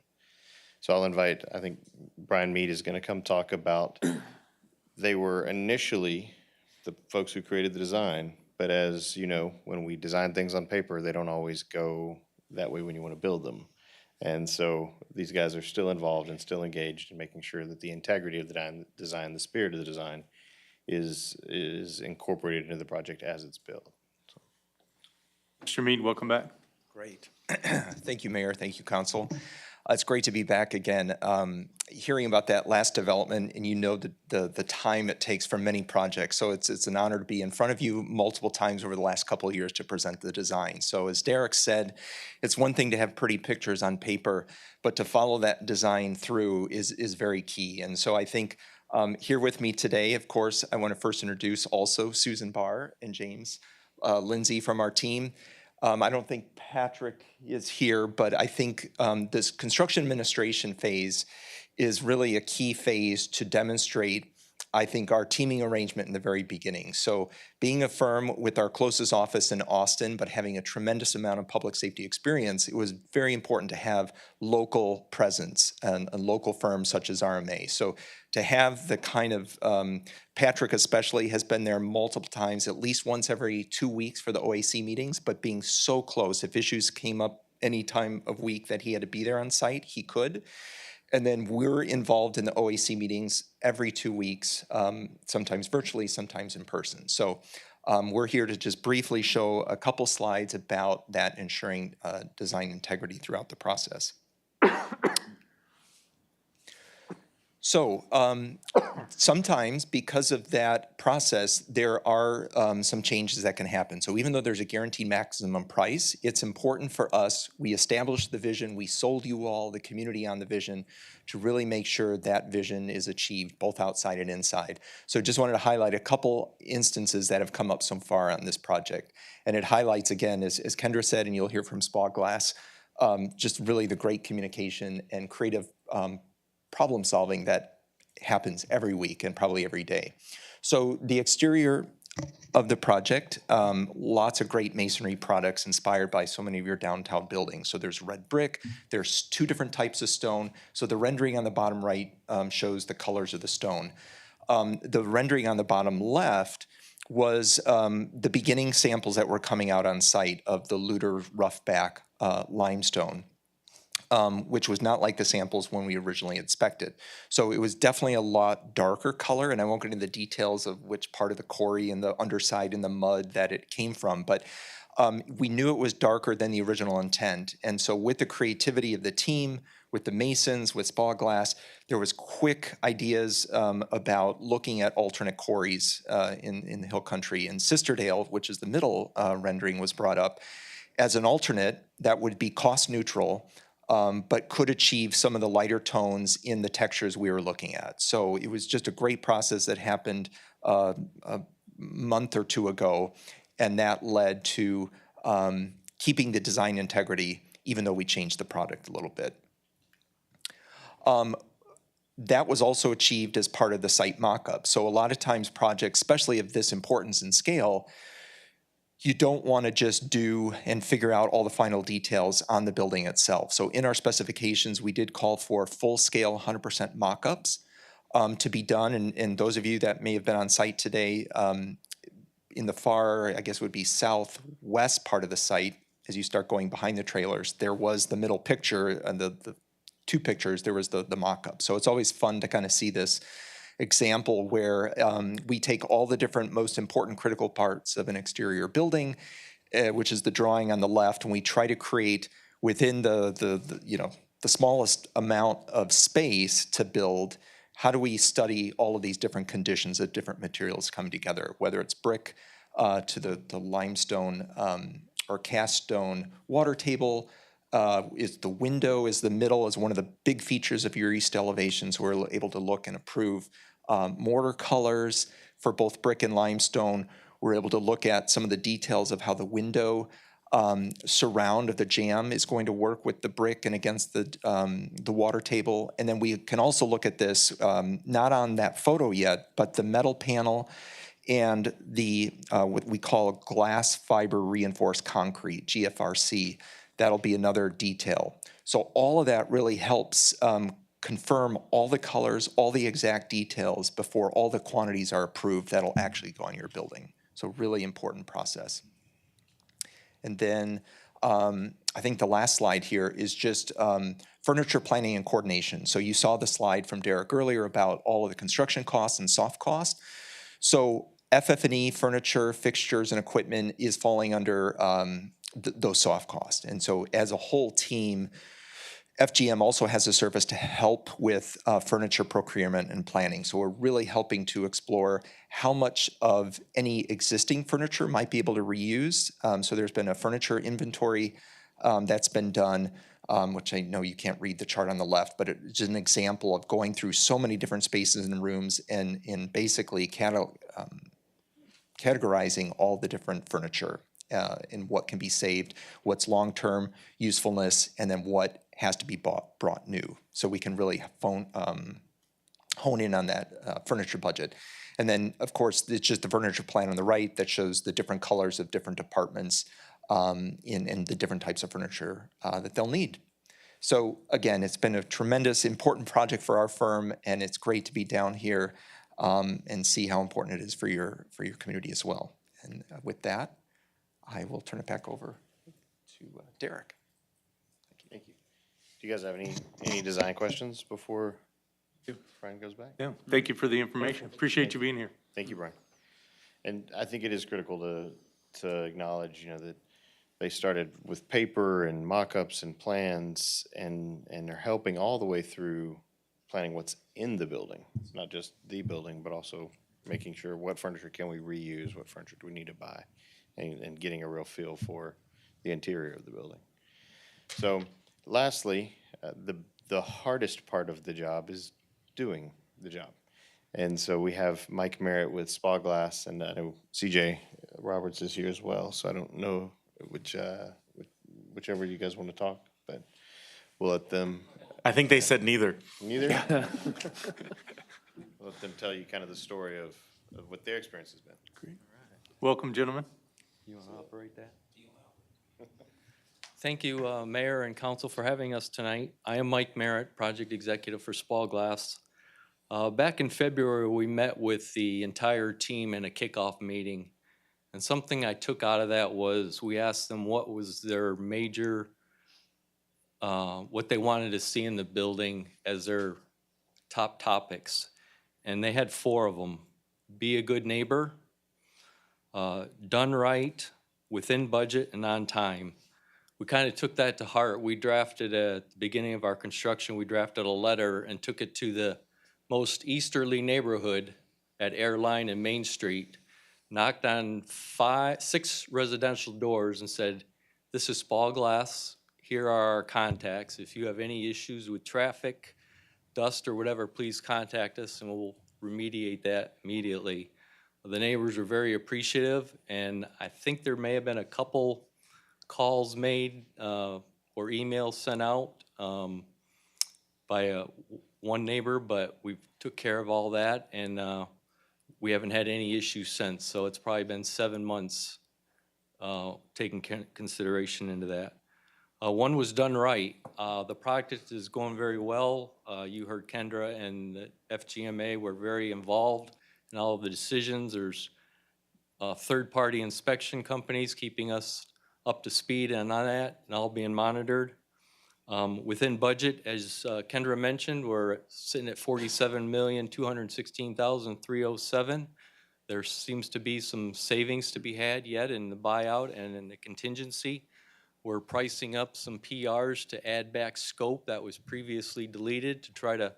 So I'll invite, I think Brian Mead is going to come talk about, they were initially the folks who created the design, but as you know, when we design things on paper, they don't always go that way when you want to build them. And so these guys are still involved and still engaged in making sure that the integrity of the design, the spirit of the design is incorporated into the project as it's built. Mr. Mead, welcome back. Great. Thank you, Mayor. Thank you, Council. It's great to be back again. Hearing about that last development, and you know the time it takes for many projects. So it's an honor to be in front of you multiple times over the last couple of years to present the design. So as Derek said, it's one thing to have pretty pictures on paper, but to follow that design through is very key. And so I think here with me today, of course, I want to first introduce also Susan Barr and James Lindsay from our team. I don't think Patrick is here, but I think this construction administration phase is really a key phase to demonstrate, I think, our teaming arrangement in the very beginning. So being a firm with our closest office in Austin, but having a tremendous amount of public safety experience, it was very important to have local presence and local firms such as RMA. So to have the kind of, Patrick especially has been there multiple times, at least once every 2 weeks for the OAC meetings, but being so close, if issues came up any time of week that he had to be there on site, he could. And then we're involved in the OAC meetings every 2 weeks, sometimes virtually, sometimes in person. So we're here to just briefly show a couple slides about that ensuring design integrity throughout the process. So sometimes because of that process, there are some changes that can happen. So even though there's a guaranteed maximum price, it's important for us, we established the vision, we sold you all, the community on the vision, to really make sure that vision is achieved both outside and inside. So just wanted to highlight a couple instances that have come up so far on this project. And it highlights, again, as Kendra said, and you'll hear from Spa Glass, just really the great communication and creative problem solving that happens every week and probably every day. So the exterior of the project, lots of great masonry products inspired by so many of your downtown buildings. So there's red brick, there's 2 different types of stone. So the rendering on the bottom right shows the colors of the stone. The rendering on the bottom left was the beginning samples that were coming out on site of the Luter roughback limestone. Which was not like the samples when we originally inspected. So it was definitely a lot darker color, and I won't get into the details of which part of the quarry and the underside and the mud that it came from, but we knew it was darker than the original intent. And so with the creativity of the team, with the masons, with Spa Glass, there was quick ideas about looking at alternate quarries in the hill country. And Sisterdale, which is the middle rendering, was brought up as an alternate that would be cost neutral, but could achieve some of the lighter tones in the textures we were looking at. So it was just a great process that happened a month or 2 ago, and that led to keeping the design integrity, even though we changed the product a little bit. That was also achieved as part of the site mock-up. So a lot of times projects, especially of this importance and scale, you don't want to just do and figure out all the final details on the building itself. So in our specifications, we did call for full-scale 100% mock-ups to be done. And those of you that may have been on site today, in the far, I guess it would be southwest part of the site, as you start going behind the trailers, there was the middle picture, and the 2 pictures, there was the mock-up. So it's always fun to kind of see this example where we take all the different most important critical parts of an exterior building, which is the drawing on the left, and we try to create within the smallest amount of space to build. How do we study all of these different conditions of different materials coming together, whether it's brick to the limestone or cast stone water table. Is the window is the middle is one of the big features of your east elevation, so we're able to look and approve mortar colors for both brick and limestone. We're able to look at some of the details of how the window surround of the jamb is going to work with the brick and against the water table. And then we can also look at this, not on that photo yet, but the metal panel and the what we call glass fiber reinforced concrete, GFRC. That'll be another detail. So all of that really helps confirm all the colors, all the exact details before all the quantities are approved that'll actually go on your building. So really important process. And then I think the last slide here is just furniture planning and coordination. So you saw the slide from Derek earlier about all of the construction costs and soft costs. So FF&E, furniture, fixtures, and equipment is falling under those soft costs. And so as a whole team, FGM also has a service to help with furniture procurement and planning. So we're really helping to explore how much of any existing furniture might be able to reuse. So there's been a furniture inventory that's been done, which I know you can't read the chart on the left, but it's an example of going through so many different spaces and rooms and basically categorizing all the different furniture and what can be saved, what's long-term usefulness, and then what has to be brought new. So we can really hone in on that furniture budget. And then, of course, it's just the furniture plan on the right that shows the different colors of different departments in the different types of furniture that they'll need. So again, it's been a tremendous, important project for our firm, and it's great to be down here and see how important it is for your community as well. And with that, I will turn it back over to Derek. Thank you. Do you guys have any design questions before Brian goes back? Yeah, thank you for the information. Appreciate you being here. Thank you, Brian. And I think it is critical to acknowledge, that they started with paper and mock-ups and plans, and they're helping all the way through planning what's in the building. It's not just the building, but also making sure what furniture can we reuse, what furniture do we need to buy, and getting a real feel for the interior of the building. So lastly, the hardest part of the job is doing the job. And so we have Mike Merritt with Spa Glass, and I know CJ Roberts is here as well. So I don't know whichever you guys want to talk, but we'll let them. I think they said neither. Neither? We'll let them tell you kind of the story of what their experience has been. Great. Welcome, gentlemen. You want to operate that? Thank you, Mayor and Council, for having us tonight. I am Mike Merritt, Project Executive for Spa Glass. Back in February, we met with the entire team in a kickoff meeting. And something I took out of that was we asked them what was their major, what they wanted to see in the building as their top topics. And they had 4 of them. Be a good neighbor, done right, within budget, and on time. We kind of took that to heart. We drafted at the beginning of our construction, we drafted a letter and took it to the most easterly neighborhood at Airline and Main Street, knocked on 6 residential doors and said, this is Spa Glass, here are our contacts. If you have any issues with traffic, dust, or whatever, please contact us and we'll remediate that immediately. The neighbors were very appreciative, and I think there may have been a couple calls made or emails sent out by one neighbor, but we took care of all that, and we haven't had any issues since. So it's probably been 7 months taking consideration into that. One was done right. The project is going very well. You heard Kendra and the FGMA were very involved in all of the decisions. There's third-party inspection companies keeping us up to speed and on that, and all being monitored. Within budget, as Kendra mentioned, we're sitting at $47,216,307. There seems to be some savings to be had yet in the buyout and in the contingency. We're pricing up some PRs to add back scope that was previously deleted to try to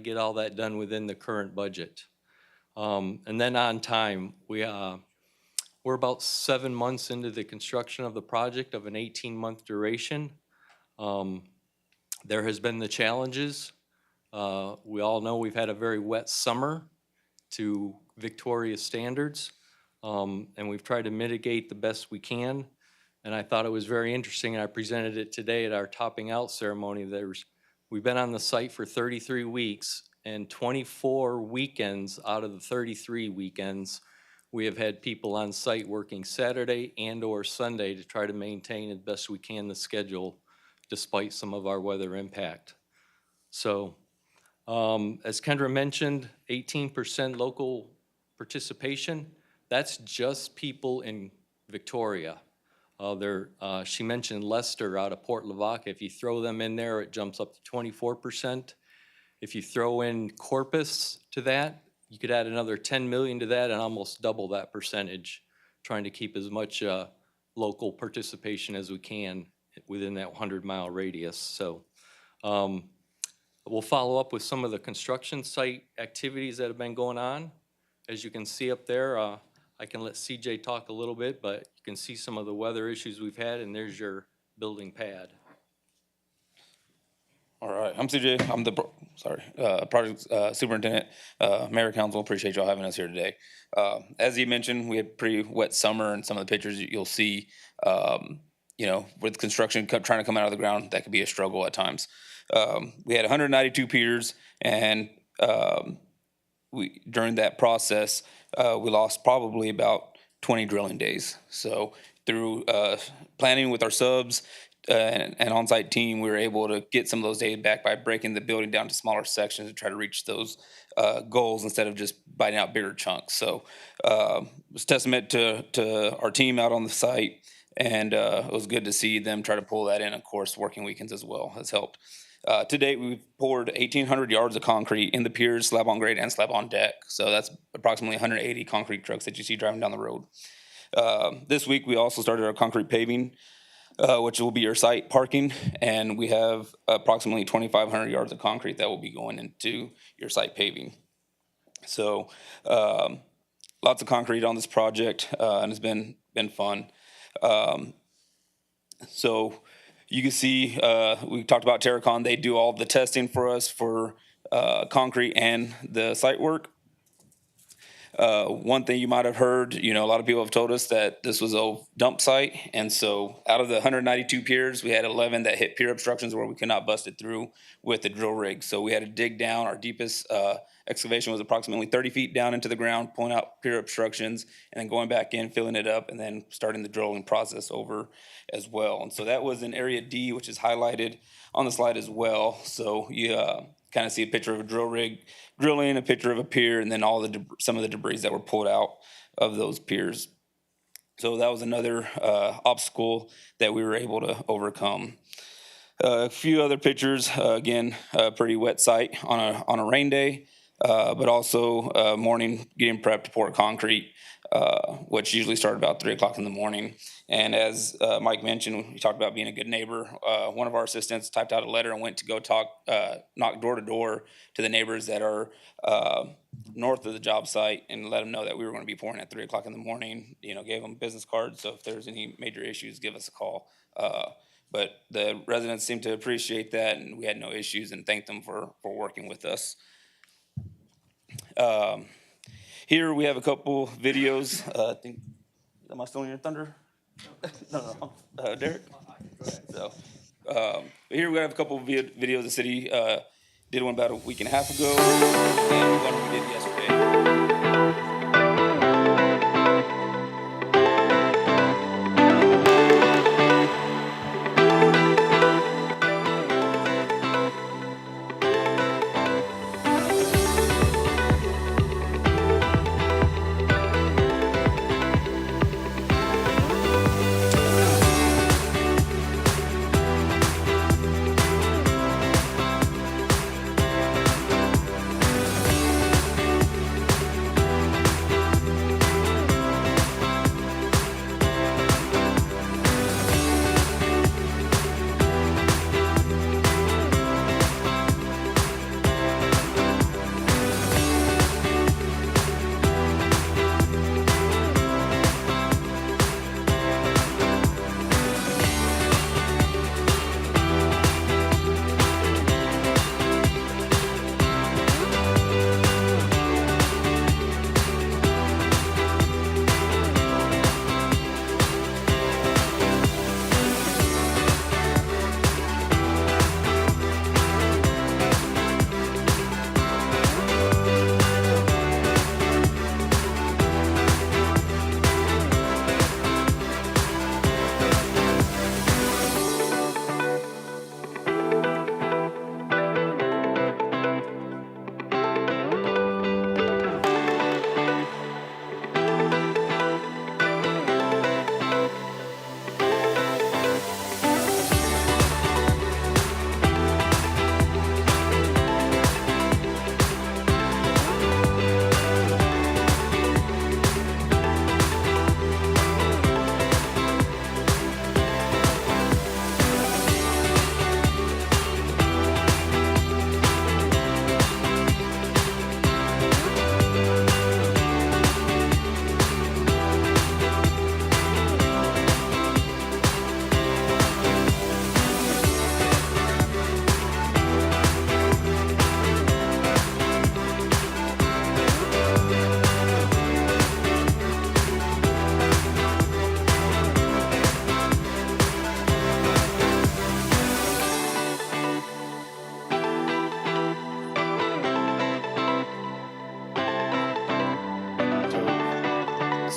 get all that done within the current budget. And then on time, we're about 7 months into the construction of the project of an 18-month duration. There has been the challenges. We all know we've had a very wet summer to Victoria standards, and we've tried to mitigate the best we can. And I thought it was very interesting, and I presented it today at our topping out ceremony. We've been on the site for 33 weeks, and 24 weekends out of the 33 weekends, we have had people on site working Saturday and or Sunday to try to maintain as best we can the schedule despite some of our weather impact. So as Kendra mentioned, 18% local participation. That's just people in Victoria. She mentioned Lester out of Port Lavaca. If you throw them in there, it jumps up to 24%. If you throw in Corpus to that, you could add another 10 million to that and almost double that percentage, trying to keep as much local participation as we can within that 100-mile radius. So we'll follow up with some of the construction site activities that have been going on. As you can see up there, I can let CJ talk a little bit, but you can see some of the weather issues we've had, and there's your building pad. All right, I'm CJ. I'm the project superintendent, mayor, council. Appreciate y'all having us here today. As you mentioned, we had a pretty wet summer, and some of the pictures you'll see, with construction trying to come out of the ground, that could be a struggle at times. We had 192 piers, and during that process, we lost probably about 20 drilling days. So through planning with our subs and on-site team, we were able to get some of those days back by breaking the building down to smaller sections to try to reach those goals instead of just biting out bigger chunks. So it's testament to our team out on the site, and it was good to see them try to pull that in. Of course, working weekends as well has helped. To date, we've poured 1,800 yards of concrete in the piers, slab on grade and slab on deck. So that's approximately 180 concrete trucks that you see driving down the road. This week, we also started our concrete paving, which will be your site parking. And we have approximately 2,500 yards of concrete that will be going into your site paving. So lots of concrete on this project, and it's been fun. So you can see, we talked about Terracon. They do all the testing for us for concrete and the site work. One thing you might have heard, a lot of people have told us that this was a dump site. And so out of the 192 piers, we had 11 that hit pier obstructions where we could not bust it through with the drill rig. So we had to dig down. Our deepest excavation was approximately 30 feet down into the ground, pulling out pier obstructions, and then going back in, filling it up, and then starting the drilling process over as well. And so that was in Area D, which is highlighted on the slide as well. So you kind of see a picture of a drill rig drilling, a picture of a pier, and then all some of the debris that were pulled out of those piers. So that was another obstacle that we were able to overcome. A few other pictures, again, a pretty wet site on a rain day, but also morning getting prepped to pour concrete, which usually started about 3 o'clock in the morning. And as Mike mentioned, we talked about being a good neighbor. One of our assistants typed out a letter and went to go knock door to door to the neighbors that are north of the job site and let them know that we were going to be pouring at 3 o'clock in the morning. Gave them business cards, so if there's any major issues, give us a call. But the residents seemed to appreciate that, and we had no issues, and thanked them for working with us. Here we have a couple videos. I think, am I still in your thunder? No. Derek? So, here we have a couple of videos the city did one about a week and a half ago, and one we did yesterday.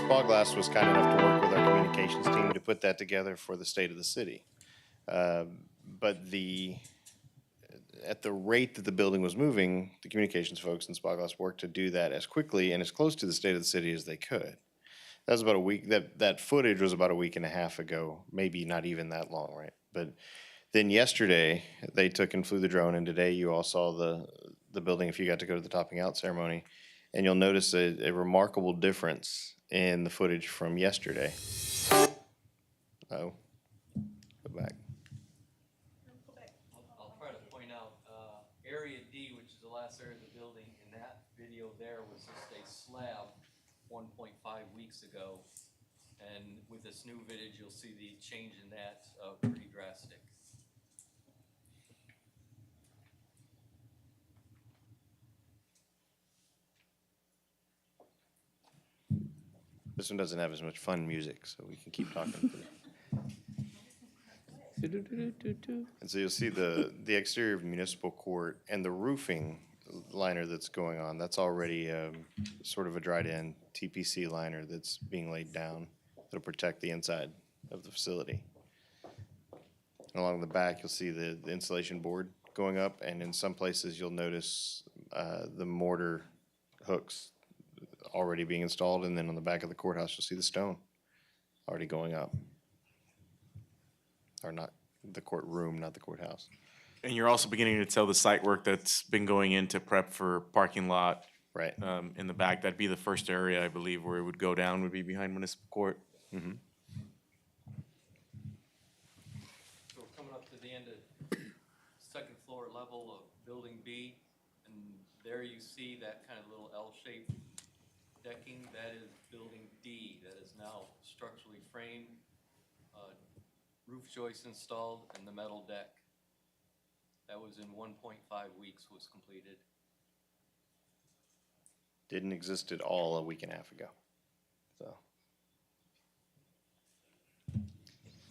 Spyglass was kind enough to work with our communications team to put that together for the state of the city. But at the rate that the building was moving, the communications folks in Spyglass worked to do that as quickly and as close to the state of the city as they could. That was about a week, that footage was about a week and a half ago, maybe not even that long, right? But then yesterday, they took and flew the drone, and today you all saw the building if you got to go to the topping out ceremony. And you'll notice a remarkable difference in the footage from yesterday. Oh, go back. I'll try to point out, Area D, which is the last area of the building, in that video there was just a slab 1.5 weeks ago. And with this new footage, you'll see the change in that pretty drastic. This one doesn't have as much fun music, so we can keep talking. And so you'll see the exterior of Municipal Court and the roofing liner that's going on. That's already sort of a dried-in TPC liner that's being laid down that'll protect the inside of the facility. And along the back, you'll see the insulation board going up, and in some places, you'll notice the mortar hooks already being installed, and then on the back of the courthouse, you'll see the stone already going up. Or not the courtroom, not the courthouse. And you're also beginning to tell the site work that's been going into prep for parking lot. Right. In the back, that'd be the first area, I believe, where it would go down, would be behind Municipal Court. Mm-hmm. So we're coming up to the end of second floor level of Building B, and there you see that kind of little L-shaped decking. That is Building D, that is now structurally framed, roof joists installed, and the metal deck. That was in 1.5 weeks was completed. Didn't exist at all a week and a half ago.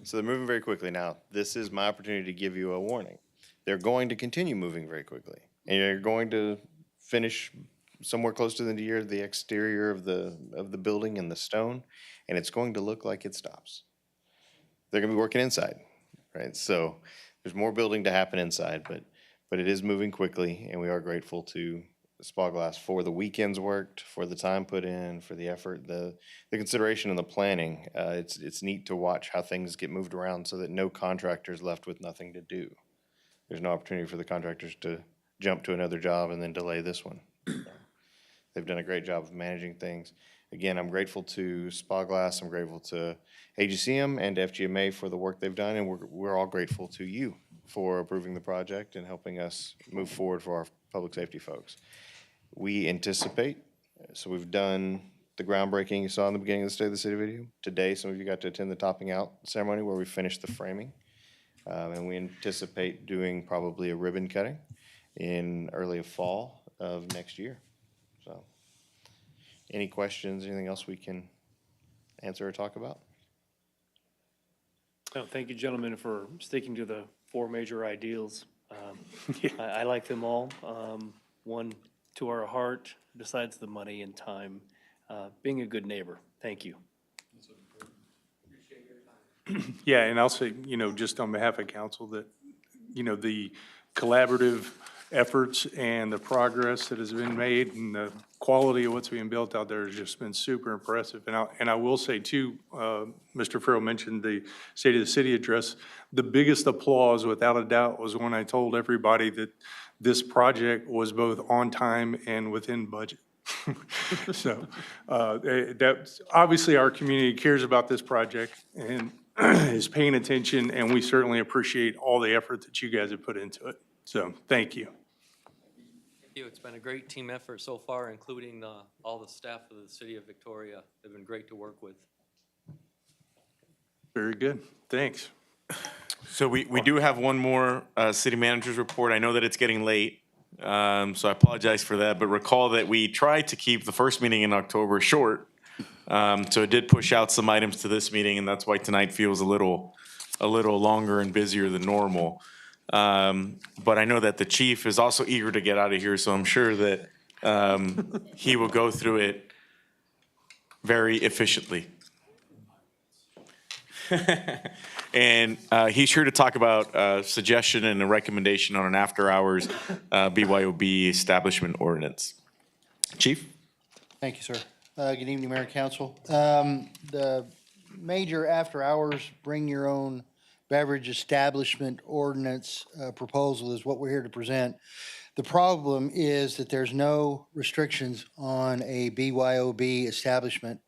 So they're moving very quickly. Now, this is my opportunity to give you a warning. They're going to continue moving very quickly. And you're going to finish somewhere close to the end of the year, the exterior of the building and the stone, and it's going to look like it stops. They're gonna be working inside, right? So there's more building to happen inside, but it is moving quickly, and we are grateful to Spyglass for the weekends worked, for the time put in, for the effort, the consideration and the planning. It's neat to watch how things get moved around so that no contractor is left with nothing to do. There's no opportunity for the contractors to jump to another job and then delay this one. They've done a great job of managing things. Again, I'm grateful to Spyglass, I'm grateful to AGCM and FGMA for the work they've done, and we're all grateful to you for approving the project and helping us move forward for our public safety folks. We anticipate, so we've done the groundbreaking you saw in the beginning of the State of the City video. Today, some of you got to attend the topping out ceremony where we finished the framing. And we anticipate doing probably a ribbon cutting in early fall of next year. So, any questions, anything else we can answer or talk about? Oh, thank you, gentlemen, for sticking to the four major ideals. I like them all. One to our heart, besides the money and time, being a good neighbor. Thank you. Yeah, and I'll say, just on behalf of council that, the collaborative efforts and the progress that has been made and the quality of what's being built out there has just been super impressive. And I will say too, Mr. Farrell mentioned the State of the City address. The biggest applause, without a doubt, was when I told everybody that this project was both on time and within budget. So that's obviously our community cares about this project and is paying attention, and we certainly appreciate all the effort that you guys have put into it. So thank you. Thank you. It's been a great team effort so far, including all the staff of the City of Victoria. They've been great to work with. Very good. Thanks. So we do have one more city manager's report. I know that it's getting late, so I apologize for that. But recall that we tried to keep the first meeting in October short, so it did push out some items to this meeting, and that's why tonight feels a little longer and busier than normal. But I know that the chief is also eager to get out of here, so I'm sure that he will go through it very efficiently. And he's here to talk about a suggestion and a recommendation on an after-hours BYOB establishment ordinance. Chief? Thank you, sir. Good evening, Mayor and Council. The major after-hours bring your own beverage establishment ordinance proposal is what we're here to present. The problem is that there's no restrictions on a BYOB establishment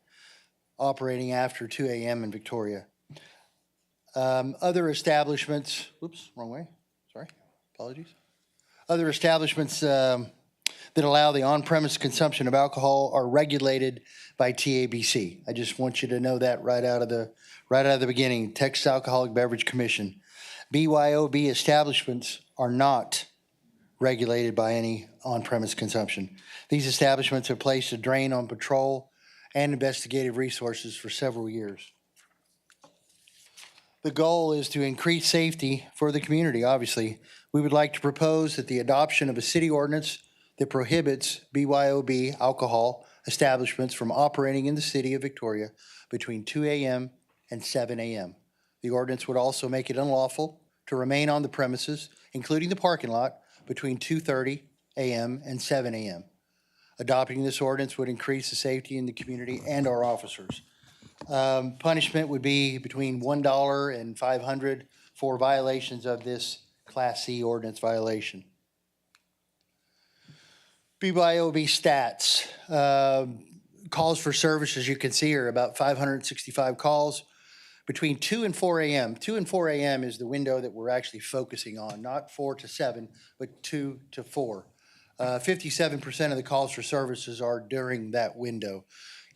operating after 2 a.m. in Victoria. Other establishments, oops, wrong way, sorry, apologies. Other establishments that allow the on-premise consumption of alcohol are regulated by TABC. I just want you to know that right out of the beginning, Texas Alcoholic Beverage Commission. BYOB establishments are not regulated by any on-premise consumption. These establishments have placed a drain on patrol and investigative resources for several years. The goal is to increase safety for the community, obviously. We would like to propose that the adoption of a city ordinance that prohibits BYOB alcohol establishments from operating in the city of Victoria between 2 a.m. and 7 a.m. The ordinance would also make it unlawful to remain on the premises, including the parking lot, between 2:30 a.m. and 7 a.m. Adopting this ordinance would increase the safety in the community and our officers. Punishment would be between $1 and $500 for violations of this Class C ordinance violation. BYOB stats. Calls for service, as you can see, are about 565 calls between 2 and 4 a.m. 2 and 4 a.m. is the window that we're actually focusing on, not 4 to 7, but 2 to 4. 57% of the calls for services are during that window.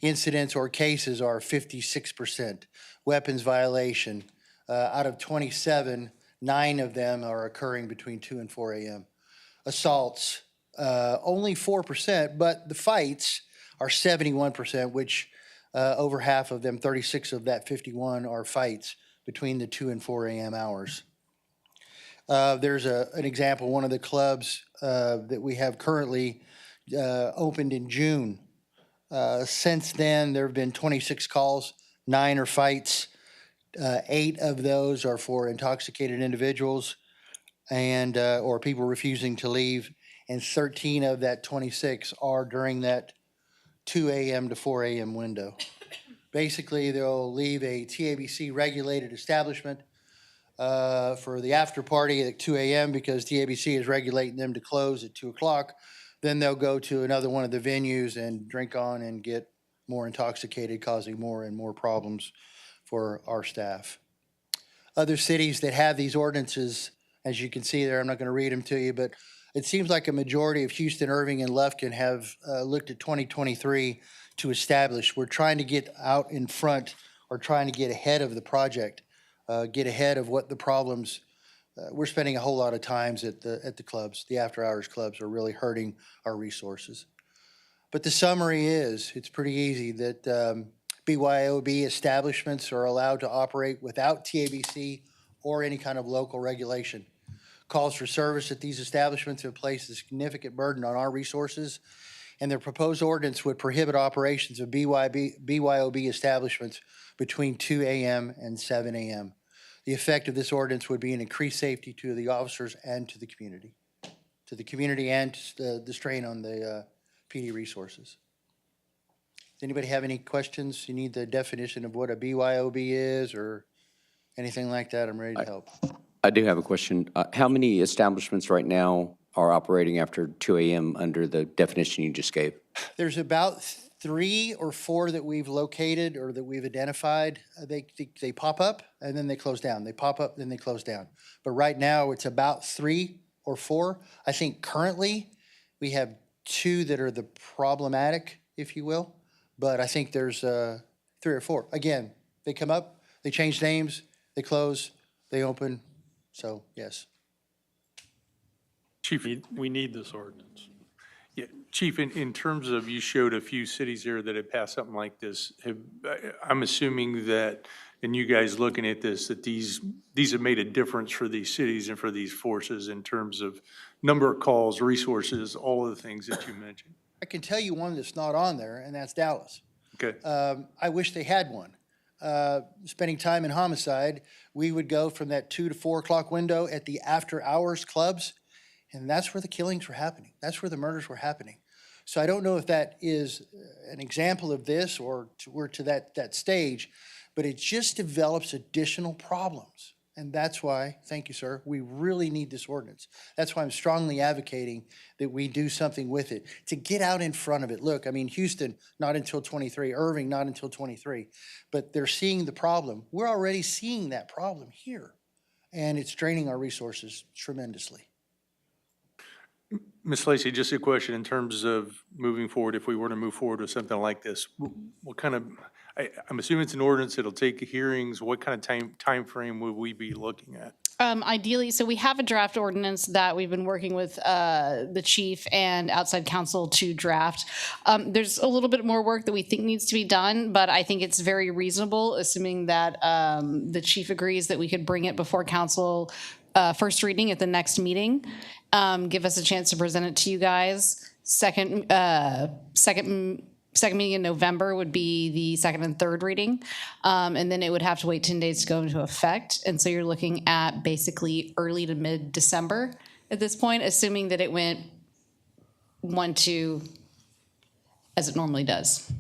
Incidents or cases are 56%. Weapons violation, out of 27, 9 of them are occurring between 2 and 4 a.m. Assaults, only 4%, but the fights are 71%, which over half of them, 36 of that 51, are fights between the 2 and 4 a.m. hours. There's an example, one of the clubs that we have currently opened in June. Since then, there have been 26 calls, 9 are fights. 8 of those are for intoxicated individuals and or people refusing to leave, and 13 of that 26 are during that 2 a.m. to 4 a.m. window. Basically, they'll leave a TABC regulated establishment for the after party at 2 a.m. because TABC is regulating them to close at 2 o'clock. Then they'll go to another one of the venues and drink on and get more intoxicated, causing more and more problems for our staff. Other cities that have these ordinances, as you can see there, I'm not going to read them to you, but it seems like a majority of Houston, Irving, and Lufkin have looked at 2023 to establish. We're trying to get out in front or trying to get ahead of the project, get ahead of what the problems. We're spending a whole lot of times at the clubs. The after-hours clubs are really hurting our resources. But the summary is, it's pretty easy, that BYOB establishments are allowed to operate without TABC or any kind of local regulation. Calls for service at these establishments have placed a significant burden on our resources, and their proposed ordinance would prohibit operations of BYOB establishments between 2 a.m. and 7 a.m. The effect of this ordinance would be an increased safety to the officers and to the community and the strain on the PD resources. Does anybody have any questions? You need the definition of what a BYOB is or anything like that? I'm ready to help. I do have a question. How many establishments right now are operating after 2 a.m. under the definition you just gave? There's about 3 or 4 that we've located or that we've identified. They pop up and then they close down. They pop up, then they close down. But right now it's about 3 or 4. I think currently we have 2 that are the problematic, if you will. But I think there's 3 or 4. Again, they come up, they change names, they close, they open. So, yes. Chief, we need this ordinance. Yeah, Chief, in terms of, you showed a few cities here that have passed something like this. I'm assuming that, and you guys looking at this, that these have made a difference for these cities and for these forces in terms of number of calls, resources, all of the things that you mentioned. I can tell you one that's not on there, and that's Dallas. Okay. I wish they had one. Spending time in homicide, we would go from that 2 to 4 o'clock window at the after-hours clubs, and that's where the killings were happening. That's where the murders were happening. So I don't know if that is an example of this or we're to that stage, but it just develops additional problems. And that's why, thank you, sir, we really need this ordinance. That's why I'm strongly advocating that we do something with it to get out in front of it. Look, I mean, Houston, not until 23, Irving, not until 23, but they're seeing the problem. We're already seeing that problem here, and it's draining our resources tremendously. Ms. Lacey, just a question in terms of moving forward, if we were to move forward with something like this, what kind of, I'm assuming it's an ordinance, it'll take hearings, what kind of time frame would we be looking at? Ideally, so we have a draft ordinance that we've been working with the chief and outside counsel to draft. There's a little bit more work that we think needs to be done, but I think it's very reasonable, assuming that the chief agrees that we could bring it before council first reading at the next meeting. Give us a chance to present it to you guys. Second meeting in November would be the second and third reading. And then it would have to wait 10 days to go into effect. And so you're looking at basically early to mid-December at this point, assuming that it went 1-2 as it normally does.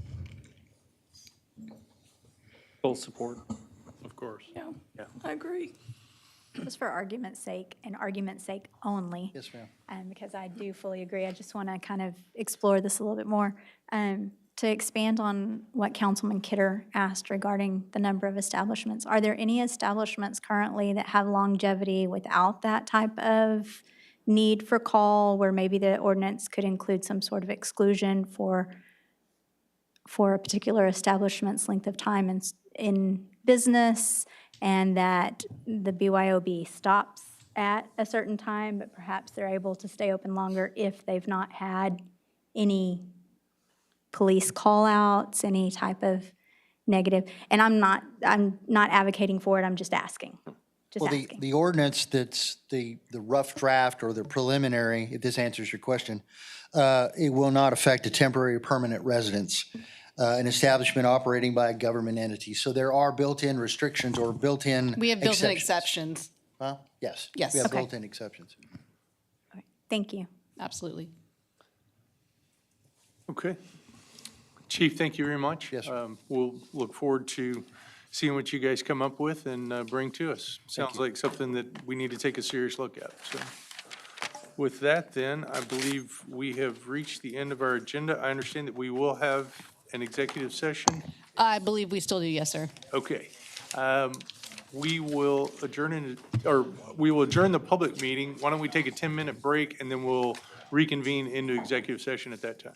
Full support, of course. Yeah, I agree. Just for argument's sake and argument's sake only. Yes, ma'am. Because I do fully agree. I just want to kind of explore this a little bit more. To expand on what Councilman Kidder asked regarding the number of establishments, are there any establishments currently that have longevity without that type of need for call, where maybe the ordinance could include some sort of exclusion for a particular establishment's length of time in business, and that the BYOB stops at a certain time, but perhaps they're able to stay open longer if they've not had any police call-outs, any type of negative? And I'm not advocating for it, I'm just asking. Just Well, asking. the ordinance that's the rough draft or the preliminary, if this answers your question, it will not affect a temporary or permanent residence, an establishment operating by a government entity. So there are built-in restrictions or built-in We have built-in exceptions. Well, yes. Yes. We have Okay. built-in exceptions. Thank you. Absolutely. Okay. Chief, thank you very much. Yes, sir. We'll look forward to seeing what you guys come up with and bring to us. Sounds like something that we need to take a serious look at. So with that, then, I believe we have reached the end of our agenda. I understand that we will have an executive session. I believe we still do, yes, sir. Okay. We will adjourn the public meeting. Why don't we take a 10-minute break and then we'll reconvene into executive session at that time.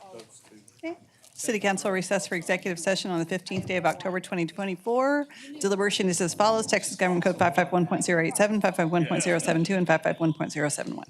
Okay. City Council recess for executive session on the 15th day of October 2024. Deliberation is as follows: Texas Government Code 551.087, 551.072, and 551.071.